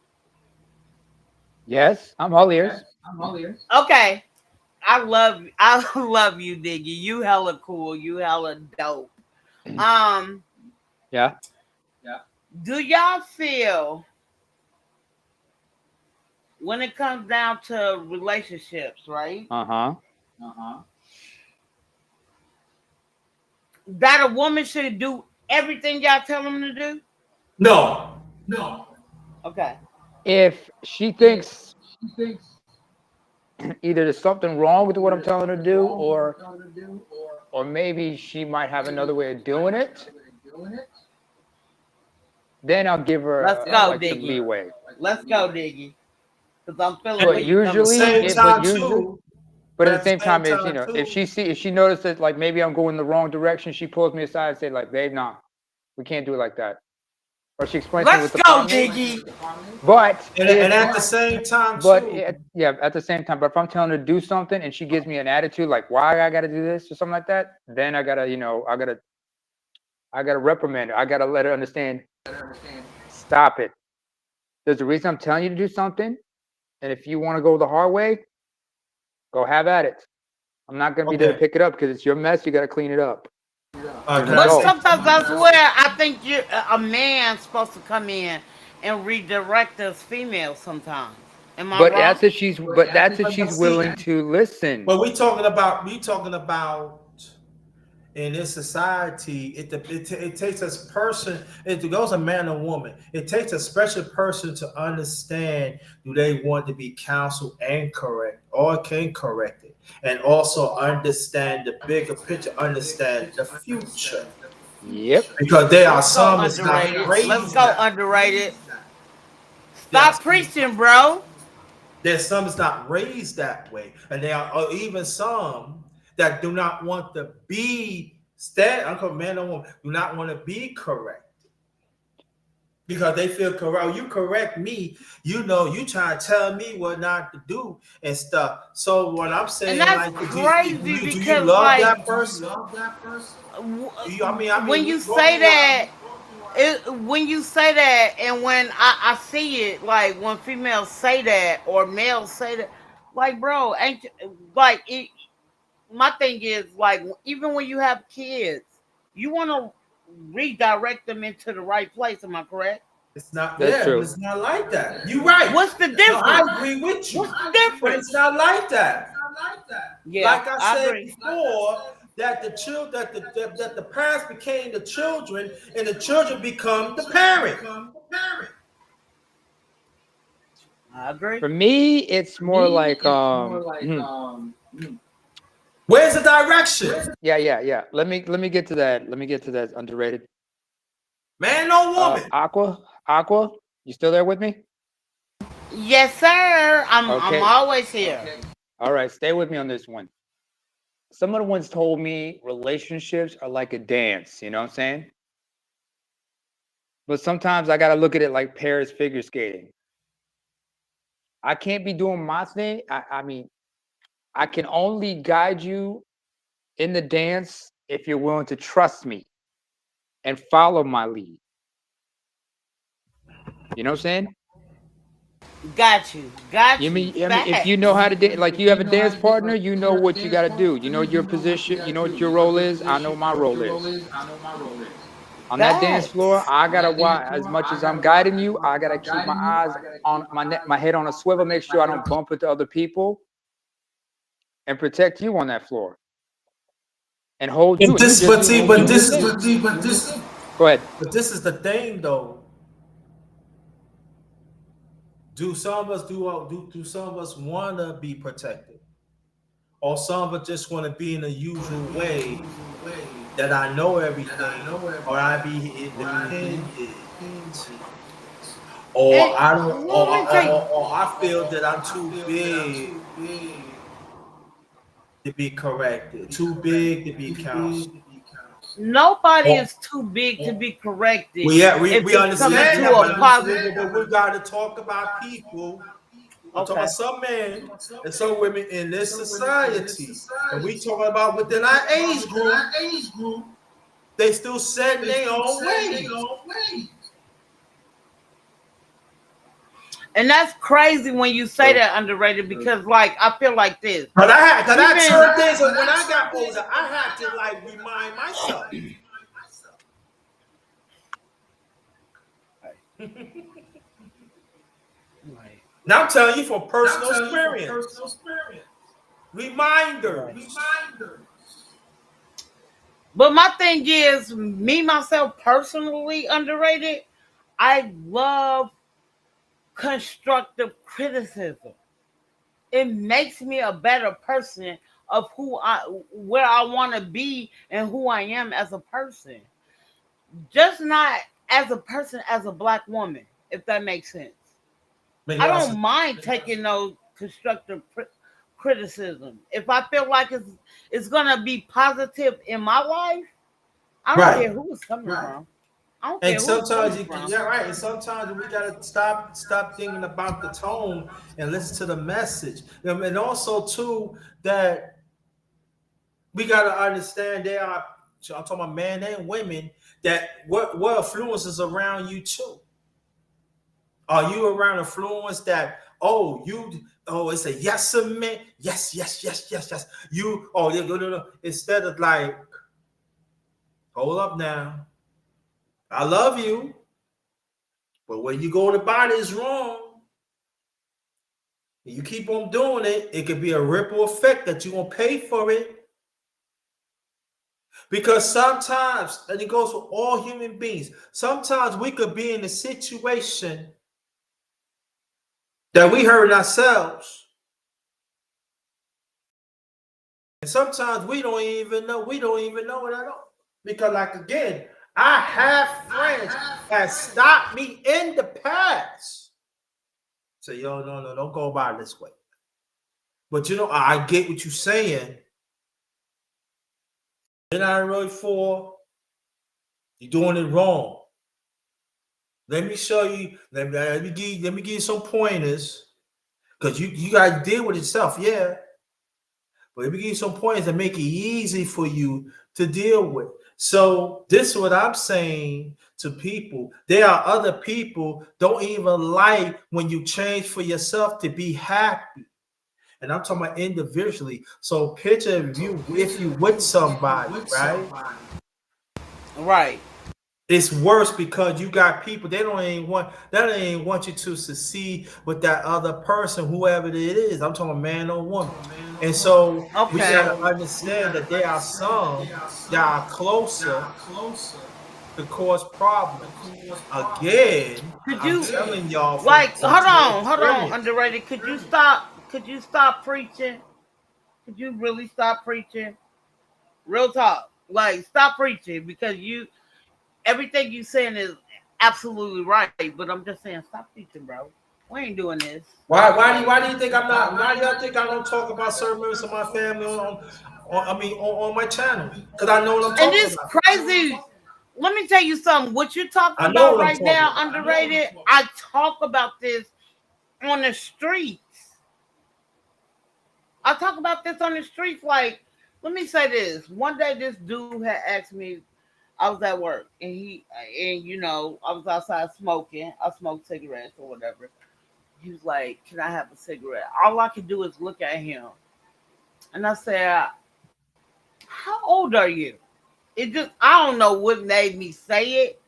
Yes, I'm all ears. Okay. I love you, Diggy. You hella cool. You hella dope. Um, Yeah. do y'all feel when it comes down to relationships, right? Uh-huh. That a woman should do everything y'all tell them to do? No, Okay. If she thinks either there's something wrong with what I'm telling her to do, or maybe she might have another way of doing it, then I'll give her Let's go, like some Diggy. leeway. Let's go, Diggy. Because I'm feeling But where you coming usually, from. but at the same time, if if she notices like maybe I'm going the wrong direction, she pulls me aside and say like, "Babe, nah, we can't do it like that." Or she explains to me Let's what's the go, problem is. Diggy. But and at the same time too. at the same time, but if I'm telling her to do something and she gives me an attitude like, "Why I got to do this" or something like that, then I gotta, I gotta reprimand her. I gotta let her understand. Stop it. There's a reason I'm telling you to do something, and if you want to go the hard way, go have at it. I'm not gonna be there to Okay. pick it up because it's your mess. You gotta clean it up. Can But I say sometimes something? that's where I think a man's supposed to come in and redirect us females sometimes. Am I But wrong? that's if she's willing to listen. But we talking about in this society, it takes a person. It goes a man or woman. It takes a special person to understand: do they want to be counseled and correct, or can correct it, and also understand the bigger picture, understand the future. Yep. Because there are Let's go some it's not underrated. Let's raised go that. underrated. There are Stop some, preaching, bro. there's some it's not raised that way, and there are even some that do not want to be Uncle man or woman, do not want to be correct because they feel correct. Oh, you correct me, you try to tell me what not to do and stuff. So what I'm And saying, that's like, crazy do you because, love like, that person? when you say that, when you say that, and when I see it, like when females say that or males say that, like, bro, ain't like it, my thing is like even when you have kids, you want to. redirect them into the right place. Am I correct? It's not. That's Yeah, true. but it's not like that. You're right. What's the No, difference? I agree with you. What's the But difference? it's not like that. Yeah, Like I said agree. before, that the children, that the parents became the children, and the children become the parent. I agree. For me, it's more like Where's the direction? yeah. Let me get to that. Let me get to that underrated. Man, no woman. Aqua, you still there with me? Yes, sir. I'm Okay. always here. Okay. All right, stay with me on this one. Someone once told me relationships are like a dance, you know what I'm saying? But sometimes I got to look at it like pairs figure skating. I can't be doing my thing. I mean, I can only guide you in the dance if you're willing to trust me and follow my lead. You know what I'm saying? Got you. I mean, if you know how to dance, like you have a dance partner, you know what you got to do. You know your position. You know what your role is. I know my role is. On that dance floor, I gotta watch. As much as I'm guiding you, I gotta keep my eyes on my head on a swivel, make sure I don't bump into other people, and protect you on that floor, and hold you. But this is Go ahead. But this is the thing, though. Do some of us want to be protected, or some of us just want to be in the usual way that I know everything, or I be independent, or I don't, or I feel that I'm too big to be corrected, too big to be counseled. Nobody is too big to be corrected. We understand that, but we got to talk about people. I'm talking about some men and some women in this society, and we talking about within our age group. They still set their own way. And that's crazy when you say that, underrated, because like I feel like this. But I had certain things when I got older, I had to like remind myself. Now I'm telling you from personal experience. Reminders. But my thing is, me myself personally, underrated, I love constructive criticism. It makes me a better person of where I want to be and who I am as a person. Just not as a person, as a black woman, if that makes sense. I don't mind taking no constructive criticism. If I feel like it's gonna be positive in my life, I don't care who it's coming from. I don't care. And sometimes and sometimes we gotta stop thinking about the tone and listen to the message. And also too that we gotta understand I'm talking about men and women, that what influences around you too. Are you around influence that it's a yes man, yes. You no. Instead of like, hold up now. I love you, but when you go about it is wrong. You keep on doing it, it could be a ripple effect that you're gonna pay for it. Because sometimes, and it goes for all human beings, sometimes we could be in a situation that we hurt ourselves. And sometimes we don't even know it at all. Because like again, I have friends that stopped me in the past. Say, yo, no, don't go about it this way. But I get what you're saying. You're not really you're doing it wrong. Let me show you. Let me give you some pointers, because you gotta deal with yourself, yeah. But let me give you some pointers that make it easy for you to deal with. So this is what I'm saying to people. There are other people don't even like when you change for yourself to be happy. And I'm talking about individually. So picture if you with somebody, right? Right. It's worse because you got people they don't even want you to succeed with that other person, whoever it is. I'm talking man or woman. And so we Okay. gotta understand that there are some that are closer to cause problems. Again, Could I'm you telling y'all from, like hold on, experience. underrated. Could you stop preaching? Could you really stop preaching? Real talk. Like stop preaching because you everything you saying is absolutely right. But I'm just saying stop preaching, bro. We ain't doing this. Why do you think I'm not? Why do y'all think I don't talk about certain members of my family on my channel? Because I know what I'm And talking it's about. crazy. Let me tell you something. What you're talking I know about what I'm right talking now, about. underrated. I talk about this on the streets. I talk about this on the streets. Like, let me say this. One day, this dude had asked me. I was at work, and I was outside smoking. I smoked cigarettes or whatever. He was like, "Can I have a cigarette?" All I could do is look at him, and I said, "How old are you?" It just I don't know what made me say it,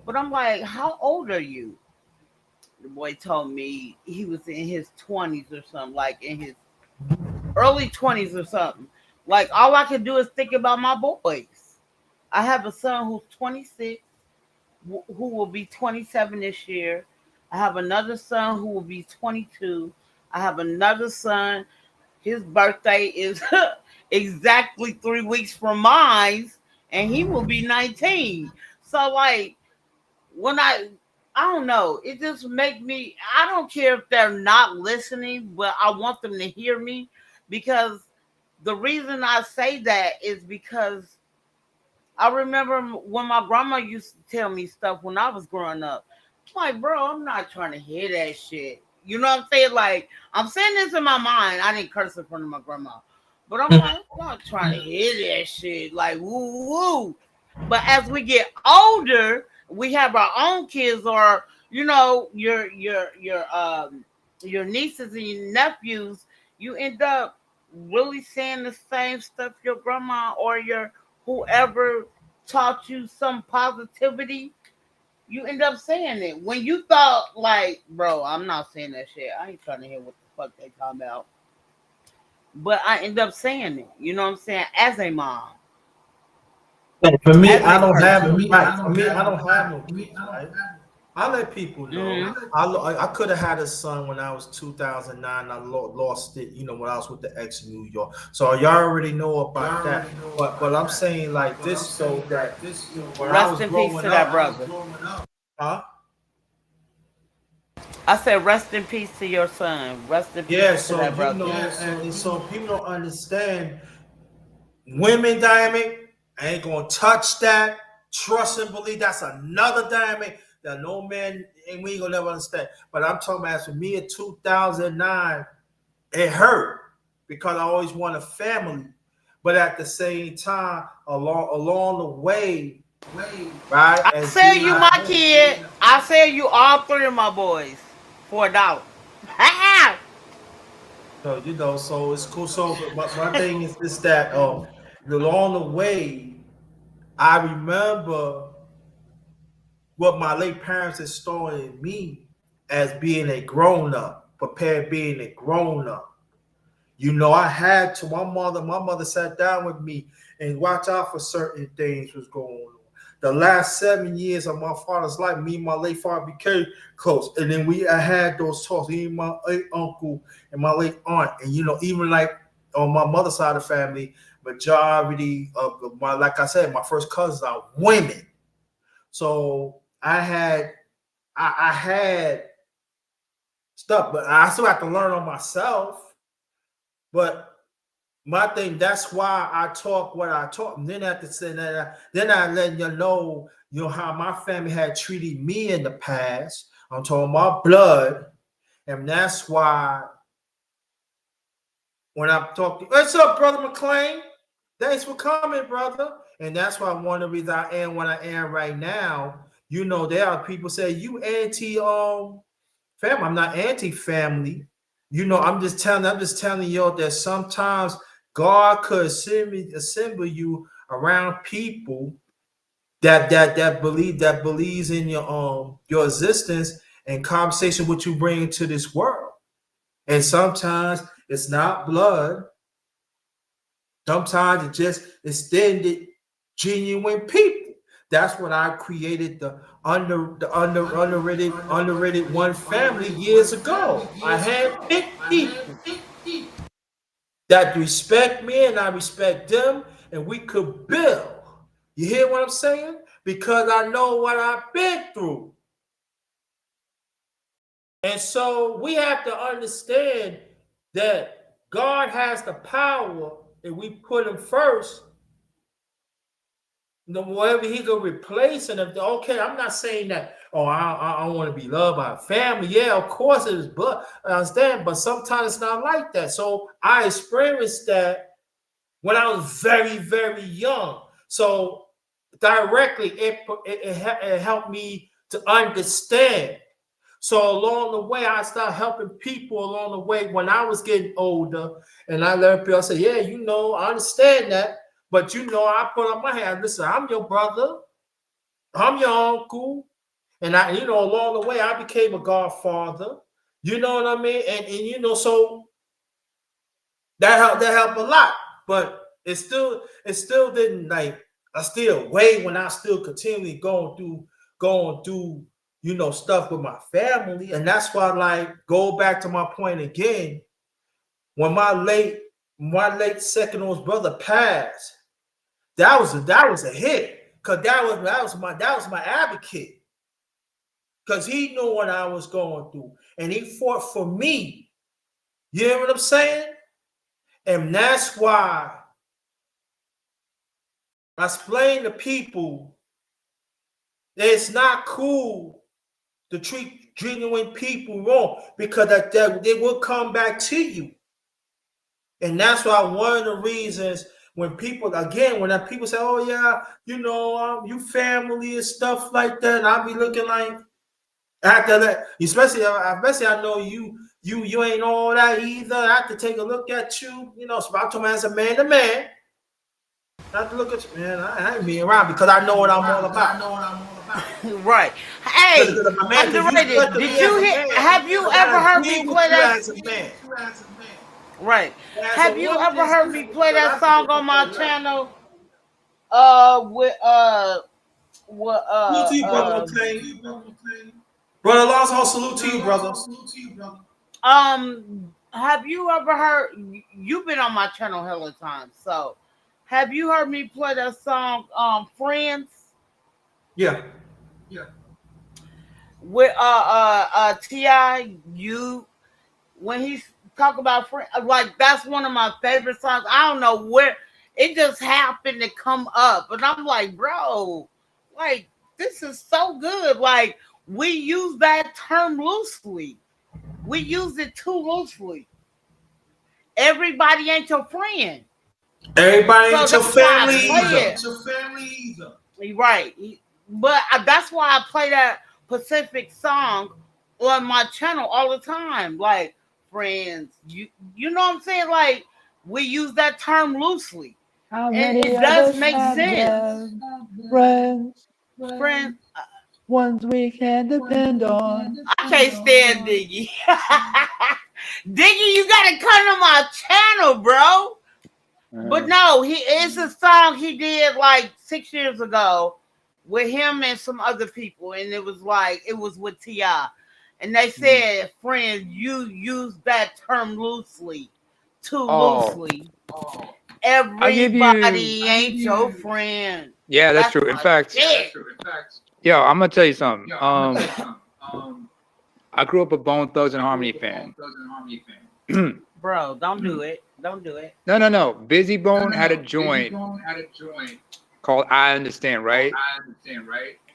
but I'm like, "How old are you?" The boy told me he was in his 20s or something, like in his early 20s or something. Like all I could do is think about my boys. I have a son who's 26, who will be 27 this year. I have another son who will be 22. I have another son. His birthday is exactly 3 weeks from mine, and he will be 19. So like when I don't know, it just make me I don't care if they're not listening, but I want them to hear me because the reason I say that is because I remember when my grandma used to tell me stuff when I was growing up. I'm like, bro, I'm not trying to hear that shit. You know what I'm saying? Like, I'm saying this in my mind. I didn't curse in front of my grandma. But I'm like, I'm not trying to hear that shit. Like, woo woo. But as we get older, we have our own kids or, your nieces and your nephews, you end up really saying the same stuff your grandma or your whoever taught you some positivity, you end up saying it. When you thought like, bro, I'm not saying that shit. I ain't trying to hear what the fuck they talking about. But I end up saying it. You know what I'm saying? As a mom, For me, as I a don't have no person. right. For me, I don't have no kids, right? I let people know. Hmm. I could have had a son when I was 2009. I lost it, when I was with the ex in New York. So y'all already know about that. But I'm saying like this though that when I Rest was in peace growing to that up, brother. huh? I said, rest in peace to your son. Rest in peace Yeah. to So that brother. and so people don't understand. Women dynamic, I ain't gonna touch that. Trust and believe that's another dynamic that no man and we ain't gonna never understand. But I'm talking about for me in 2009, it hurt because I always want a family. But at the same time, along the way, right, I as sell being you a my man. kid. I sell you all three of my boys for $1. So so it's cool. So but my thing is that along the way, I remember what my late parents installed in me as being a grown up, prepared being a grown up. I had to. My mother sat down with me and watch out for certain things was going on. The last 7 years of my father's life, me and my late father became close, and then I had those talks. Me and my late uncle and my late aunt, and even like on my mother's side of the family, majority of like I said, my first cousins are women. So I had stuff, but I still have to learn on myself. But my thing, that's why I talk what I talk. And then after saying that, then I let how my family had treated me in the past. I'm talking about blood, and that's why when I'm talking, what's up, brother McLean? Thanks for coming, brother. And that's why one of the reasons I am what I am right now. There are people say you anti family. I'm not anti-family. I'm just telling you that sometimes God could assemble you around people that believes in your existence and conversation what you bring into this world. And sometimes it's not blood. Sometimes it just extended genuine people. That's when I created the underrated one family years ago. I had picked people that respect me and I respect them, and we could build. You hear what I'm saying? Because I know what I've been through. And so we have to understand that God has the power, and we put him first. Whatever he could replace, and if okay, I'm not saying that. Oh, I want to be loved by a family. Yeah, of course it is, but I understand. But sometimes it's not like that. So I experienced that when I was very, very young. So directly, it helped me to understand. So along the way, I started helping people along the way when I was getting older, and I learned people. I said, "Yeah, I understand that, but I put up my hand. Listen, I'm your brother, I'm your uncle, and along the way, I became a godfather. You know what I mean? And so that helped a lot, but it still didn't like. I still wait when I still continually going through stuff with my family, and that's why like go back to my point again. When my late second oldest brother passed, that was a hit because that was my advocate because he knew what I was going through and he fought for me. You hear what I'm saying? And that's why I explain to people that it's not cool to treat genuine people wrong because that they will come back to you. And that's why one of the reasons when people say, "Oh yeah, you family and stuff like that," and I'll be looking like after that, especially I know you ain't all that either. I have to take a look at you, so I told me as a man to man. I have to look at you, man. I ain't being around because I know what I'm all about. Right. Hey, Underrated. Did you hear? Have you ever heard me play that? Right. Have you ever heard me play that song on my channel? With Salute to you, brother. Brother Lonzo, salute to you, brother. Have you ever heard? You've been on my channel hella times, so have you heard me play that song, "Friends"? Yeah. With Ti, when he's talk about friends, like that's one of my favorite songs. I don't know where it just happened to come up, but I'm like, bro, like this is so good. Like we use that term loosely. We use it too loosely. Everybody ain't your friend. Everybody ain't your family either. Right. But that's why I play that Pacific song on my channel all the time. Like, friends, you know what I'm saying? Like, we use that term loosely. How and it does make sense. Friends. Ones we can depend on. I can't stand Diggy. Diggy, you gotta come to my channel, bro. But no, it's a song he did like 6 years ago with him and some other people, and it was with T.I. And they said, friends, you use that term loosely, too loosely. Everybody ain't your friend. Yeah, that's true. In fact, yo, I'm gonna tell you something. I grew up a Bone Thugs and Harmony fan. Bro, don't do it. Don't do it. No. Busy Bone had a joint called "I Understand," right?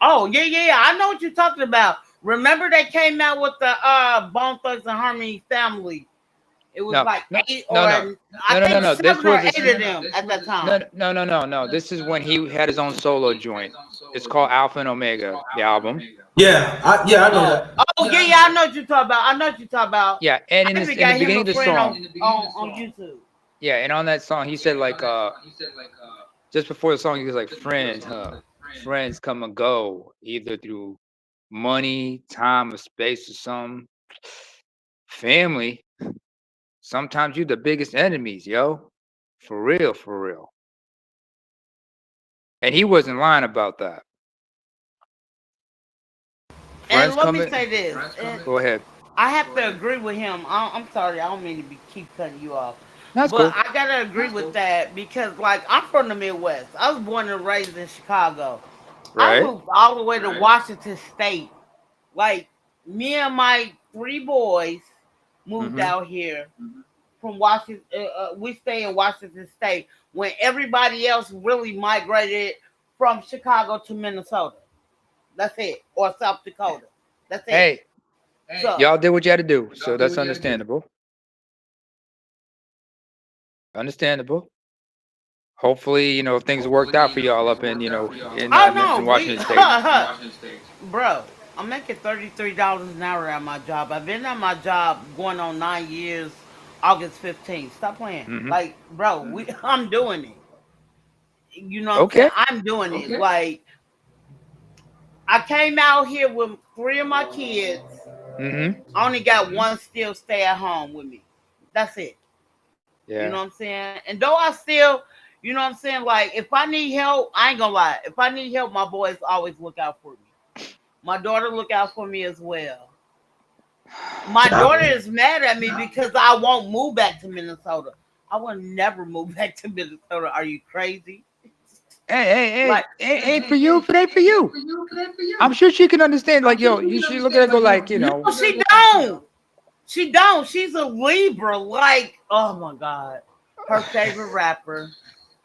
Oh yeah. I know what you're talking about. Remember they came out with the Bone Thugs and Harmony family. It was No. This was 7 or 8 of them at that time. No. This is when he had his own solo joint. It's called Alpha and Omega, the album. Yeah, I know that. Oh yeah, I know what you're talking about. Yeah, and in the beginning of the song, on YouTube. Yeah, and on that song, he said like just before the song, he was like, "Friends, huh? friends come and go, either through money, time, or space, or something. Family, sometimes you're the biggest enemies, yo. For real, for real. And he wasn't lying about that. And Friends let me coming. say this. And Go ahead. I have to agree with him. I'm sorry, I don't mean to keep cutting you off. That's But cool. I gotta agree with that because, like, I'm from the Midwest. I was born and raised in Chicago. I Right? moved all the way to Washington State. Like, me and my three boys moved Mm-hmm. out here from Washington. We stay in Washington State when everybody else really migrated from Chicago to Minnesota. That's it, or South Dakota. That's it. Hey, So y'all did what you had to do, so that's understandable. Understandable. Hopefully, things worked out for y'all up in, oh in no, we Washington State. bro, I'm making $33 an hour at my job. I've been at my job going on 9 years. August 15th. Stop playing. Mm-hmm. Like, bro, I'm doing it. You know what I'm Okay. saying? I'm doing it. Like, I came out here with 3 of my kids. Mm-hmm. I only got one still stay at home with me. That's it. You know Yeah. what I'm saying? And though I still, you know what I'm saying? Like, if I need help, I ain't gonna lie. If I need help, my boys always look out for me. My daughter look out for me as well. My daughter is mad at me because I won't move back to Minnesota. I will never move back to Minnesota. Are you crazy? Hey, Like, ain't for you if it ain't for you. I'm sure she can understand. Like, yo, you should look at it and go like, no, she don't. She don't. She's a Libra. Like, oh my God. Her favorite rapper.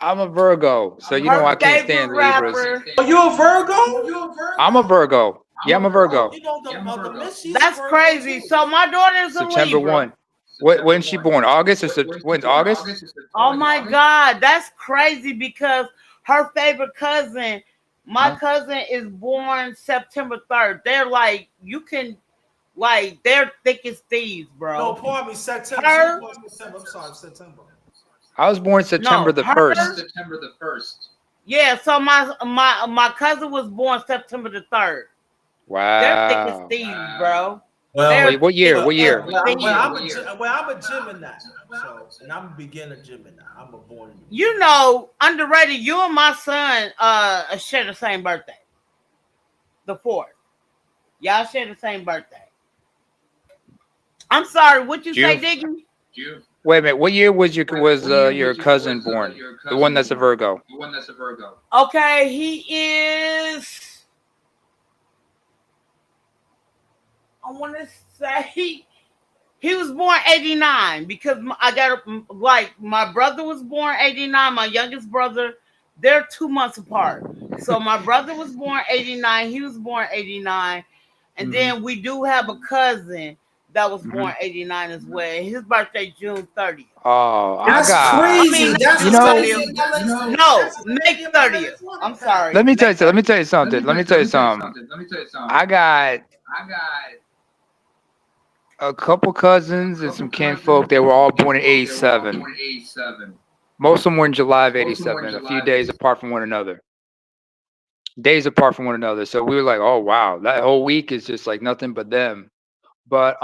I'm a Virgo, so I can't stand Libras. Are you a Virgo? I'm a Virgo. Yeah, I'm a Virgo. You know the miss. She's That's a Virgo crazy. too. So my daughter's a September Libra. 1. When's she born? August or when's August? Oh my God, that's crazy because her favorite cousin, my cousin is born September 3rd. They're like, you can, like, they're thick as thieves, bro. No, pardon me. September. Her, September. I'm sorry, September. I was born September no, the her, 1st. yeah. So my cousin was born September the 3rd. They're thick as Wow. thieves, bro. Well, Wait, what year? What year? I'm a Gemini. So, and I'm a beginner Gemini. I'm a born. You know, underrated. You and my son share the same birthday. The 4th. Y'all share the same birthday. I'm sorry, what you say, Diggy? Wait a minute. What year was your cousin born? The one that's a Virgo. Okay, he is. I want to say he was born 89 because I got like my brother was born 89. My youngest brother, they're 2 months apart. So my brother was born 89. He was born 89, and then we do have a cousin that was born 89 as well. His birthday June 30th. Oh, That's crazy. That's crazy. No, May 30th. I'm sorry. Let me tell you something. I got a couple cousins and some kinfolk. They were all born in '87. Most of them were in July of '87. A few days apart from one another. So we were like, oh wow, that whole week is just like nothing but them. But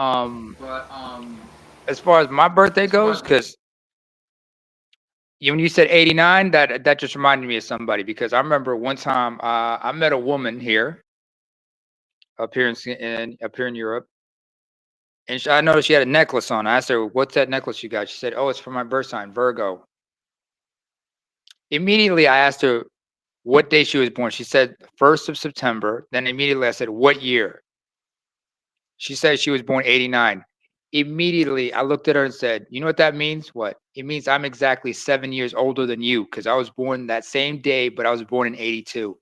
as far as my birthday goes, because when you said 89, that just reminded me of somebody, because I remember one time I met a woman here up here in Europe, and I noticed she had a necklace on. I asked her, "What's that necklace you got?" She said, "Oh, it's for my birth sign, Virgo." Immediately, I asked her what day she was born. She said 1st of September. Then immediately I said, "What year?" She said she was born '89. Immediately, I looked at her and said, "You know what that means? What? It means I'm exactly 7 years older than you, because I was born that same day, but I was born in '82."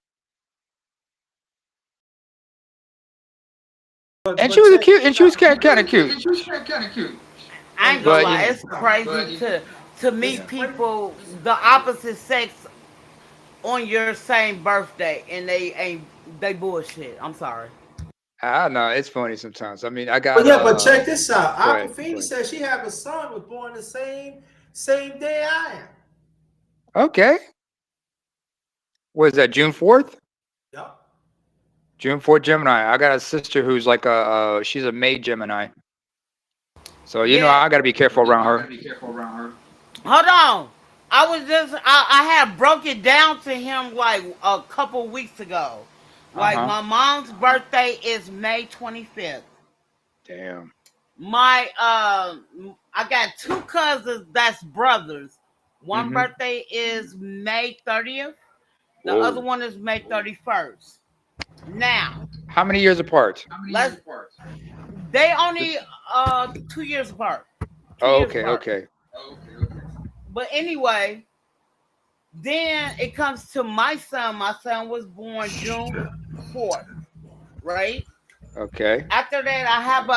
And she was cute, and she was kind of cute. I ain't gonna lie, it's crazy to meet people the opposite sex on your same birthday and they bullshit. I'm sorry. I don't know. It's funny sometimes. I mean, I got. But yeah, but check this out. go ahead, Aquafini said she have a son was born the same day I am. Okay. Was that June 4th? June 4th Gemini. I got a sister who's like she's a May Gemini. So you know Yeah. I gotta be careful around her. Hold on. I had broke it down to him like a couple weeks ago. Like Uh-huh. my mom's birthday is May 25th. Damn. My I got two cousins that's brothers. One Mm-hmm. birthday is May 30th. The other Whoa. one is May 31st. Now, How many years apart? let's they only 2 years apart. 2 Oh, years okay, apart. okay. But anyway, then it comes to my son. My son was born June 4th, right? Okay. After that, I have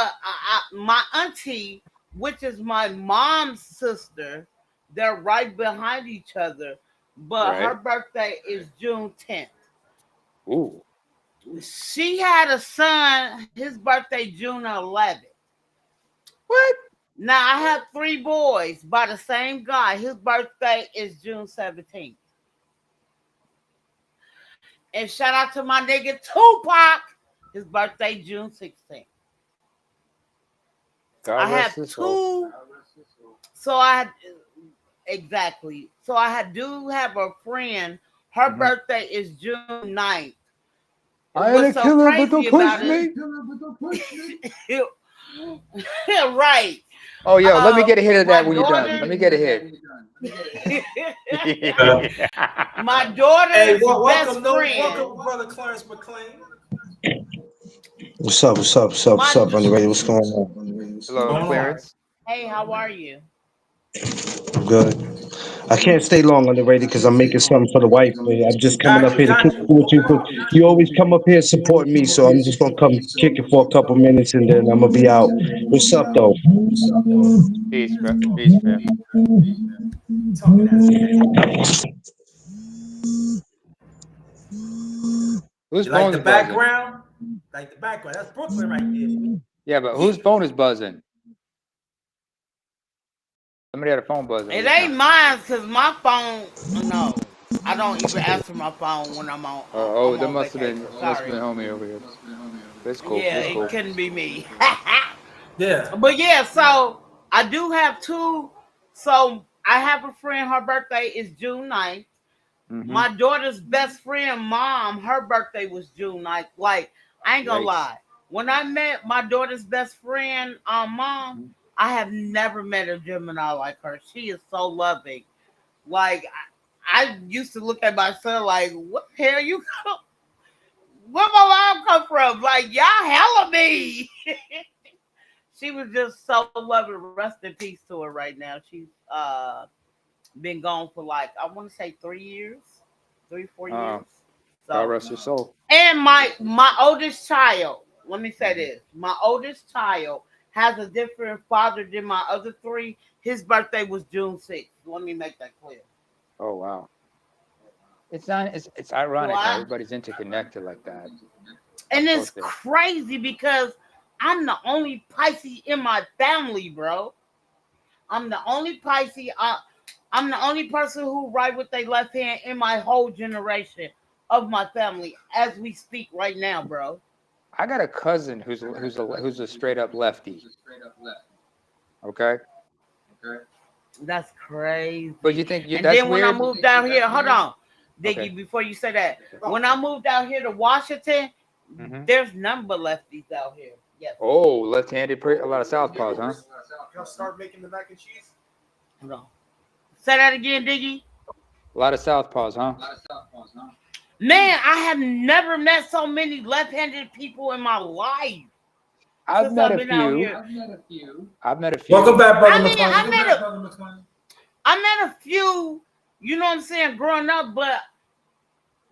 my auntie, which is my mom's sister. They're right behind each other, but her Right. birthday is June 10th. Ooh. She had a son. His birthday June 11th. What? Now I have three boys by the same guy. His birthday is June 17th. And shout out to my nigga Tupac. His birthday June 16th. God I rest have his soul. two. So I had exactly. So I do have a friend. Her Mhm. birthday is June 9th. I ain't What's a so killer, but crazy don't about push it? me. Right. Oh, yo, let me get a hit of My that when you're done. Let me get a hit. My daughter's Hey, best welcome, friend. welcome, brother Clarence McLean. What's up? What's up? What's up? What's My up, Underated? What's going on? Hello, Going on? Clarence. hey, how are you? I'm good. I can't stay long Underrated because I'm making something for the wife. I'm just coming Got up you, here to got kick you. it with you because you always come up here supporting me. So I'm just gonna come kick it for a couple minutes and then I'm gonna be out. What's up, though? Peace, man. Peace, man. Talking that. Whose You like phone the is buzzing? background? Like the background. That's Brooklyn right there. Yeah, but whose phone is buzzing? Somebody had a phone buzzing. It just ain't now. mine because my phone. No, I don't even answer my phone when I'm on. I'm That on must have vacation. been Sorry. homie over here. That's cool. Yeah, That's it cool. couldn't be me. Yeah. But yeah, so I do have two. So I have a friend. Her birthday is June 9th. Mhm. My daughter's best friend, mom, her birthday was June 9th. Like, I ain't gonna Yikes. lie. When I met my daughter's best friend, mom, Mhm. I have never met a Gemini like her. She is so loving. Like, I used to look at my son like, what the hell you come? Where my mom come from? Like, y'all hella me. She was just so loving. Rest in peace to her right now. She's been gone for like, I want to say 3 years, 3-4 years. God So, rest your soul. and my oldest child, let me say this: my oldest child has a different father than my other three. His birthday was June 6th. Let me make that clear. Oh wow. It's not. It's ironic how everybody's interconnected like that. And Of it's course they are. crazy because I'm the only Pisces in my family, bro. I'm the only Pisces. I'm the only person who write with their left hand in my whole generation of my family as we speak right now, bro. I got a cousin who's a straight up lefty. Okay. That's crazy. But you think And that's then when I weird? moved out here, hold on, Diggy, Okay. before you say that, when I moved out here to Washington, Mhm. there's none but lefties out here. Yes. Oh, left-handed, a lot of southpaws, huh? Y'all start making the mac and cheese? Hold on. Say that again, Diggy. A lot of southpaws, huh? Man, I have never met so many left-handed people in my life I've since met I've a been out few. here. I've met a few. Welcome back, brother I mean, McLean. I met a few, you know what I'm saying, growing up, but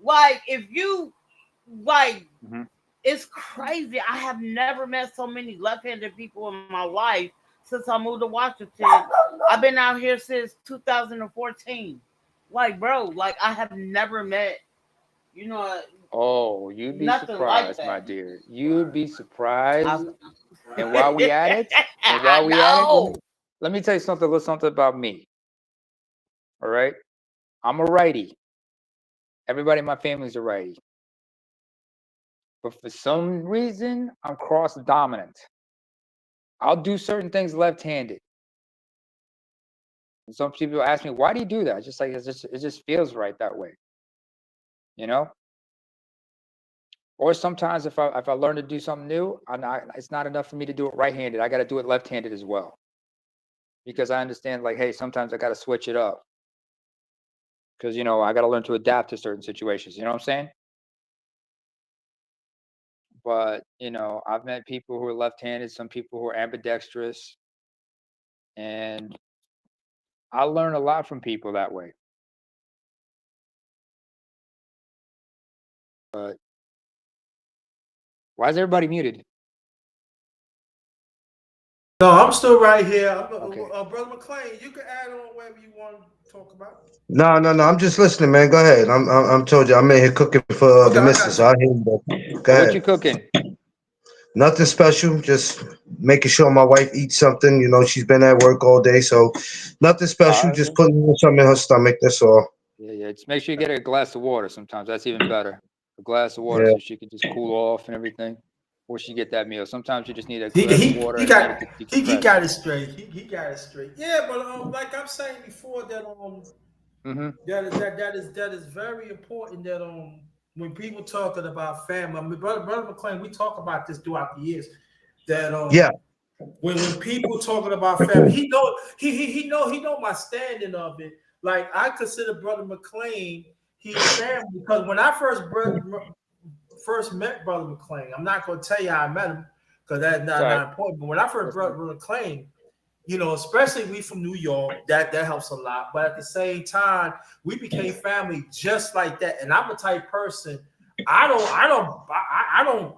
like if you like Mhm. it's crazy. I have never met so many left-handed people in my life since I moved to Washington. I've been out here since 2014. Like, bro, like I have never met, you know, Oh, you'd be nothing like surprised, my that. dear. You'd be surprised. I've, And while we at it, I know. let me tell you something, a little something about me. All right, I'm a righty. Everybody in my family's a righty. But for some reason, I'm cross dominant. I'll do certain things left-handed. And some people ask me, why do you do that? It's just like, it just feels right that way, you know? Or sometimes if I learn to do something new, it's not enough for me to do it right-handed. I got to do it left-handed as well. Because I understand, like, hey, sometimes I got to switch it up. Because, you know, I got to learn to adapt to certain situations. You know what I'm saying? But, you know, I've met people who are left-handed, some people who are ambidextrous. And I learn a lot from people that way. But why is everybody muted? No, I'm still right here. Okay. Brother McClain, you can add on whatever you want to talk about. No. I'm just listening, man. Go ahead. I'm told you I'm in here cooking for Okay, the I missus. got I hear you. Go What you ahead. cooking? Nothing special. Just making sure my wife eats something. You know, she's been at work all day, so nothing special. Yeah. Just putting something in her stomach. That's all. Yeah. Just make sure you get her a glass of water sometimes. That's even better. A glass of water Yeah. so she can just cool off and everything before she get that meal. Sometimes you just need a He glass of he water he and need got to he decompress. got it straight. He got it straight. Yeah, but like I'm saying before that Mm-hmm. that is very important that when people talking about family, I mean, brother McClain, we talk about this throughout the years. That Yeah. when people talking about family, he know my standing of it. Like I consider brother McClain, he's family because when I first met brother McClain, I'm not gonna tell you how I met him because that's not important. But when I first met brother McClain, you know, especially we from New York, that helps a lot. But at the same time, we became family just like that. And I'm the type person I don't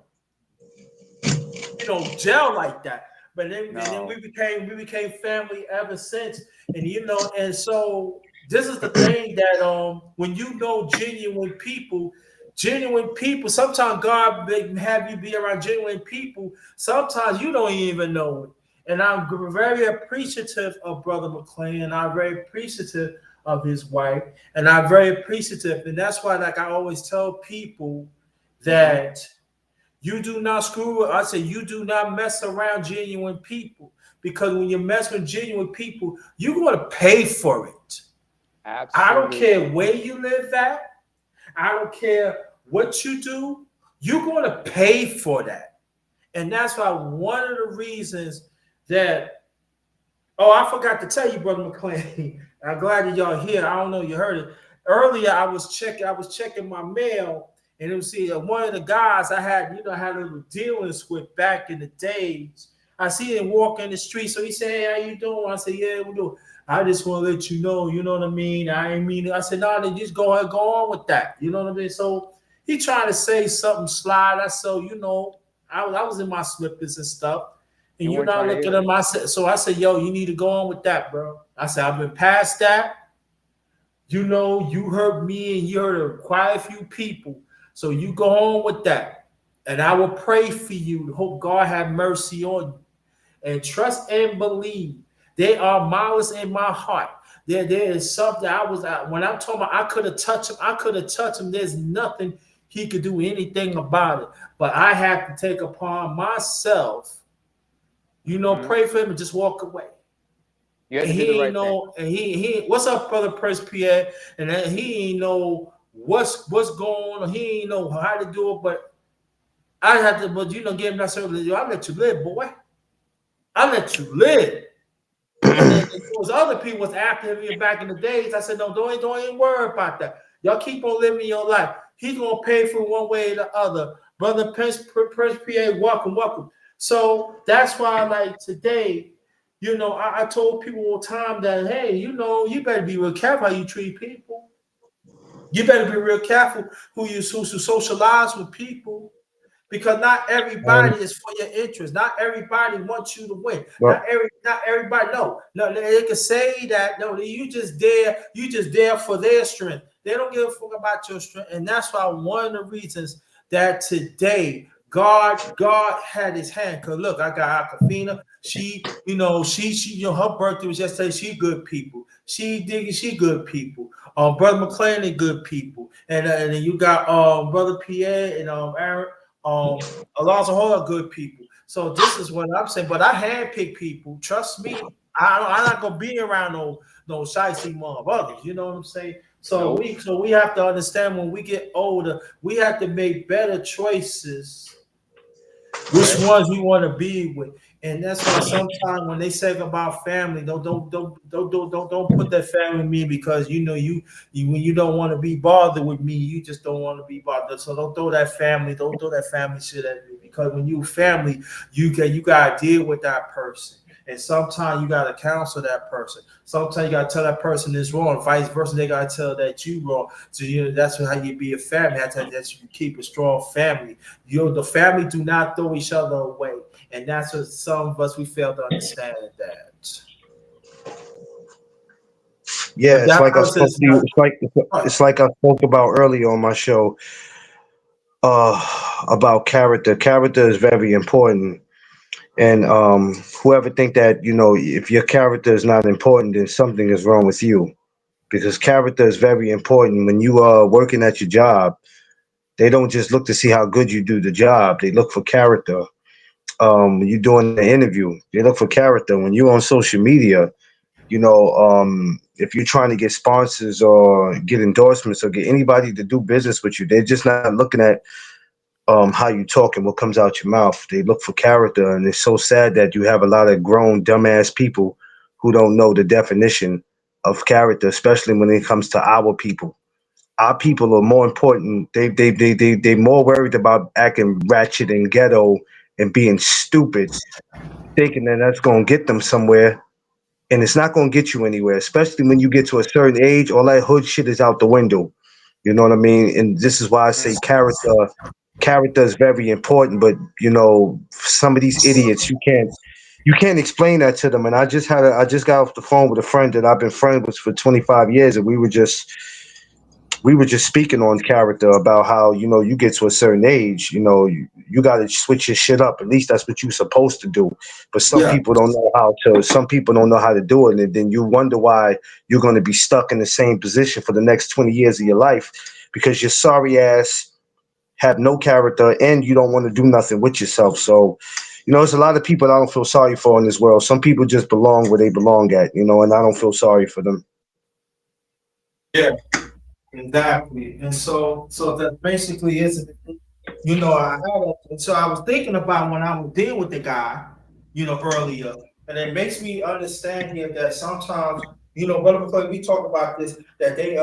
you know gel like that. But then we became family ever since. And you know, and so this is the thing that when you know genuine people, sometimes God have you be around genuine people. Sometimes you don't even know it. And I'm very appreciative of Brother McClain. I'm very appreciative of his wife. And I'm very appreciative. And that's why, like I always tell people that you do not screw. I say you do not mess around genuine people. Because when you mess with genuine people, you're going to pay for it. Absolutely. I don't care where you live at. I don't care what you do. You're going to pay for that. And that's why one of the reasons that, oh, I forgot to tell you, Brother McClain. I'm glad that y'all here. I don't know you heard it. Earlier, I was checking my mail, and it was one of the guys I had, had a little dealings with back in the days. I see him walk in the street. So he said, "Hey, how you doing?" I said, "Yeah, we do." I just want to let you know, you know what I mean? I said, "No, then just go ahead, go on with that." You know what I mean? So he trying to say something slide. I said, I was in my slippers and stuff. And you're not looking at my so I said, "Yo, you need to go on with that, bro." I said, "I've been past that. You know, you heard me and you heard quite a few people. So you go on with that. And I will pray for you. Hope God have mercy on you. And trust and believe. There are malice in my heart. There is something when I'm talking about I could have touched him. There's nothing he could do anything about it. But I have to take upon myself, pray for him and just walk away. You had And to do the he ain't right thing. know, and he what's up, brother Prince Pierre? And then he ain't know what's going on. He ain't know how to do it, but I had to, but give him that service. I let you live, boy. I let you live. And then there was other people was after him back in the days. I said, no, don't even worry about that. Y'all keep on living your life. He's gonna pay for one way or the other. Brother Prince Pierre, welcome. So that's why, like today, I told people all the time that, hey, you better be real careful how you treat people. You better be real careful who socialize with people, because not everybody is for your interest. Not everybody wants you to win. Not everybody. No, they can say that. No, you just there for their strength. They don't give a fuck about your strength, and that's why one of the reasons that today God had His hand. Cause look, I got Aquafina. She, her birthday was yesterday. She good people. She good people. Brother McClain, good people. And then you got Brother Pierre and Aaron. Alonzo Hall are good people. So this is what I'm saying. But I handpick people. Trust me, I'm not gonna be around no shicey motherfuckers. You know what I'm saying? So Nope. we have to understand when we get older, we have to make better choices which Right. ones we want to be with. And that's why sometimes when they say about family, don't put that family in me because you when you don't want to be bothered with me, you just don't want to be bothered. So don't throw that family shit at me because when you family, you gotta deal with that person. And sometimes you gotta counsel that person. Sometimes you gotta tell that person is wrong. Vice versa, they gotta tell that you wrong. So that's how you be a family. That's you keep a strong family. The family do not throw each other away, and that's what some of us we fail to understand that. Yeah, If it's that like I person spoke is to you. not right, It's like I spoke about earlier on my show. Uh, about character. Character is very important, and whoever think that if your character is not important, then something is wrong with you. Because character is very important when you are working at your job. They don't just look to see how good you do the job. They look for character. When you're doing an interview, they look for character. When you're on social media, if you're trying to get sponsors or get endorsements or get anybody to do business with you, they're just not looking at how you talk and what comes out your mouth. They look for character, and it's so sad that you have a lot of grown dumbass people who don't know the definition of character, especially when it comes to our people. Our people are more important. They more worried about acting ratchet and ghetto and being stupid, thinking that that's gonna get them somewhere, and it's not gonna get you anywhere. Especially when you get to a certain age, all that hood shit is out the window. You know what I mean? And this is why I say Mm. character is very important. But some of these idiots, you can't explain that to them. And I just got off the phone with a friend that I've been friends with for 25 years, and we were just speaking on character about how you get to a certain age, you got to switch your shit up. At least that's what you're supposed to do. But some yeah, people don't know how to. Some people don't know how to do it, and then you wonder why you're going to be stuck in the same position for the next 20 years of your life because your sorry ass have no character and you don't want to do nothing with yourself. So there's a lot of people I don't feel sorry for in this world. Some people just belong where they belong at, and I don't feel sorry for them. yeah, exactly. And so that basically is it. So I was thinking about when I was dealing with the guy, earlier, and it makes me understand here that sometimes, brother McCoy, we talk about this that they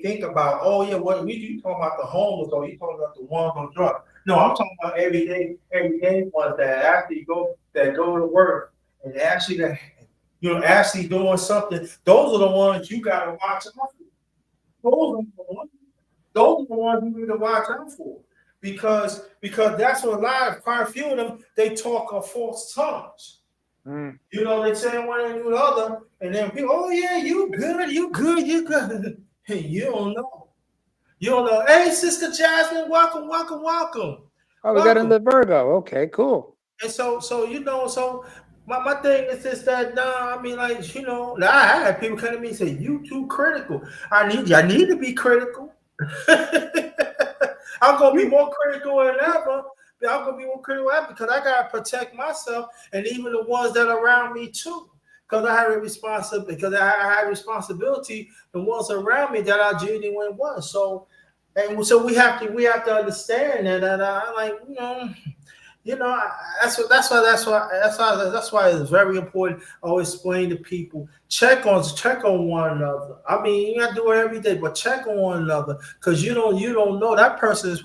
think about, oh yeah, what we you talking about the homeless or you talking about the ones on drugs. No, I'm talking about everyday ones that actually go to work and actually actually doing something. Those are the ones you gotta watch out for. Those are the ones those are the ones you need to watch out for. Because that's what a lot of quite a few of them they talk of false tongues. Mm. They say one and the other, and then people, oh yeah, you good, you good, you good. Hey, you don't know. You don't know. Hey, Sister Jasmine, welcome, welcome, welcome. Oh, we got Welcome. into Virgo. Okay, cool. And so my thing is just that I mean like now I had people come to me and say you too critical. I need to be critical. I'm gonna be more critical than ever. I'm gonna be more critical than ever because I gotta protect myself and even the ones that are around me too. Because I have a responsibility. Because I have responsibility. The ones around me that are genuine ones. So we have to understand that I like that's why it's very important. I always explain to people check on one another. I mean, you gotta do it every day, but check on one another because you don't know that person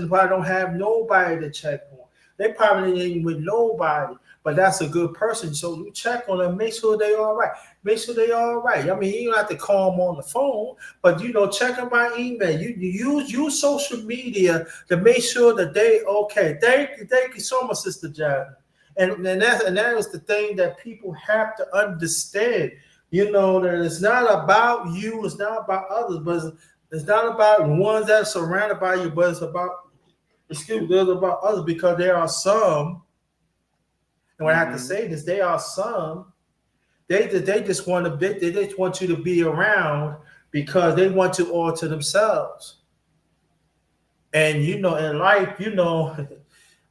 probably don't have nobody to check on. They probably ain't with nobody, but that's a good person. So you check on them, make sure they all right. Make sure they all right. I mean, you don't have to call them on the phone, but check them by email. You use social media to make sure that they okay. Thank you so much, Sister Jasmine. And that was the thing that people have to understand. That it's not about you, it's not about others, but it's not about the ones that are surrounded by you, but it's about others because there are some, and when I have to Mm-hmm. say this, there are some they just want they just want you to be around because they want to all to themselves. And you know, in life, you know,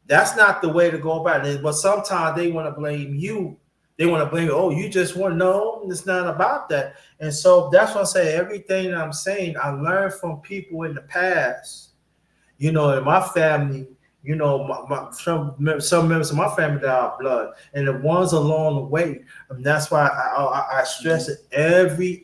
that's not the way to go about it. But sometimes they want to blame you. They want to blame, oh, you just want, no, it's not about that. And so that's what I say. Everything that I'm saying, I learned from people in the past. You know, in my family, you know, some members of my family that are blood, and the ones along the way. And that's why I stress it every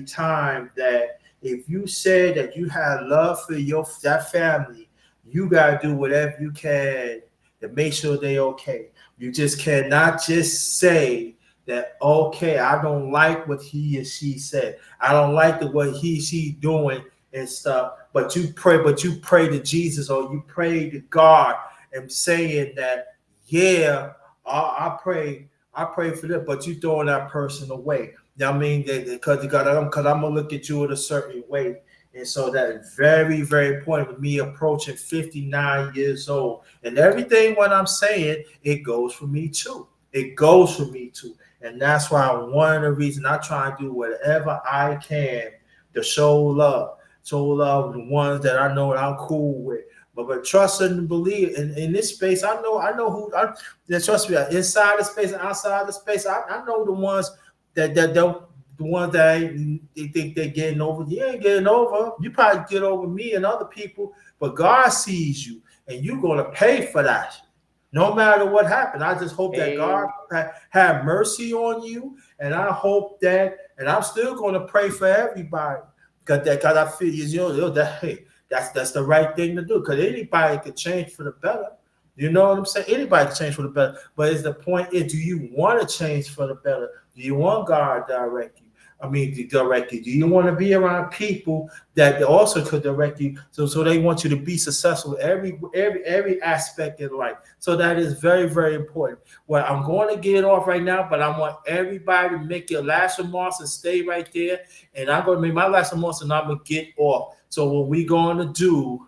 time that if you say that you have love for that family, you gotta do whatever you can to make sure they okay. You just cannot just say that okay, I don't like what he or she said. I don't like the what he she doing and stuff. But you pray to Jesus or you pray to God and saying that, yeah, I pray for them, but you throwing that person away. You know what I mean? Because I'm gonna look at you in a certain way. And so that is very important with me approaching 59 years old. And everything what I'm saying, it goes for me too. It goes for me too. And that's why one of the reasons I try to do whatever I can to show love. Show love to the ones that I know that I'm cool with. But trust and believe in this space. I know who. Trust me. Inside the space and outside the space, I know the ones that don't. The ones that they think they're getting over. You ain't getting over. You probably get over me and other people, but God sees you, and you're gonna pay for that. No matter what happened, I just hope that God have mercy on you, and I hope that, and I'm still gonna pray for everybody. Cause I feel that hey, that's the right thing to do. Cause anybody can change for the better. You know what I'm saying? Anybody can change for the better. But is the point is, do you want to change for the better? Do you want God to direct you? I mean, to direct you. Do you want to be around people that also could direct you? So they want you to be successful every aspect in life. So that is very important. Well, I'm going to get off right now, but I want everybody to make your last remarks and stay right there. And I'm going to make my last remarks and I'm going to get off. So what we going to do,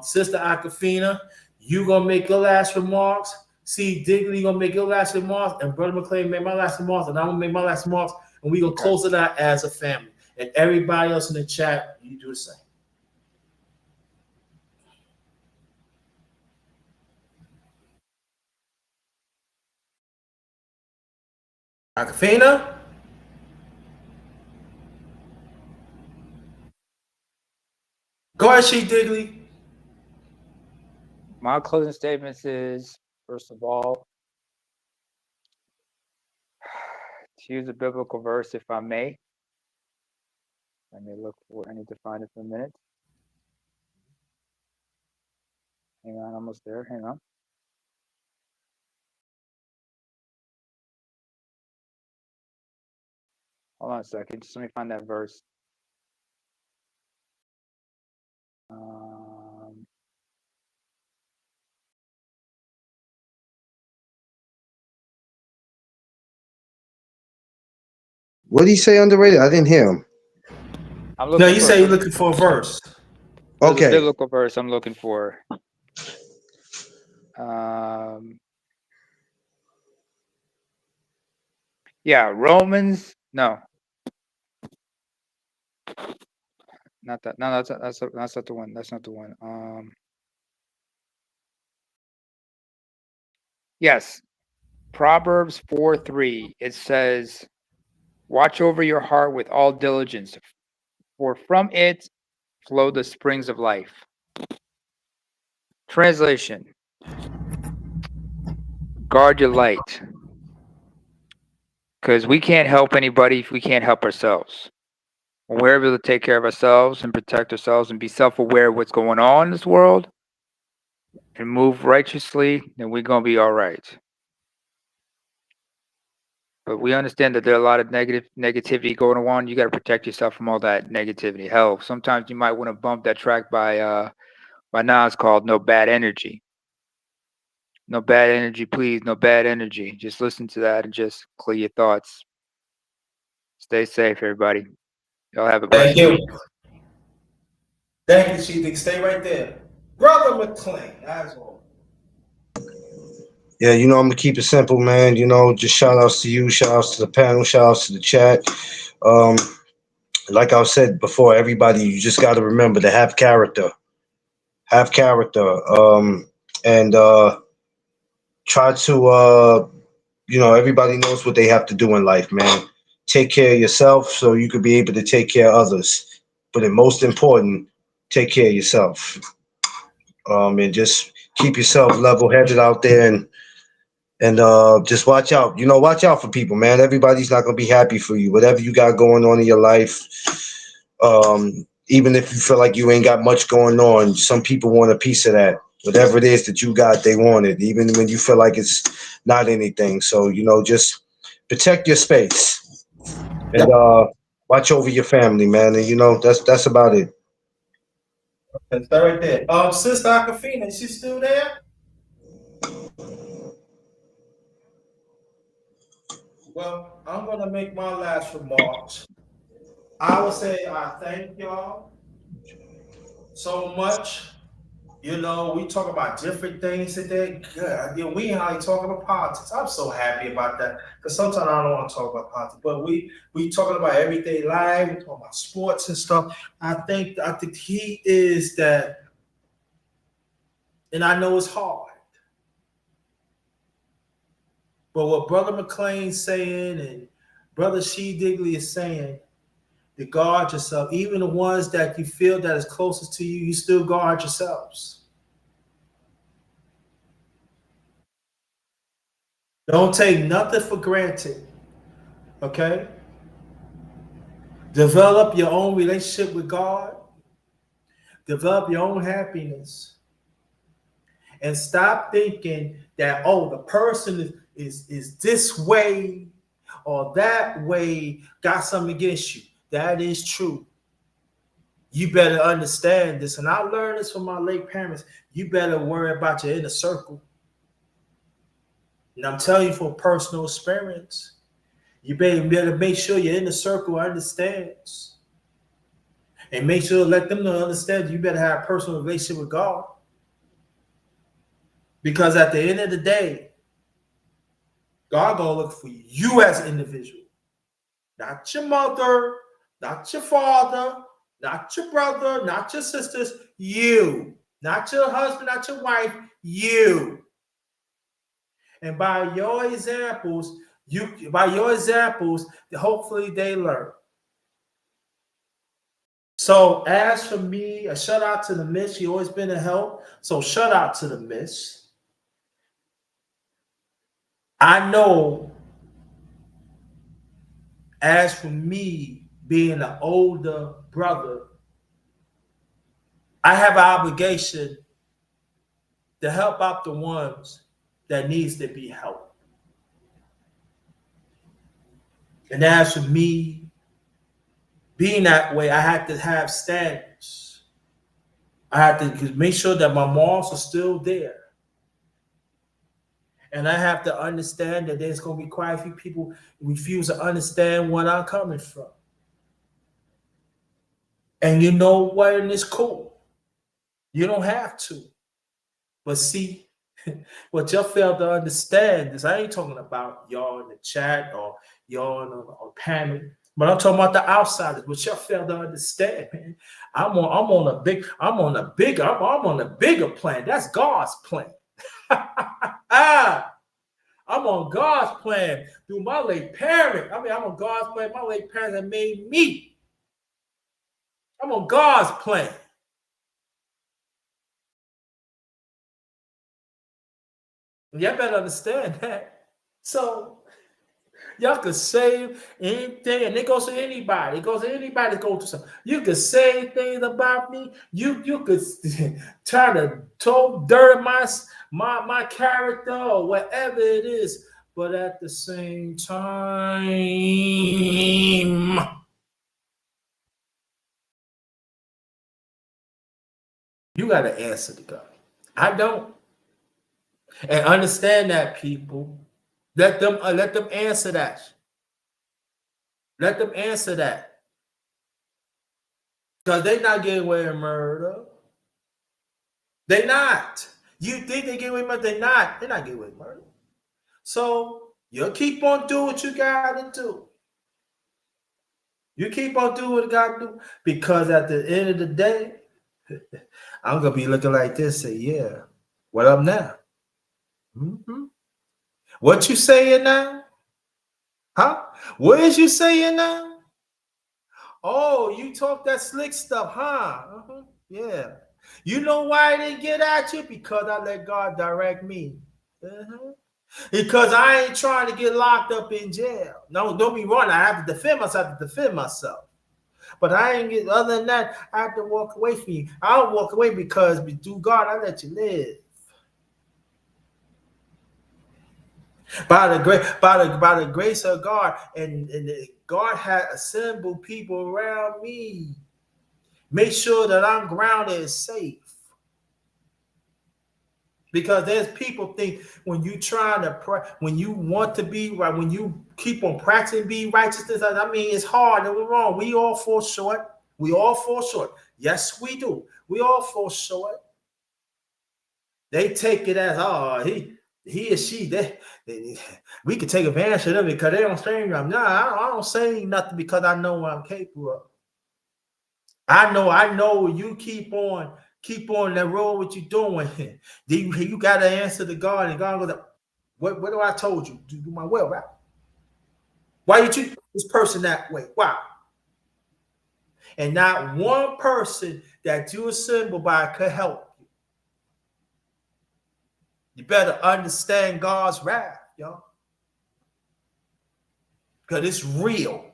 Sister Aquafina, you going to make your last remarks. See, Digley going to make your last remarks. And Brother McClain make my last remarks. And I'm going to make my last remarks. And we're going to close it out as a family. And everybody else in the chat, you do the same. Aquafina? Go ahead, She Digley. My closing statements is, first of all, to use a biblical verse, if I may. I need to find it for a minute. Hang on, almost there. Hang on. Hold on a second. Just let me find that verse. What did he say? Underrated? I didn't hear him. No, you say you're looking for a verse. There's Okay. a biblical verse I'm looking for. Yeah, Romans. No, not that. No, that's not the one. That's not the one. Yes, Proverbs 4:3. It says, "Watch over your heart with all diligence, for from it flow the springs of life." Translation: guard your light, because we can't help anybody if we can't help ourselves. When we're able to take care of ourselves and protect ourselves and be self-aware of what's going on in this world and move righteously, then we're going to be all right. But we understand that there are a lot of negativity going on. You got to protect yourself from all that negativity. Hell, sometimes you might want to bump that track by Nas called "No Bad Energy." No bad energy, please. No bad energy. Just listen to that and just clear your thoughts. Stay safe, everybody. Y'all have a blessed Thank you. week. Thank you, She Digley. Stay right there. Brother McClain, as well. Yeah, I'm gonna keep it simple, man. Just shout outs to you, shout outs to the panel, shout outs to the chat. Like I said before, everybody, you just got to remember to have character. have character, and try to everybody knows what they have to do in life, man. Take care of yourself so you could be able to take care of others. But the most important, take care of yourself. And just keep yourself level headed out there, and just watch out. Watch out for people, man. Everybody's not gonna be happy for you. Whatever you got going on in your life, even if you feel like you ain't got much going on, some people want a piece of that. Whatever it is that you got, they want it, even when you feel like it's not anything. So, just protect your space and Yep. watch over your family, man. And that's about it. That's that right there. Sister Aquafina, is she still there? Well, I'm gonna make my last remarks. I would say I thank y'all so much. We talk about different things today. Good. We ain't really talking about politics. I'm so happy about that because sometimes I don't want to talk about politics, but we talking about everyday life. We talking about sports and stuff. I think he is that, and I know it's hard. But what Brother McLean's saying and Brother Shee Digley is saying, to guard yourself. Even the ones that you feel that is closest to you, you still guard yourselves. Don't take nothing for granted. Okay? Develop your own relationship with God. Develop your own happiness. And stop thinking that, the person is this way or that way, got something against you. That is true. You better understand this. And I learned this from my late parents. You better worry about your inner circle. And I'm telling you from personal experience. You better make sure your inner circle understands. And make sure to let them know understand you better have a personal relationship with God. Because at the end of the day, God gonna look for you as an individual. Not your mother, not your father, not your brother, not your sisters, you. Not your husband, not your wife, you. And by your examples, hopefully they learn. So as for me, a shout out to the Miss. She always been a help. So shout out to the Miss. I know as for me being an older brother, I have an obligation to help out the ones that needs to be helped. And as for me being that way, I had to have standards. I had to make sure that my morals are still there. And I have to understand that there's going to be quite a few people who refuse to understand where I'm coming from. And you know what? And it's cool. You don't have to. But see, what y'all fail to understand is I ain't talking about y'all in the chat or y'all on panel, but I'm talking about the outsiders. What y'all fail to understand, man. I'm on a bigger plan. That's God's plan. I'm on God's plan through my late parent. I'm on God's plan. My late parents that made me. I'm on God's plan. Y'all better understand that. So y'all could say anything, and it goes to anybody. It goes to anybody that goes to something. You could say things about me. You could try to throw dirt in my character or whatever it is. But at the same time, you got to answer to God. I don't. And understand that, people. Let them answer that. Let them answer that. Because they're not getting away with murder. They're not. You think they get away with murder? They're not. They're not getting away with murder. So you keep on doing what you gotta do. You keep on doing what you gotta do. Because at the end of the day, I'm gonna be looking like this. Say, yeah, what up now? Mm-hmm. What you saying now? Huh? What is you saying now? Oh, you talk that slick stuff, huh? Uh-huh. Yeah. You know why I didn't get at you? Because I let God direct me. Uh-huh. Because I ain't trying to get locked up in jail. No, don't be wrong. I have to defend myself. But I ain't get other than that, I have to walk away from you. I'll walk away because through God, I let you live. By the grace of God, and God had assembled people around me. Make sure that I'm grounded and safe. Because there's people think when you trying to when you want to be right, when you keep on practicing be righteousness, I mean it's hard and we're wrong. We all fall short. We all fall short. Yes, we do. We all fall short. They take it as he or she we can take advantage of them because they don't say nothing. No, I don't say nothing because I know what I'm capable of. I know you keep on that road what you doing. You got to answer to God, and God goes, what do I told you? Do my will, right? Why you treat this person that way? Why? And not one person that you assemble by could help you. You better understand God's wrath, y'all. Because it's real.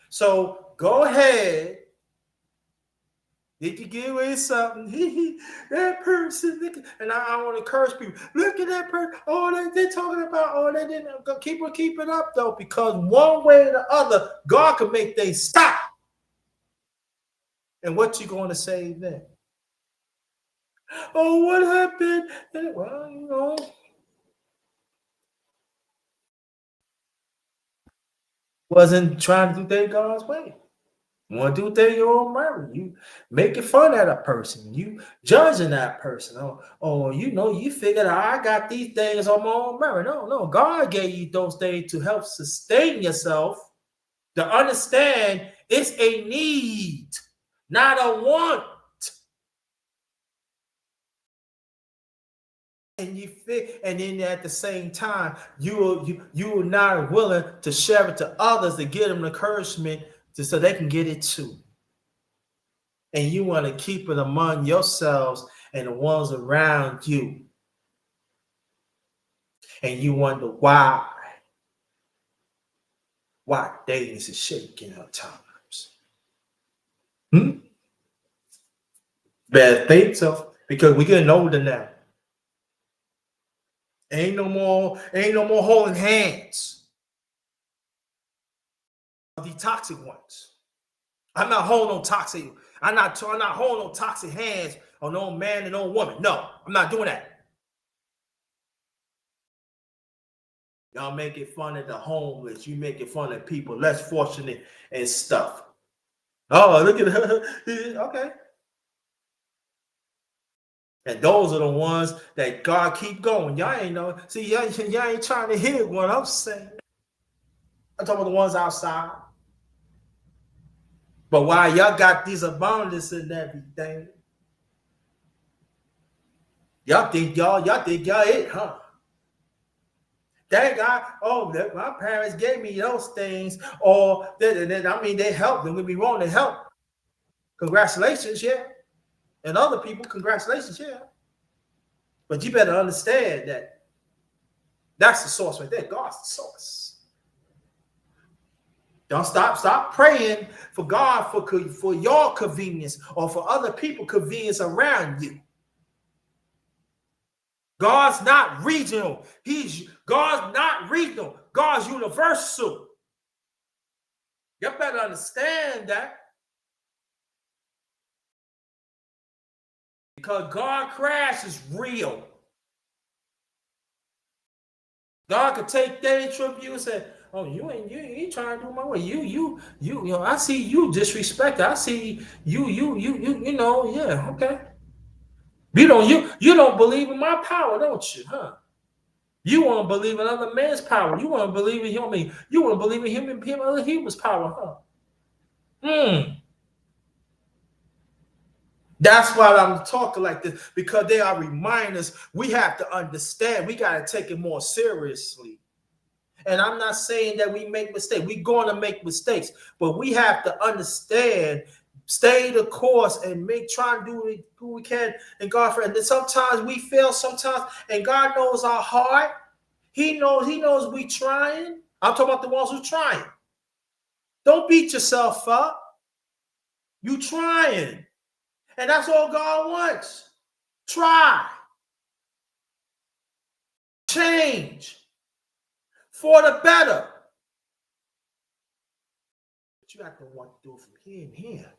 So go ahead. Did you give away something? That person, and I want to encourage people. Look at that person. Oh, they're talking about. Oh, they didn't keep it up though, because one way or the other, God can make things stop. And what you going to say then? Oh, what happened? Well, you know. Wasn't trying to do things God's way. You want to do things your own way. You making fun at a person. You judging that person. Oh, you figured out I got these things on my own merit. No. God gave you those things to help sustain yourself, to understand it's a need, not a want. And and then at the same time, you are not willing to share it to others to give them encouragement so they can get it too. And you want to keep it among yourselves and the ones around you. And you wonder why things are shaking at times. Better think so, because we're getting older now. Ain't no more holding hands. The toxic ones. I'm not holding no toxic. I'm not holding no toxic hands on no man and no woman. No, I'm not doing that. Y'all making fun of the homeless. You making fun of people less fortunate and stuff. Oh, look at her. Okay. And those are the ones that God keep going. Y'all ain't know. See, y'all ain't trying to hear what I'm saying. I'm talking about the ones outside. But why y'all got these abundance and everything? Y'all think y'all it, huh? Thank God. Oh, my parents gave me those things, or they helped. Don't get me wrong, they help. Congratulations, yeah. And other people, congratulations, yeah. But you better understand that that's the source right there. God's the source. Don't stop praying for God for your convenience or for other people's convenience around you. God's not regional. God's not regional. God's universal. You better understand that. Because God crash is real. God could take things from you and say, "Oh, you ain't trying to do my way. You know, I see you disrespect. I see you know, yeah, okay. You don't believe in my power, don't you, huh? You want to believe in other man's power. You want to believe in him. I mean, you want to believe in him and other people's power, huh? That's why I'm talking like this, because they are reminders. We have to understand. We got to take it more seriously. And I'm not saying that we make mistakes. We're going to make mistakes, but we have to understand, stay the course, and try and do what we can. And God, and then sometimes we fail, sometimes, and God knows our heart. He knows we trying. I'm talking about the ones who trying. Don't beat yourself up. You trying. And that's all God wants. Try. Change. For the better. But you have to want to do it from here and here.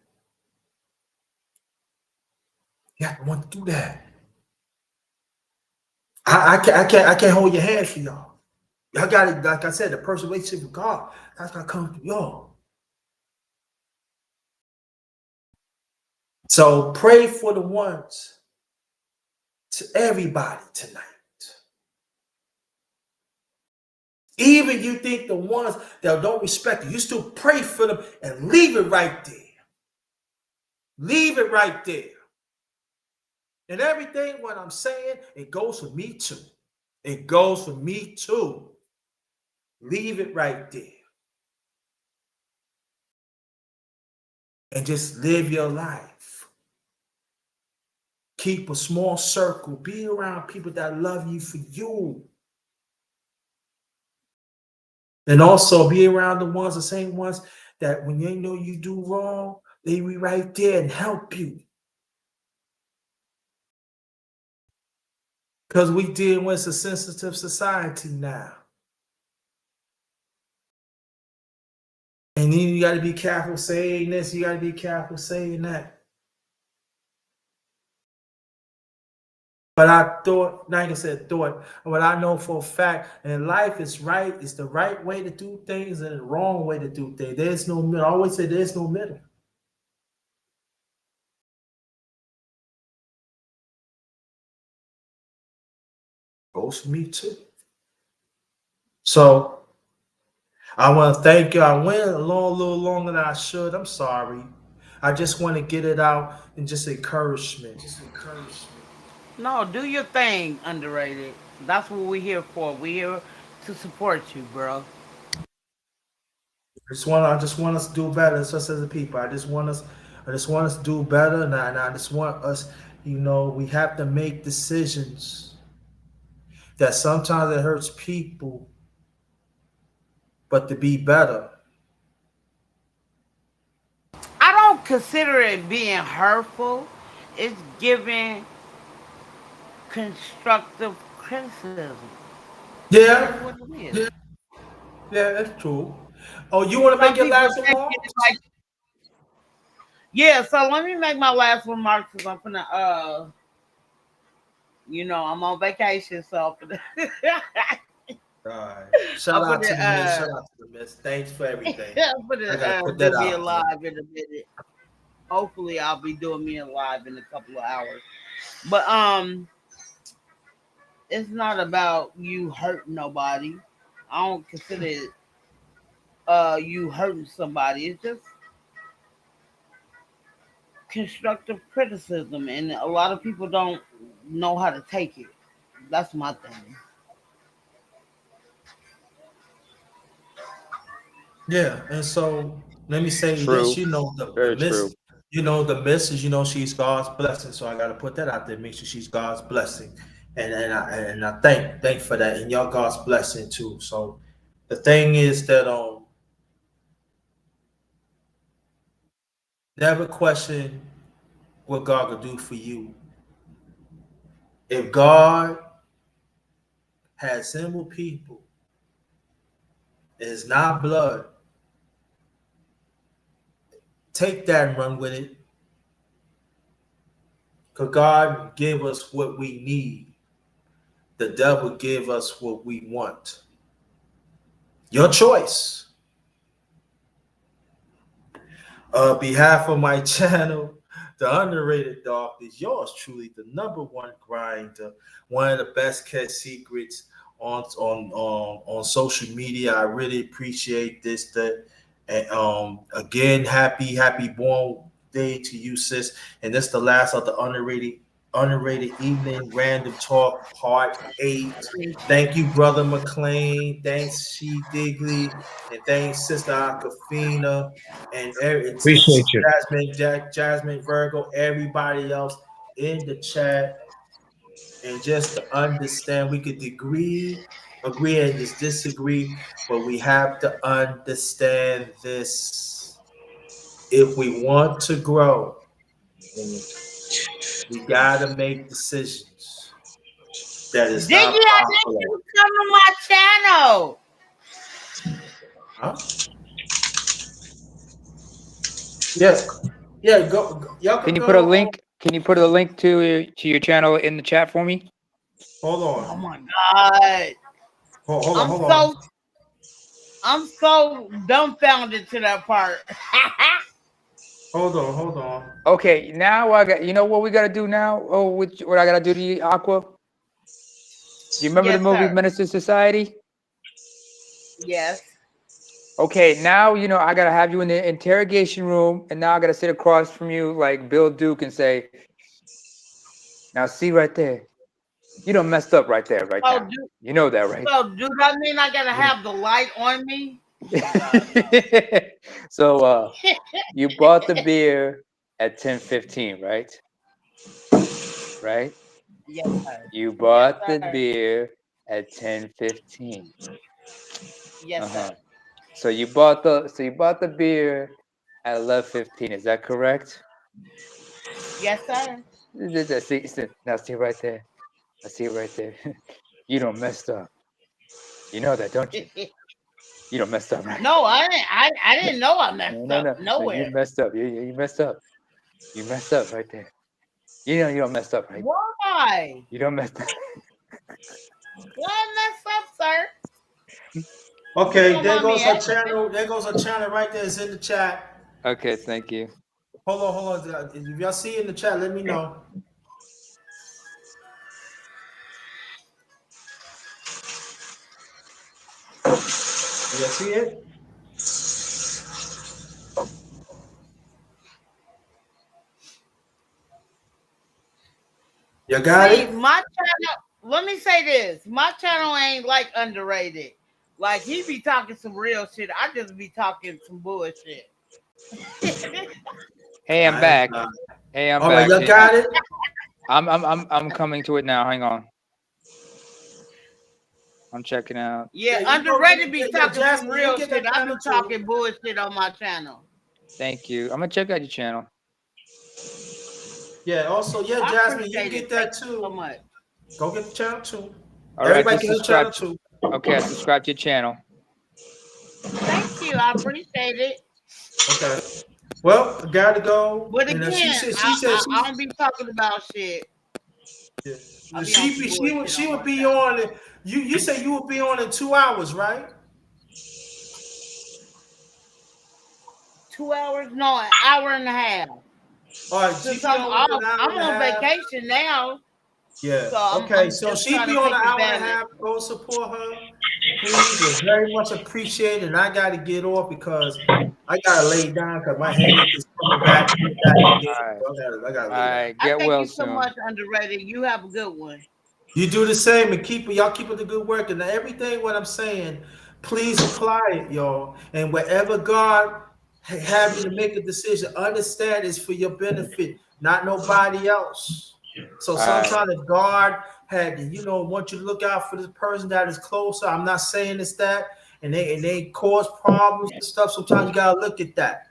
You have to want to do that. I can't hold your hand for y'all. Y'all got it, like I said, the personal relationship with God. That's gotta come through y'all. So pray for the ones, to everybody tonight. Even you think the ones that don't respect you still pray for them and leave it right there. Leave it right there. And everything what I'm saying, it goes for me too. It goes for me too. Leave it right there. And just live your life. Keep a small circle. Be around people that love you for you. And also be around the same ones that when they know you do wrong, they be right there and help you. Because we deal with a sensitive society now. And then you got to be careful saying this, you got to be careful saying that. But I thought, like I said, what I know for a fact, and life is right, it's the right way to do things and the wrong way to do things. There's no middle. I always say there's no middle. Goes for me too. So I want to thank you. I went a little longer than I should. I'm sorry. I just want to get it out and just encouragement. No, do your thing, Underrated. That's what we're here for. We're here to support you, bro. I just want us to do better, us as a people. I just want us to do better, and I just want us, we have to make decisions that sometimes it hurts people, but to be better. I don't consider it being hurtful. It's giving constructive criticism. That's Yeah, what it is. yeah, that's true. Oh, you want to make Some your people last take remark? it like, yeah. So let me make my last remarks because I'm gonna, I'm on vacation, so I'm gonna, All right. I'm Shout out gonna, to the miss. Shout out to the miss. Thanks for everything. I'm gonna I gotta put that do me out there. alive in a minute. Hopefully, I'll be doing me alive in a couple of hours. But it's not about you hurting nobody. I don't consider it you hurting somebody. It's just constructive criticism, and a lot of people don't know how to take it. That's my thing. Yeah, and so let me say this. True. The Very true. miss. The miss is she's God's blessing. So I got to put that out there. Make sure she's God's blessing, and I thank for that, and y'all God's blessing too. So the thing is that never question what God could do for you. If God has simple people, it's not blood. Take that and run with it. Because God give us what we need. The devil give us what we want. Your choice. Behalf of my channel, the underrated dog is yours truly, the number one grinder, one of the best kept secrets on social media. I really appreciate this. That and again, happy born day to you, sis. And this is the last of the underrated evening random talk part 8. Thank you, brother McLean. Thanks, She Digley, and thanks, sister Aquafina, and Appreciate you. Jasmine Virgo, everybody else in the chat. And just to understand, we could agree and just disagree, but we have to understand this. If we want to grow, we gotta make decisions that is Diggy, not I popular. think you come to my channel. Huh? Yeah, go. Y'all Can can you put a go. link? Can you put a link to your channel in the chat for me? Hold Oh on. my god. Hold on. I'm so dumbfounded to that part. Hold on. Okay, now I got. You know what we gotta do now? Oh, what I gotta do to you, Aqua? Do you remember the Yes, movie sir. Minister Society? Yes. Okay, now you know I gotta have you in the interrogation room, and now I gotta sit across from you like Bill Duke and say, "Now see right there, you done messed up right there, right So now. You know that, right?" so do that mean I gotta have the light on me? So you bought the beer at 10:15, right? Right? Yes, sir. You Yes, bought the sir. beer at 10:15. Yes, sir. So you bought the beer at 11:15. Is that correct? Yes, sir. Now see right there. I see it right there. You don't messed up. You know that, don't you? You don't messed up, right? No, I didn't know I messed No. up No, you nowhere. messed up. You messed up. You messed up right there. You know you don't messed up, right? Why? You don't messed up. Why I messed up, sir? Okay, Don't there mind me goes her asking. channel. There goes her channel right there. It's in the chat. Okay, thank you. Hold on. If y'all see it in the chat, let me know. You see it? You got See, it? my channel, let me say this. My channel ain't like underrated. Like he be talking some real shit. I just be talking some bullshit. Hey, I'm back. Hey, I'm All right, back. y'all got it? I'm coming to it now. Hang on. I'm checking out. Yeah, Yeah, underrated be yeah, talking some Jasmine, real you get that shit. I be channel too. talking bullshit on my channel. Thank you. I'm gonna check out your channel. Yeah, also, yeah, I Jasmine, you appreciate get it. that Thank you so too. much. Go get the channel too. All right, Everybody just get the channel subscribe. too. Okay, I subscribed to your channel. Thank you. I appreciate it. Okay. Well, I gotta go. But And again, she said I don't be talking about shit. I be on some bullshit she on would my be channel. on. You say you would be on in 2 hours, right? 2 hours? No, an hour and a half. All right, she Since be I'm on with off, an hour I'm and a on half. vacation now. Yeah. So Okay. I'm So just she trying be to on take an hour and a advantage. half. Go support her, please. It's very much appreciated. And I got to get off because I got to lay down because my headache is coming back again. All right. So I got to All lay down. right. I Get thank well you so soon. much, underrated. You have a good one. You do the same and y'all keep up the good work and everything. What I'm saying, please apply it, y'all. And wherever God have you to make a decision, understand it's for your benefit, not nobody else. So All right. sometimes if God had, want you to look out for this person that is closer. I'm not saying it's that, and they cause problems and stuff. Sometimes you gotta look at that.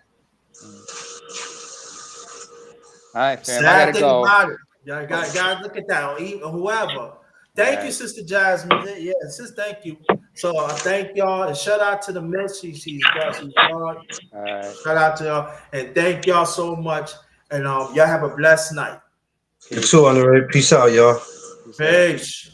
All right, fam. I Sad gotta thing go. about it, y'all gotta look at that, or even whoever. Thank you, right. Sister Jasmine. Yeah, sis, thank you. So I thank y'all and shout out to the miss. She's God. All right. Shout out to y'all and thank y'all so much. And y'all have a blessed night. You too, Underrated. Peace out, y'all. Peace out. Peace.